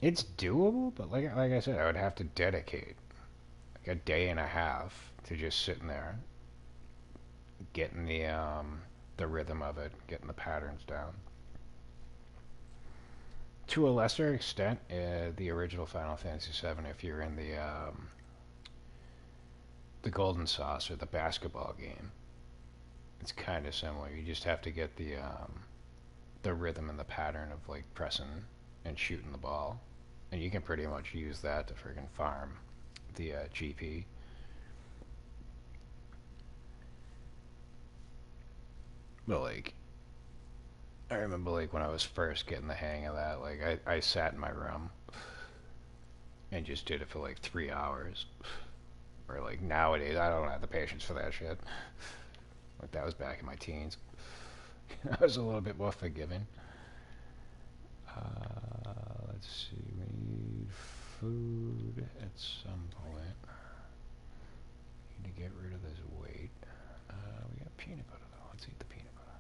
It's doable, but like I said, I would have to dedicate like a day and a half to just sitting there, getting the rhythm of it, getting the patterns down. To a lesser extent, the original Final Fantasy VII, if you're in the Golden Saucer, the basketball game, it's kind of similar. You just have to get the rhythm and the pattern of like pressing and shooting the ball, and you can pretty much use that to friggin' farm the GP. But like, I remember like when I was first getting the hang of that, like I sat in my room and just did it for like 3 hours. Or like nowadays, I don't have the patience for that shit. Like that was back in my teens. I was a little bit more forgiving. Let's see, we need food at some point. Need to get rid of this weight. We got peanut butter though. Let's eat the peanut butter.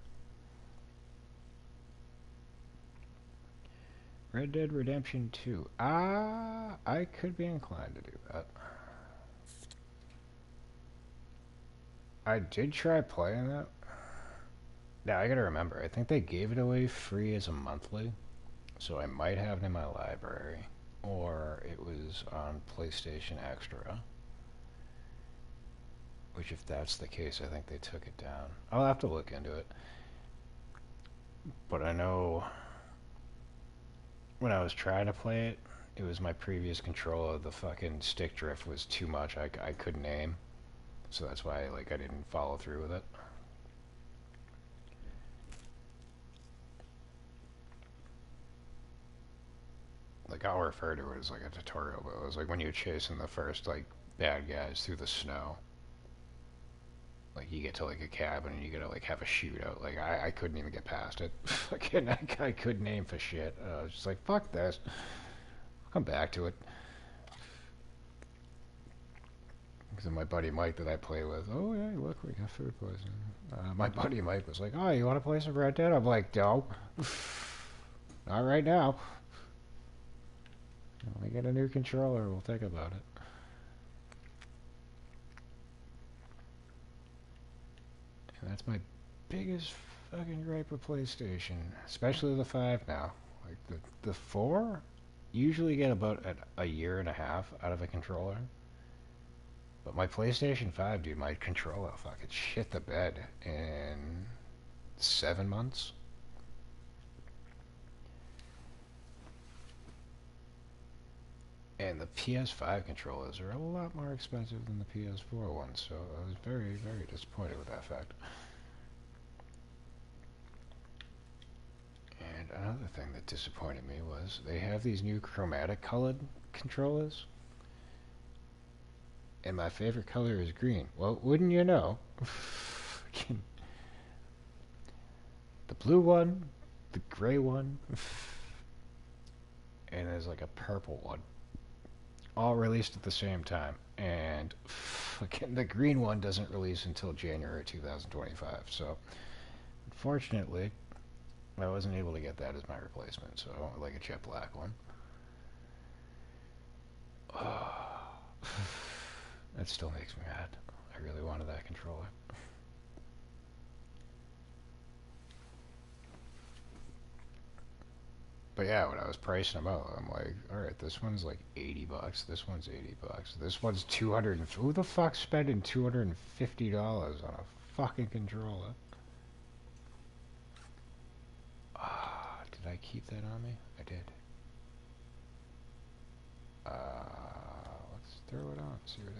Red Dead Redemption 2. I could be inclined to do that. I did try playing that. Now, I gotta remember, I think they gave it away free as a monthly, so I might have it in my library, or it was on PlayStation Extra, which if that's the case, I think they took it down. I'll have to look into it. But I know when I was trying to play it, it was my previous controller. The fucking stick drift was too much. I couldn't aim, so that's why like I didn't follow through with it. Like I'll refer to it as like a tutorial, but it was like when you're chasing the first like bad guys through the snow. Like you get to like a cabin and you gotta like have a shootout. Like I couldn't even get past it. Fucking I couldn't aim for shit. I was just like fuck this. I'll come back to it. Because my buddy Mike that I play with, oh yeah, look, we got food poisoning. My buddy Mike was like, oh, you want to play some Red Dead? I'm like, no, not right now. When we get a new controller, we'll think about it. And that's my biggest fucking gripe with PlayStation, especially the 5 now. Like the 4, usually get about a year and a half out of a controller. But my PlayStation 5, dude, my controller fucking shit the bed in 7 months. And the PS5 controllers are a lot more expensive than the PS4 ones, so I was very, very disappointed with that fact. And another thing that disappointed me was they have these new chromatic colored controllers. And my favorite color is green. Well, wouldn't you know? The blue one, the gray one, and there's like a purple one. All released at the same time. And again, the green one doesn't release until January 2025. So, unfortunately, I wasn't able to get that as my replacement. So I went with like a jet black one. That still makes me mad. I really wanted that controller. But yeah, when I was pricing them out, I'm like, alright, this one's like 80 bucks, this one's 80 bucks, this one's 200 and who the fuck's spending $250 on a fucking controller? Ah, did I keep that on me? I did. Let's throw it on, see what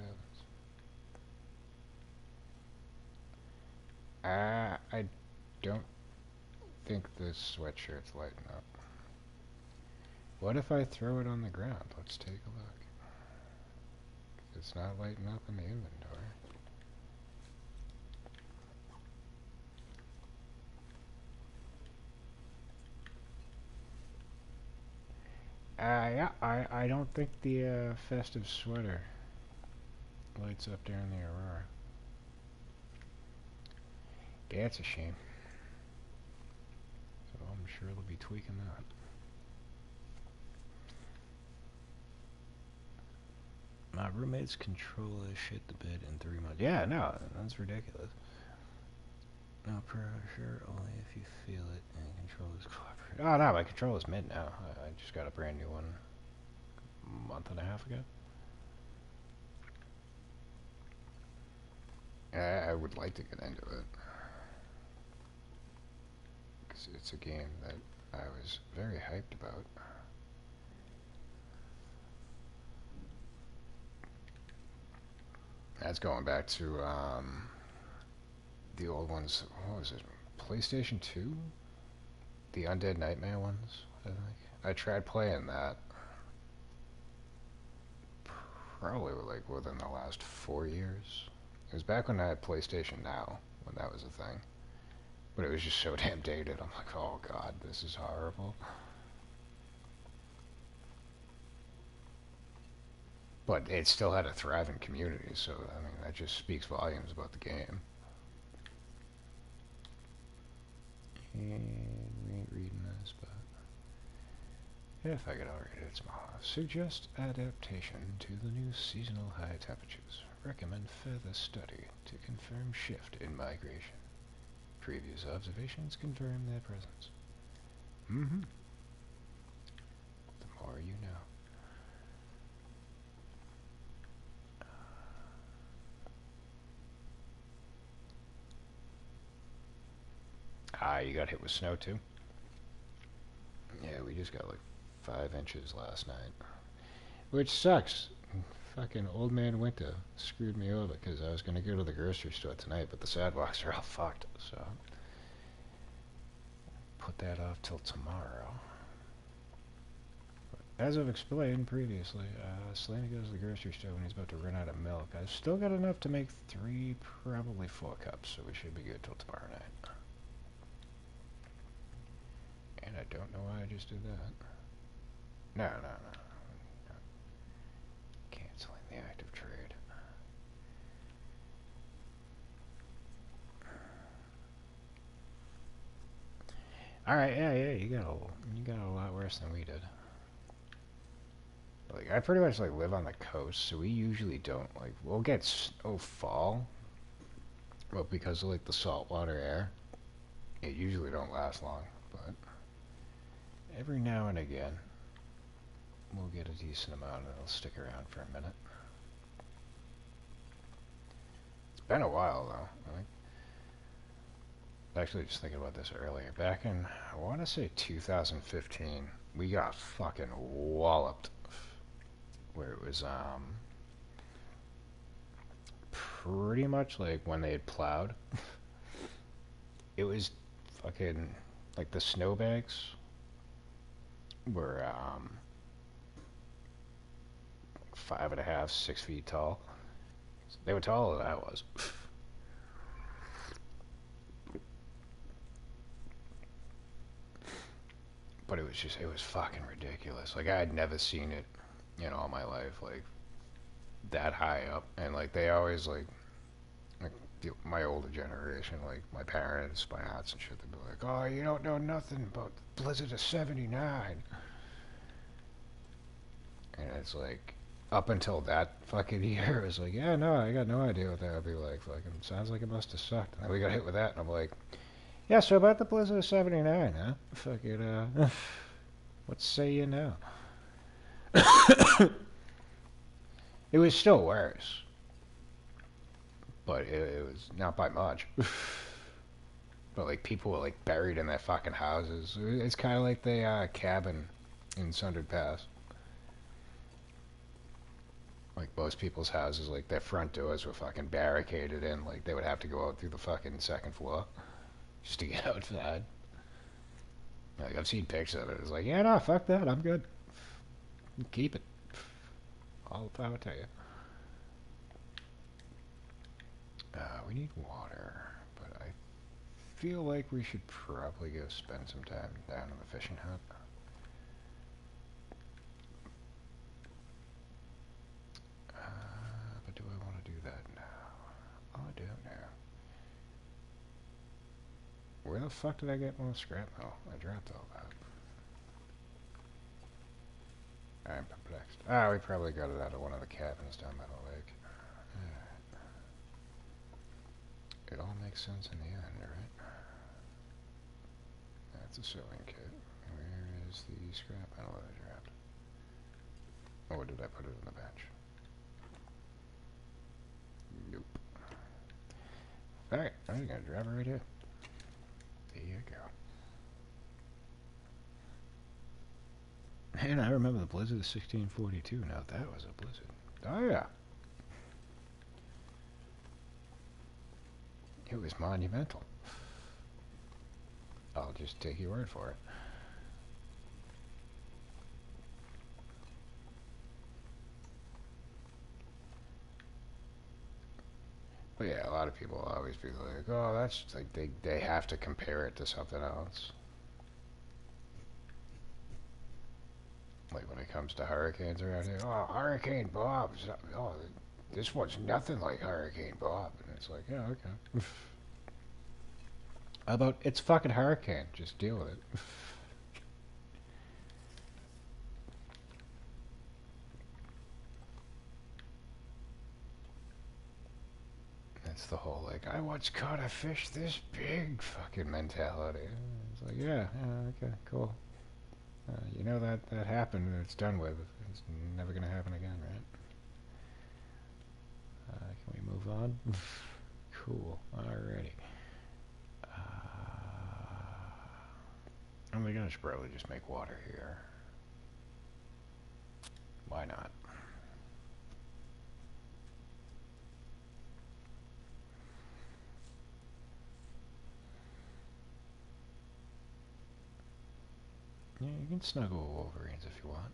happens. I don't think this sweatshirt's lighting up. What if I throw it on the ground? Let's take a look. It's not lighting up in the inventory. Yeah, I don't think the festive sweater lights up during the Aurora. That's a shame. So I'm sure they'll be tweaking that. My roommate's controller shit the bed in 3 months. Yeah, no, that's ridiculous. No pressure, only if you feel it, and controller's cooperate. Oh no, my controller's mid now. I just got a brand new one a month and a half ago. I would like to get into it. Because it's a game that I was very hyped about. That's going back to the old ones. What was it? PlayStation 2? The Undead Nightmare ones, I think. I tried playing that. Probably like within the last 4 years. It was back when I had PlayStation Now, when that was a thing. But it was just so damn dated. I'm like, oh god, this is horrible. But it still had a thriving community, so, I mean, that just speaks volumes about the game. And we ain't reading this, but... if I could already read it, it's small. Suggest adaptation to the new seasonal high temperatures. Recommend further study to confirm shift in migration. Previous observations confirm their presence. Mm-hmm. The more you know. Ah, you got hit with snow too? Yeah, we just got like 5 inches last night. Which sucks. Fucking old man winter screwed me over because I was going to go to the grocery store tonight, but the sidewalks are all fucked, so put that off till tomorrow. But as I've explained previously, Selena goes to the grocery store when he's about to run out of milk. I've still got enough to make 3, probably 4 cups, so we should be good till tomorrow night. And I don't know why I just did that. No. Canceling the active trade. Alright, yeah, you got a lot worse than we did. Like, I pretty much, like, live on the coast, so we usually don't, like, we'll get snow fall, but because of, like, the saltwater air, it usually don't last long, but every now and again, we'll get a decent amount, and it'll stick around for a minute. It's been a while, though. I think actually just thinking about this earlier. Back in, I want to say 2015, we got fucking walloped. Where it was, pretty much like when they had plowed. It was fucking, like the snowbanks were, 5.5, 6 feet tall. They were taller than I was. But it was fucking ridiculous. Like, I had never seen it in all my life, like, that high up. And, like, they always, like my older generation, like, my parents, my aunts and shit, they'd be like, oh, you don't know nothing about the blizzard of 79. And it's like, up until that fucking year, it was like, yeah, no, I got no idea what that would be like. Fucking sounds like it must have sucked. And then we got hit with that, and I'm like, yeah, so about the blizzard of 79, huh? Fucking, what say you now? It was still worse. But it was not by much. But, like, people were, like, buried in their fucking houses. It's kind of like the cabin in Sundered Pass. Like, most people's houses, like, their front doors were fucking barricaded in. Like, they would have to go out through the fucking second floor just to get outside. Like, I've seen pictures of it. It's like, yeah, no, fuck that. I'm good. Keep it. All the power to you. We need water, but I feel like we should probably go spend some time down in the fishing hut. But do I want to do that now? Oh, I don't know. Where the fuck did I get more scrap? Oh, I dropped all that. I'm perplexed. Ah, we probably got it out of one of the cabins down by the lake. It all makes sense in the end, right? That's a sewing kit. Where is the scrap metal that I dropped? Or did I put it on the bench? Nope. Alright, I'm gonna drop it right here. There you go. And I remember the blizzard of 1642. Now that was a blizzard. Oh yeah. It was monumental. I'll just take your word for it. But yeah, a lot of people will always be like, oh, that's like they have to compare it to something else. Like when it comes to hurricanes around here, oh, Hurricane Bob. Oh, this one's nothing like Hurricane Bob. And it's like, yeah, okay. How about it's fucking hurricane? Just deal with it. It's the whole, like, I once caught a fish this big fucking mentality. It's like, yeah, okay, cool. You know that happened and it's done with. It's never gonna happen again, right? Can we move on? Cool. Alrighty. Oh my gosh, should probably just make water here. Why not? Yeah, you can snuggle with Wolverines if you want.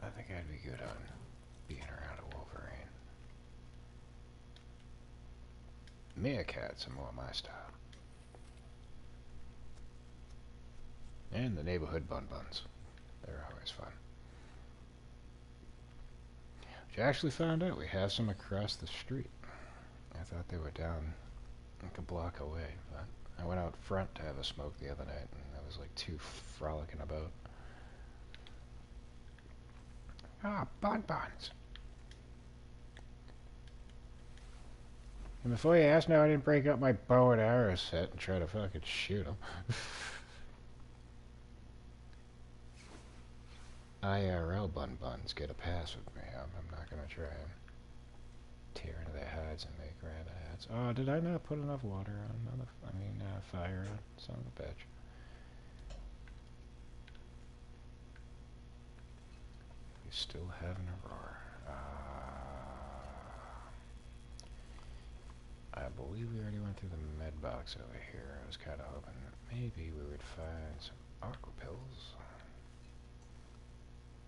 I think I'd be good on being around a Wolverine. Meerkats are more my style. And the neighborhood bun-buns. They're always fun. Which I actually found out we have some across the street. I thought they were down like a block away, but I went out front to have a smoke the other night, and I was like too frolicking about. Ah, bun-buns! And before you ask, no, I didn't break up my bow and arrow set and try to fucking shoot them. IRL bun-buns get a pass with me. I'm not gonna try and tear into their hides and make rabbit hats. Oh, did I not put enough water on? Fire on? Son of a bitch. We still have an aurora. I believe we already went through the med box over here. I was kind of hoping maybe we would find some aqua pills.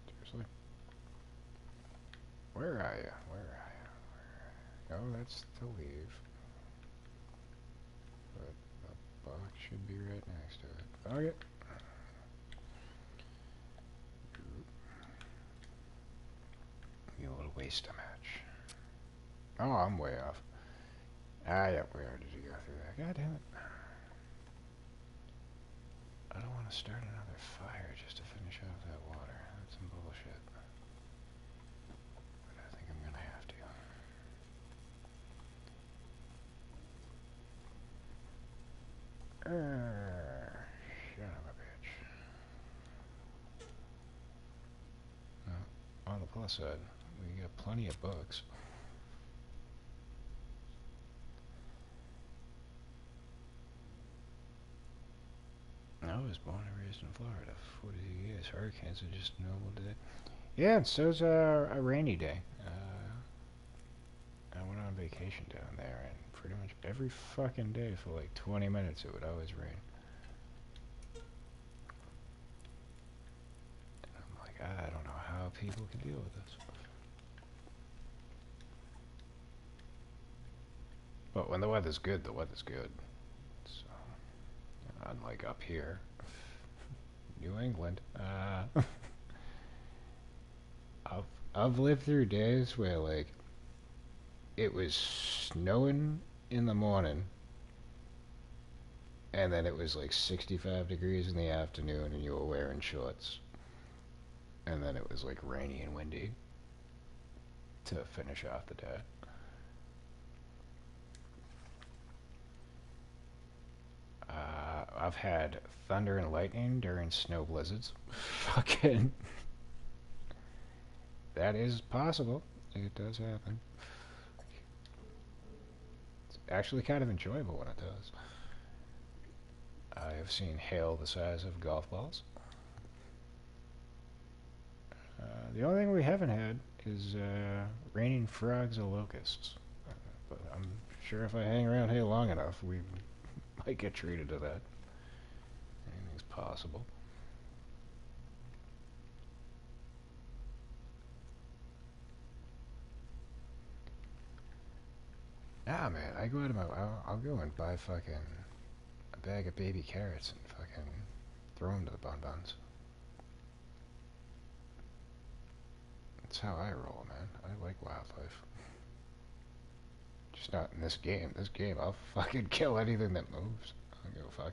Seriously? Where are you? Where are you? Oh, that's the leave. But the box should be right next to it. Okay. You a little waste a match. Oh, I'm way off. Ah, yep, we already did go through that. God damn it. I don't want to start another fire just to finish off that water. That's some bullshit. But I think I'm gonna have to. Son of a bitch. Well, on the plus side, we got plenty of books. I was born and raised in Florida. 40 years. Hurricanes are just normal today. Yeah, and so's a rainy day. I went on vacation down there, and pretty much every fucking day for like 20 minutes it would always rain. And I'm like, I don't know how people can deal with this. But when the weather's good, the weather's good. So, unlike up here, New England, I've lived through days where like it was snowing in the morning, and then it was like 65 degrees in the afternoon, and you were wearing shorts, and then it was like rainy and windy to finish off the day. I've had thunder and lightning during snow blizzards. Fucking. That is possible. It does happen. It's actually kind of enjoyable when it does. I have seen hail the size of golf balls. The only thing we haven't had is raining frogs or locusts. But I'm sure if I hang around here long enough, we might get treated to that. Anything's possible. Ah, man, I go out of my... I'll go and buy fucking a bag of baby carrots and fucking throw them to the bonbons. That's how I roll, man. I like wildlife. Just not in this game. This game, I'll fucking kill anything that moves. I don't give a fuck.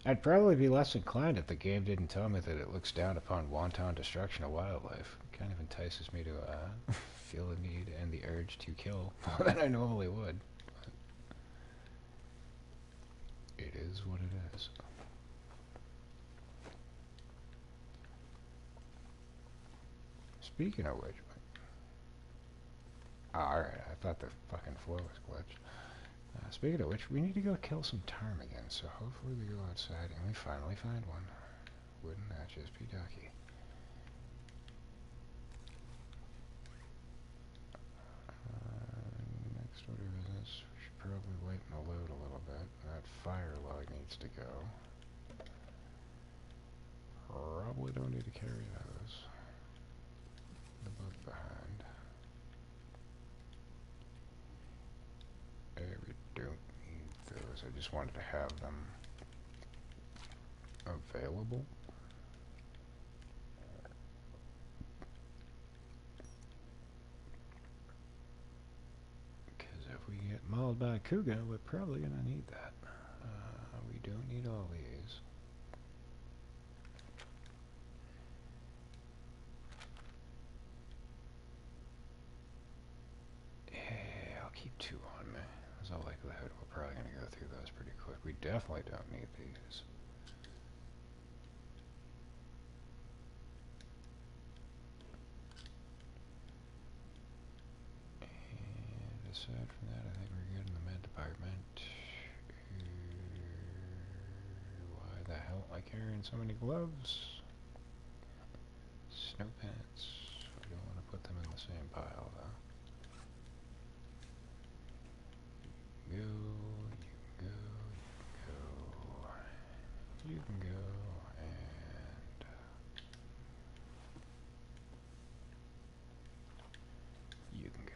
I'd probably be less inclined if the game didn't tell me that it looks down upon wanton destruction of wildlife. It kind of entices me to feel the need and the urge to kill more than I normally would. It is what it is. Speaking of which, alright, I thought the fucking floor was glitched. Speaking of which, we need to go kill some ptarmigans, so hopefully we go outside and we finally find one. Wouldn't that just be ducky? Next order of business, we should probably lighten the load a little bit. That fire log needs to go. Probably don't need to carry those. The book behind. We don't need those. I just wanted to have them available. Because if we get mauled by a cougar, we're probably going to need that. We don't need all these. Yeah, I'll keep 2 on me. There's no likelihood we're probably going to go through those pretty quick. We definitely don't need these. And aside from that, I think we're good in the med department. Why the hell am I carrying so many gloves? Snow pants. I don't want to put them in the same pile, though. You can go, you can go, and you can go.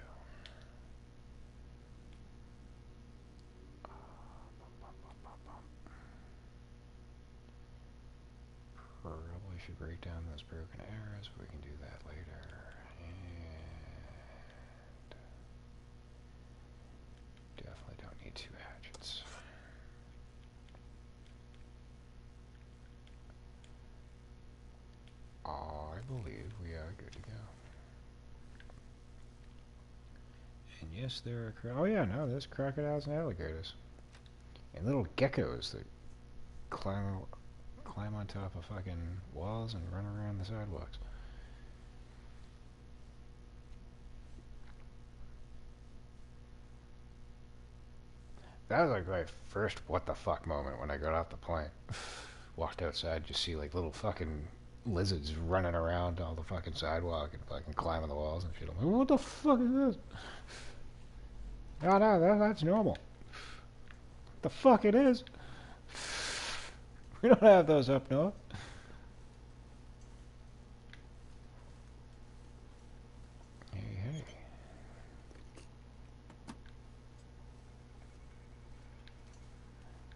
Probably should break down those broken arrows, but we can do that later. And definitely don't need 2 hatchets. I believe we are good to go. And yes, there are oh yeah, no, there's crocodiles and alligators. And little geckos that climb on top of fucking walls and run around the sidewalks. That was like my first what the fuck moment when I got off the plane. Walked outside, just see like little fucking lizards running around all the fucking sidewalk and fucking climbing the walls and shit. I'm like, what the fuck is this? No, that's normal. The fuck it is. We don't have those up north. Hey.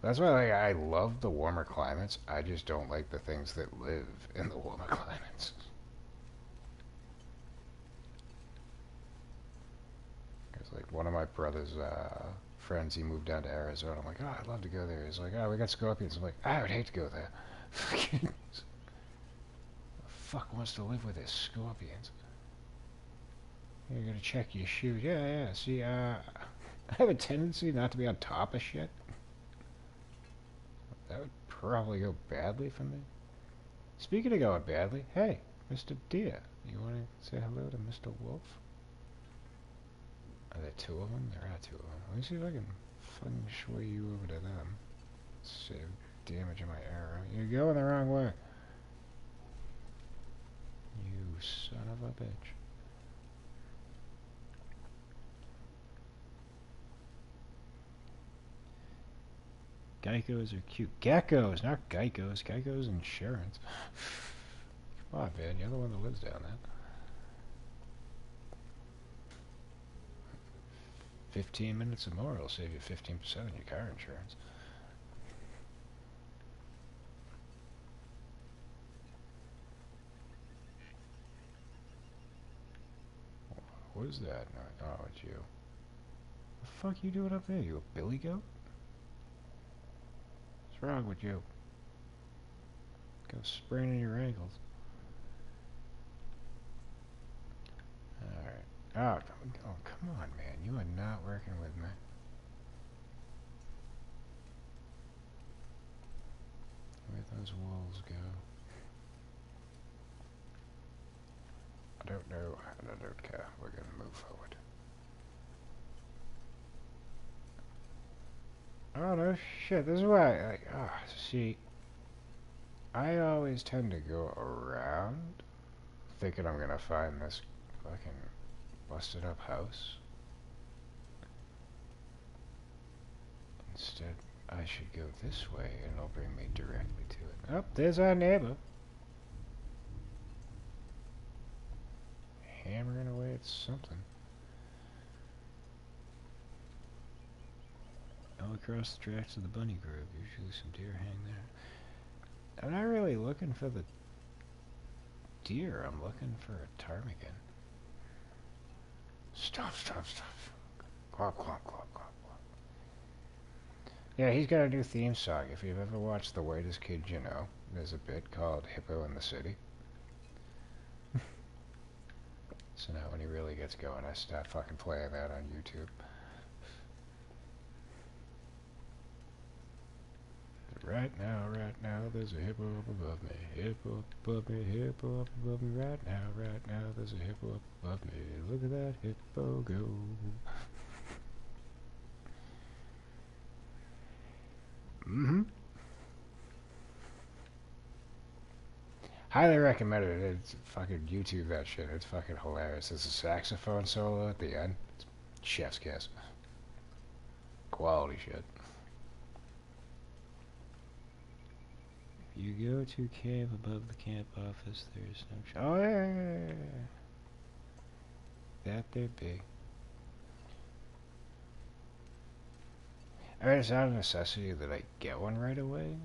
That's why I love the warmer climates. I just don't like the things that live in the warmer climates. It's like one of my brother's friends, he moved down to Arizona. I'm like, oh, I'd love to go there. He's like, oh, we got scorpions. I'm like, I would hate to go there. The fuck wants to live with his scorpions? You're gonna check your shoes. Yeah. See, I have a tendency not to be on top of shit. That would probably go badly for me. Speaking of going badly, hey, Mr. Deer, you want to say hello to Mr. Wolf? Are there 2 of them? There are 2 of them. Let me see if I can feng shui you over to them. Save damage on my arrow. You're going the wrong way. You son of a bitch. Geckos are cute. Geckos, not Geikos. Geikos insurance. Come on, man. You're the one that lives down there. 15 minutes or more will save you 15% on your car insurance. What is that? Oh, it's you. What the fuck you doing up there? You a billy goat? What's wrong with you? Go spraining your ankles. Alright. Oh, come on, man. You are not working with me. Where'd those walls go? I don't know, and I don't care. We're gonna move forward. Oh no, shit, this is why, like, see, I always tend to go around thinking I'm gonna find this fucking busted up house. Instead, I should go this way and it'll bring me directly to it. Oh, there's our neighbor. Hammering away at something. All across the tracks of the bunny grove, usually some deer hang there. I'm not really looking for the deer, I'm looking for a ptarmigan. Stop. Quack, quack, quack, quack, quack. Yeah, he's got a new theme song. If you've ever watched The Whitest Kid You Know, there's a bit called Hippo in the City. So now when he really gets going, I start fucking playing that on YouTube. Right now, there's a hippo up above me. Hippo up above me, hippo up above me. Right now, there's a hippo up above me. Look at that hippo go. Mm-hmm. Highly recommended it. It's fucking YouTube that shit. It's fucking hilarious. There's a saxophone solo at the end. It's chef's kiss. Quality shit. You go to cave above the camp office, there's no... Oh, yeah. That there be. I mean, it's not a necessity that I get one right away.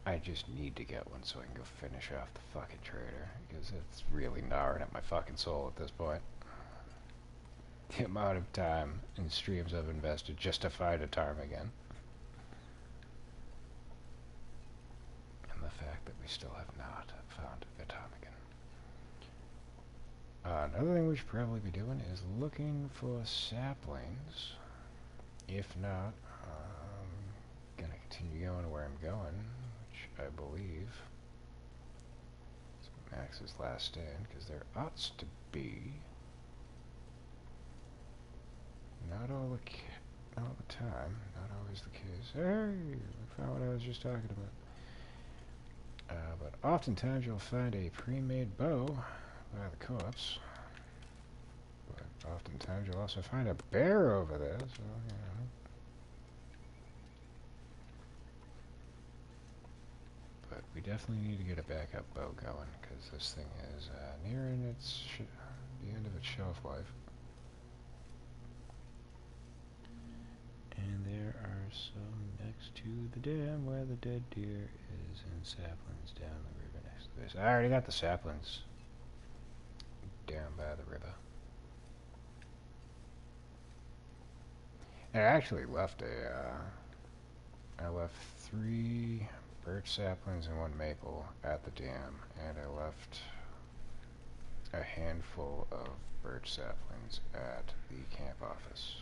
I just need to get one so I can go finish off the fucking trader, because it's really gnawing at my fucking soul at this point. The amount of time and streams I've invested just to find a ptarmigan. The fact that we still have not found a ptarmigan. Another thing we should probably be doing is looking for saplings. If not, gonna continue going where I'm going, which I believe is Max's last stand, because there ought to be. Not all the time, not always the case. Hey, I found what I was just talking about. But oftentimes you'll find a pre-made bow by the corpse. But oftentimes you'll also find a bear over there, so, you know. But we definitely need to get a backup bow going, because this thing is nearing the end of its shelf life. And there are some next to the dam where the dead deer is, and saplings down the river next to this. I already got the saplings down by the river. And I actually left I left 3 birch saplings and 1 maple at the dam, and I left a handful of birch saplings at the camp office.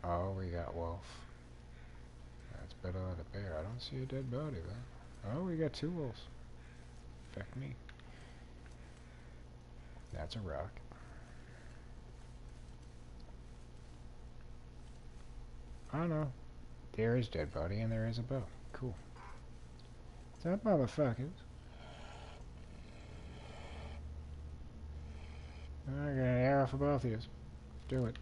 Oh, we got wolf. That's better than a bear. I don't see a dead body, though. Oh, we got 2 wolves. Fuck me. That's a rock. Oh, no. There is dead body, and there is a bow. Cool. That motherfuckers. I got an arrow for both of you. Do it.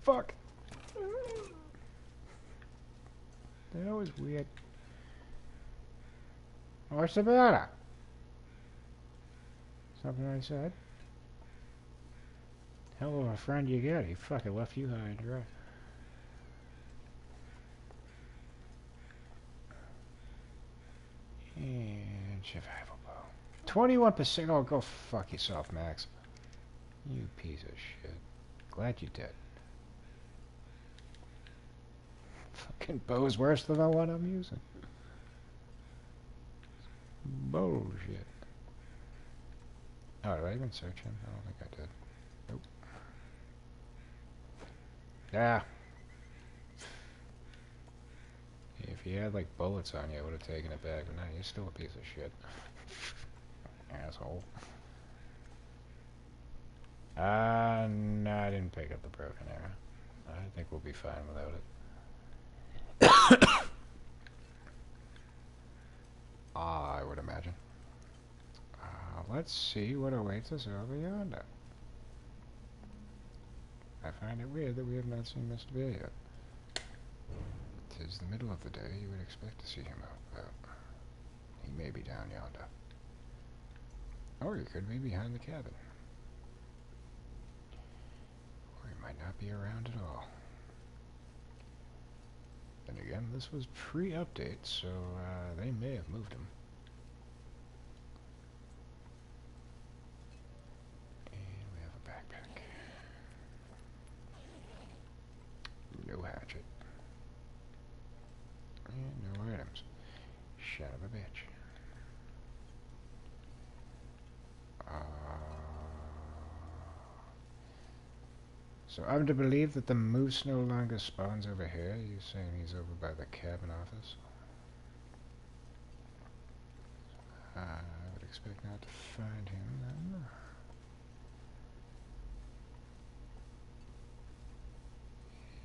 Fuck! That was weird. What's the matter? Something I said? Hell of a friend you got. He fucking left you high and dry. And survival bow. 21%. Oh, go fuck yourself, Max. You piece of shit. Glad you did. Fucking bow's worse than the one I'm using. Bullshit. Oh, did I even search him? I don't think I did. Nope. Ah. If you had, like, bullets on you, I would have taken it back. But now you're still a piece of shit. Asshole. No, I didn't pick up the broken arrow. I think we'll be fine without it. I would imagine. Let's see what awaits us over yonder. I find it weird that we have not seen Mr. Bear yet. 'Tis the middle of the day, you would expect to see him out, but he may be down yonder. Or he could be behind the cabin. Or he might not be around at all. Then again, this was pre-update, so they may have moved him. And we have a backpack. No hatchet. And no items. Son of a bitch. So I'm to believe that the moose no longer spawns over here? You're saying he's over by the cabin office? I would expect not to find him then.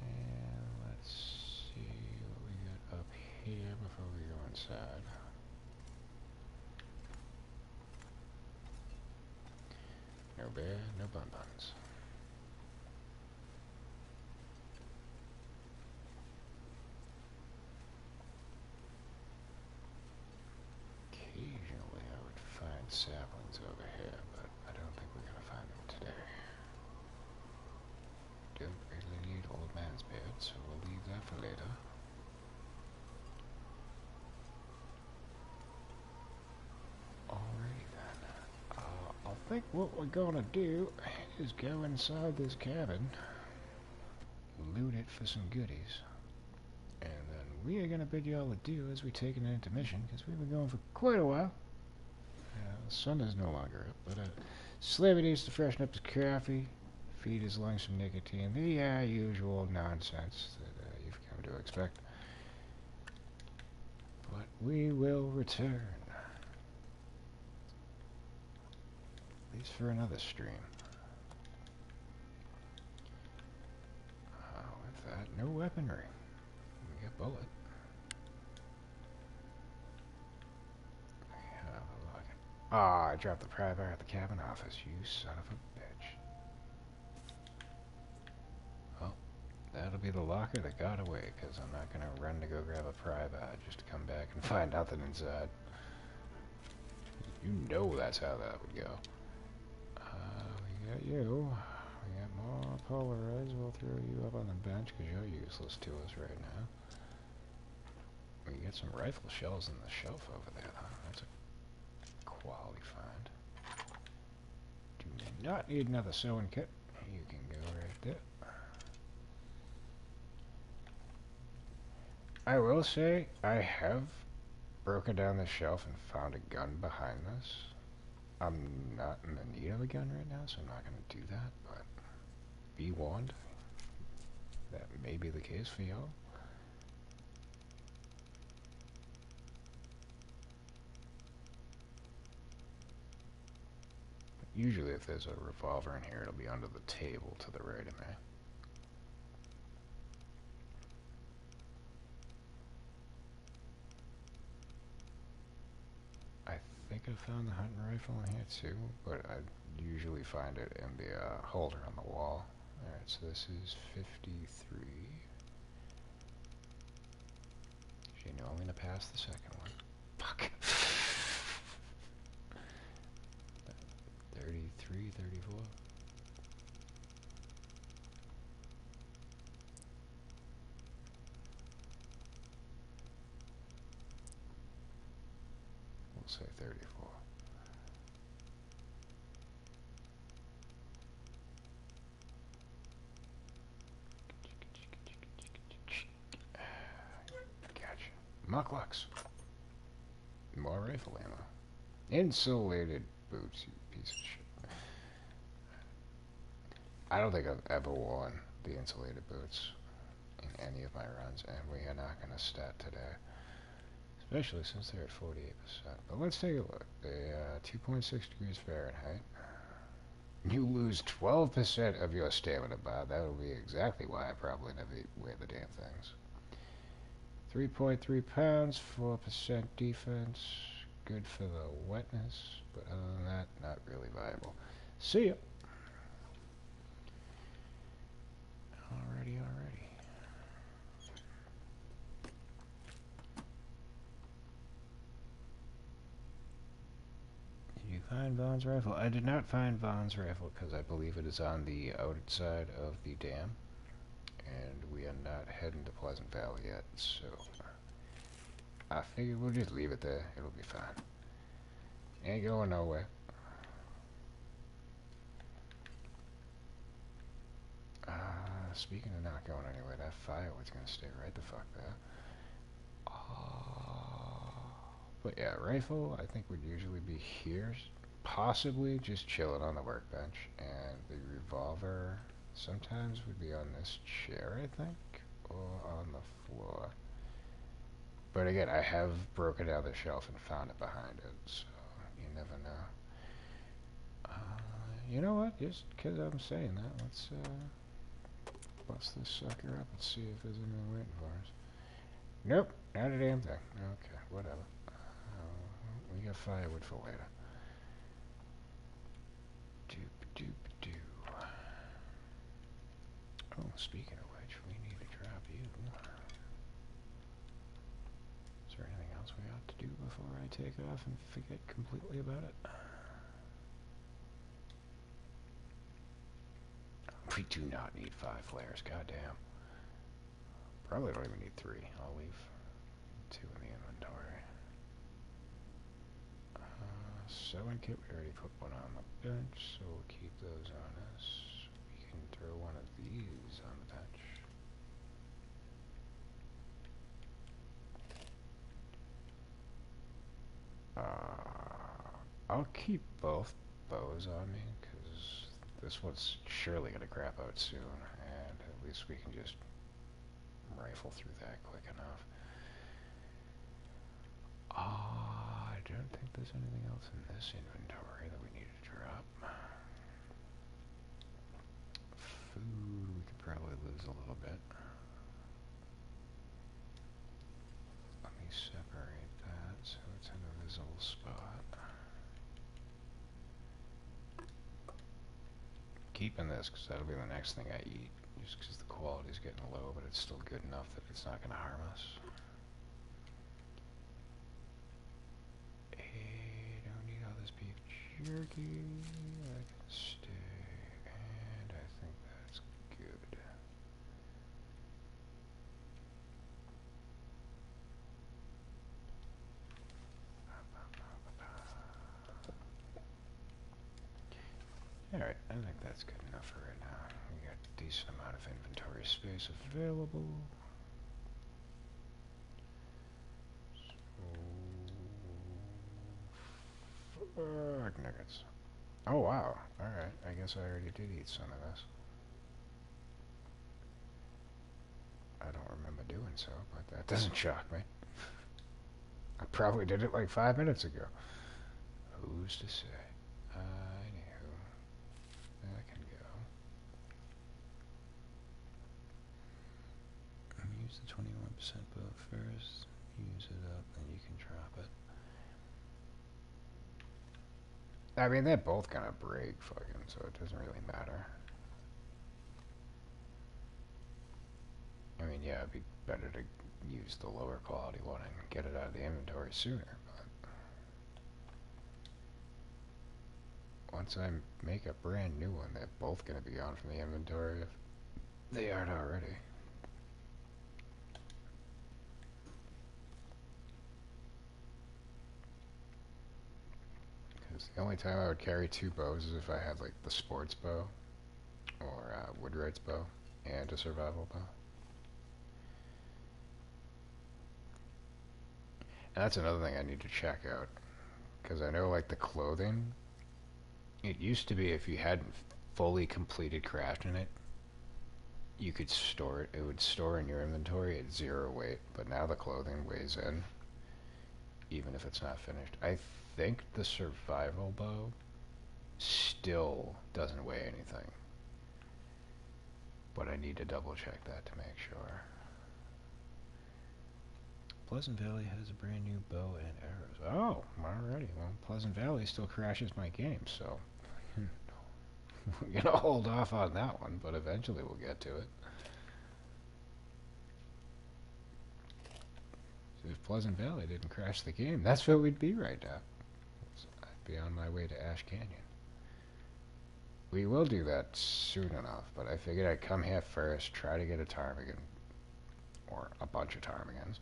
And let's see what we got up here before we go inside. No bear, no bonbons. Occasionally I would find saplings over here, but I don't think we're going to find them today. Don't really need old man's beard, so we'll leave that for later. Alrighty then. I think what we're going to do is go inside this cabin, loot it for some goodies, and then we are going to bid you all adieu as we take an intermission, because we've been going for quite a while. The sun is no longer up, but Slavy needs to freshen up his coffee, feed his lungs some nicotine, the usual nonsense that you've come to expect. But we will return, at least for another stream. With that, no weaponry. We got bullet. Ah, I dropped the pry bar at the cabin office, you son of a bitch. Well, that'll be the locker that got away, because I'm not going to run to go grab a pry bar just to come back and find nothing inside. You know that's how that would go. We got you. We got more Polaroids. We'll throw you up on the bench, because you're useless to us right now. We get some rifle shells on the shelf over there, huh? That's a quality find. Do not need another sewing kit. You can go right there. I will say I have broken down the shelf and found a gun behind this. I'm not in the need of a gun right now, so I'm not going to do that, but be warned. That may be the case for y'all. Usually if there's a revolver in here, it'll be under the table to the right of me. I think I found the hunting rifle in here too, but I usually find it in the holder on the wall. Alright, so this is 53. You know I'm going to pass the second one. Fuck. 33, 34. We'll say 34. Mucklux. More rifle ammo. Insulated boots, you piece of shit. I don't think I've ever worn the insulated boots in any of my runs, and we are not going to stat today. Especially since they're at 48%. But let's take a look. They 2.6 degrees Fahrenheit. You lose 12% of your stamina bar. That will be exactly why I probably never wear the damn things. 3.3 pounds, 4% defense. Good for the wetness, but other than that, not really viable. See ya. Alrighty. Did you find Vaughn's rifle? I did not find Vaughn's rifle because I believe it is on the outside of the dam, and we are not heading to Pleasant Valley yet, so I figured we'll just leave it there. It'll be fine. Ain't going nowhere. Speaking of not going anywhere, that firewood's gonna stay right the fuck there. But yeah, rifle I think would usually be here, possibly just chilling on the workbench, and the revolver sometimes would be on this chair, I think, or on the floor. But again, I have broken down the shelf and found it behind it, so you never know. You know what? Just because I'm saying that, let's bust this sucker up and see if there's anything waiting for us. Nope, not a damn thing. Okay, whatever. We got firewood for later. Doop. Oh, speaking of which, we need to drop you. Is there anything else we ought to do before I take off and forget completely about it? We do not need 5 flares, goddamn. Probably don't even need 3. I'll leave 2 in the inventory. Sewing kit, we already put one on the bench, so we'll keep those on us. We can throw one of these on the bench. I'll keep both bows on me, because this one's surely going to crap out soon, and at least we can just rifle through that quick enough. I don't think there's anything else in this inventory that we need to drop. Food, we could probably lose a little bit. Let me separate that so it's in a visible spot. Keeping this because that'll be the next thing I eat, just because the quality's getting low, but it's still good enough that it's not going to harm us. Jerky, I can stay, and I think that's good. Alright, I think that's good enough for right now. We got a decent amount of inventory space available. Fuck nuggets. Oh wow, alright, I guess I already did eat some of this. I don't remember doing so, but that doesn't shock me. I probably did it like 5 minutes ago. Who's to say? Anywho, that can go. Use the 21% boat first, use it up, then you can drop it. I mean, they're both gonna break fucking, so it doesn't really matter. I mean, yeah, it'd be better to use the lower quality one and get it out of the inventory sooner, but once I make a brand new one, they're both gonna be gone from the inventory if they aren't already. Because the only time I would carry 2 bows is if I had like the sports bow or Woodwright's bow and a survival bow. That's another thing I need to check out. Because I know, like, the clothing, it used to be if you hadn't fully completed crafting it, you could store it. It would store in your inventory at 0 weight. But now the clothing weighs in, even if it's not finished. I think the survival bow still doesn't weigh anything. But I need to double check that to make sure. Pleasant Valley has a brand new bow and arrows. Oh, alrighty. Well, Pleasant Valley still crashes my game, so we're gonna hold off on that one, but eventually we'll get to it. So if Pleasant Valley didn't crash the game, that's where we'd be right now. So I'd be on my way to Ash Canyon. We will do that soon enough, but I figured I'd come here first, try to get a ptarmigan, or a bunch of ptarmigans,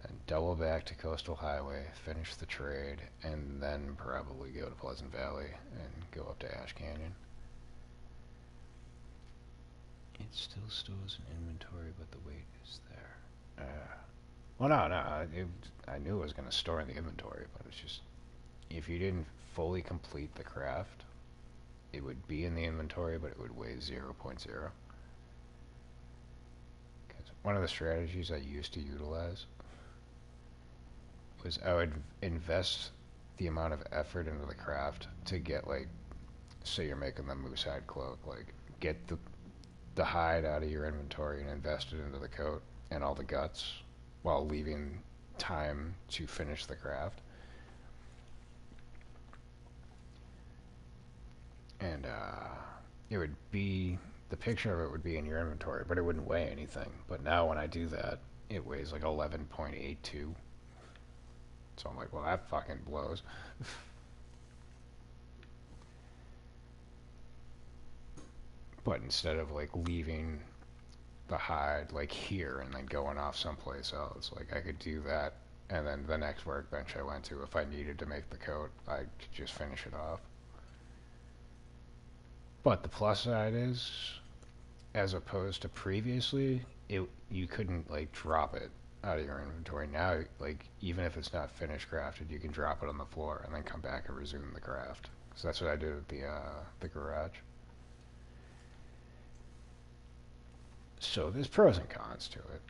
then double back to Coastal Highway, finish the trade, and then probably go to Pleasant Valley and go up to Ash Canyon. It still stores an inventory, but the weight is there. Well, no, I knew it was going to store in the inventory, but it's just, if you didn't fully complete the craft, it would be in the inventory, but it would weigh 0.0. One of the strategies I used to utilize was I would invest the amount of effort into the craft to get, like, say you're making the moose hide cloak, like, get the hide out of your inventory and invest it into the coat and all the guts while leaving time to finish the craft. And it would be, the picture of it would be in your inventory, but it wouldn't weigh anything. But now when I do that, it weighs like 11.82. So I'm like, well, that fucking blows. But instead of like leaving the hide like here and then going off someplace else, like I could do that, and then the next workbench I went to, if I needed to make the coat, I could just finish it off. But the plus side is, as opposed to previously, you couldn't like drop it out of your inventory. Now, like, even if it's not finished crafted, you can drop it on the floor and then come back and resume the craft. So that's what I did at the garage. So there's pros and cons to it.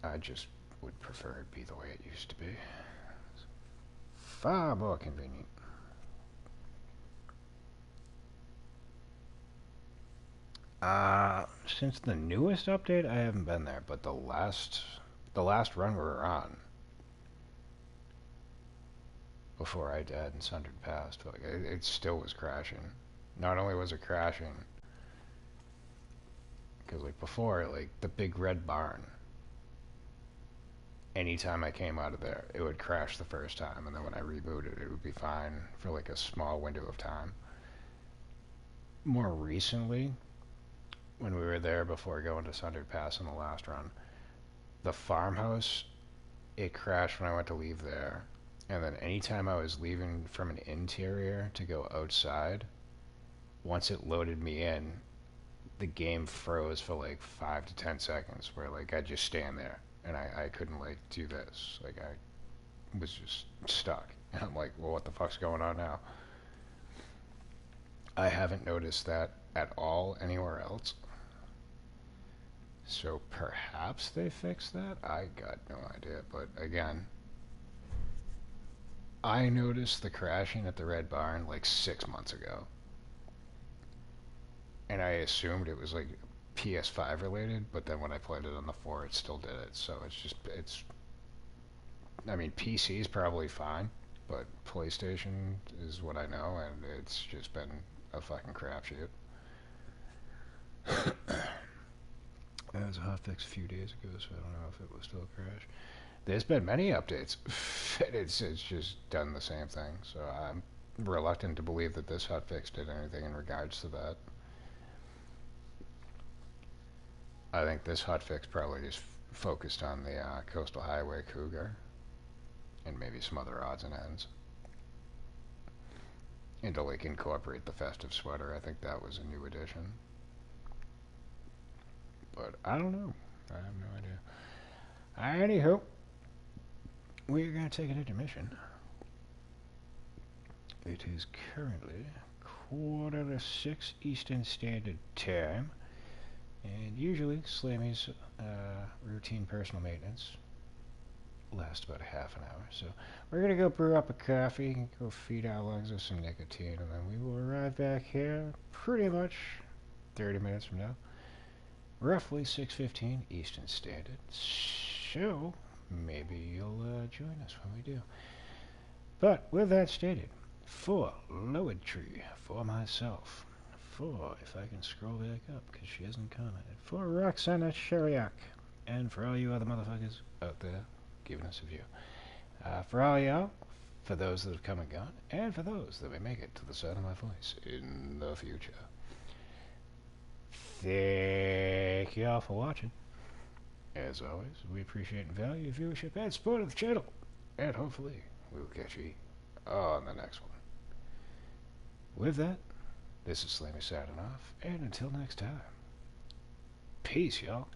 I just would prefer it be the way it used to be. It's far more convenient. Since the newest update, I haven't been there, but the last run we were on, before I died and Sundered passed, like, it still was crashing. Not only was it crashing, because like before, like the big red barn, anytime I came out of there, it would crash the first time, and then when I rebooted, it would be fine for like a small window of time. More recently, when we were there before going to Sundered Pass in the last run, the farmhouse, it crashed when I went to leave there. And then anytime I was leaving from an interior to go outside, once it loaded me in, the game froze for like 5 to 10 seconds, where like I'd just stand there and I couldn't like do this. Like I was just stuck. And I'm like, well, what the fuck's going on now? I haven't noticed that at all anywhere else. So perhaps they fixed that? I got no idea. But again, I noticed the crashing at the Red Barn like 6 months ago. And I assumed it was like PS5 related, but then when I played it on the 4, it still did it. So I mean, PC is probably fine, but PlayStation is what I know, and it's just been a fucking crapshoot. That was a hotfix a few days ago, so I don't know if it will still crash. There's been many updates. it's just done the same thing, so I'm reluctant to believe that this hotfix did anything in regards to that. I think this hotfix probably just focused on the Coastal Highway Cougar and maybe some other odds and ends. And to like incorporate the festive sweater, I think that was a new addition. But I don't know. I have no idea. Anywho, we're going to take an intermission. It is currently 5:45 Eastern Standard Time, and usually Slammy's routine personal maintenance lasts about a half an hour. So we're going to go brew up a coffee, go feed our lungs with some nicotine, and then we will arrive back here pretty much 30 minutes from now, roughly 6:15 Eastern Standard. So maybe you'll join us when we do. But with that stated, for Lowered Tree, for myself, for, if I can scroll back up because she hasn't commented, for Roxana Sheriak, and for all you other motherfuckers out there giving us a view. For all y'all, for those that have come and gone, and for those that may make it to the sound of my voice in the future. Thank y'all for watching. As always, we appreciate and value your viewership and support of the channel. And hopefully, we will catch you on the next one. With that, this is Slammy signing off, and until next time, peace, y'all.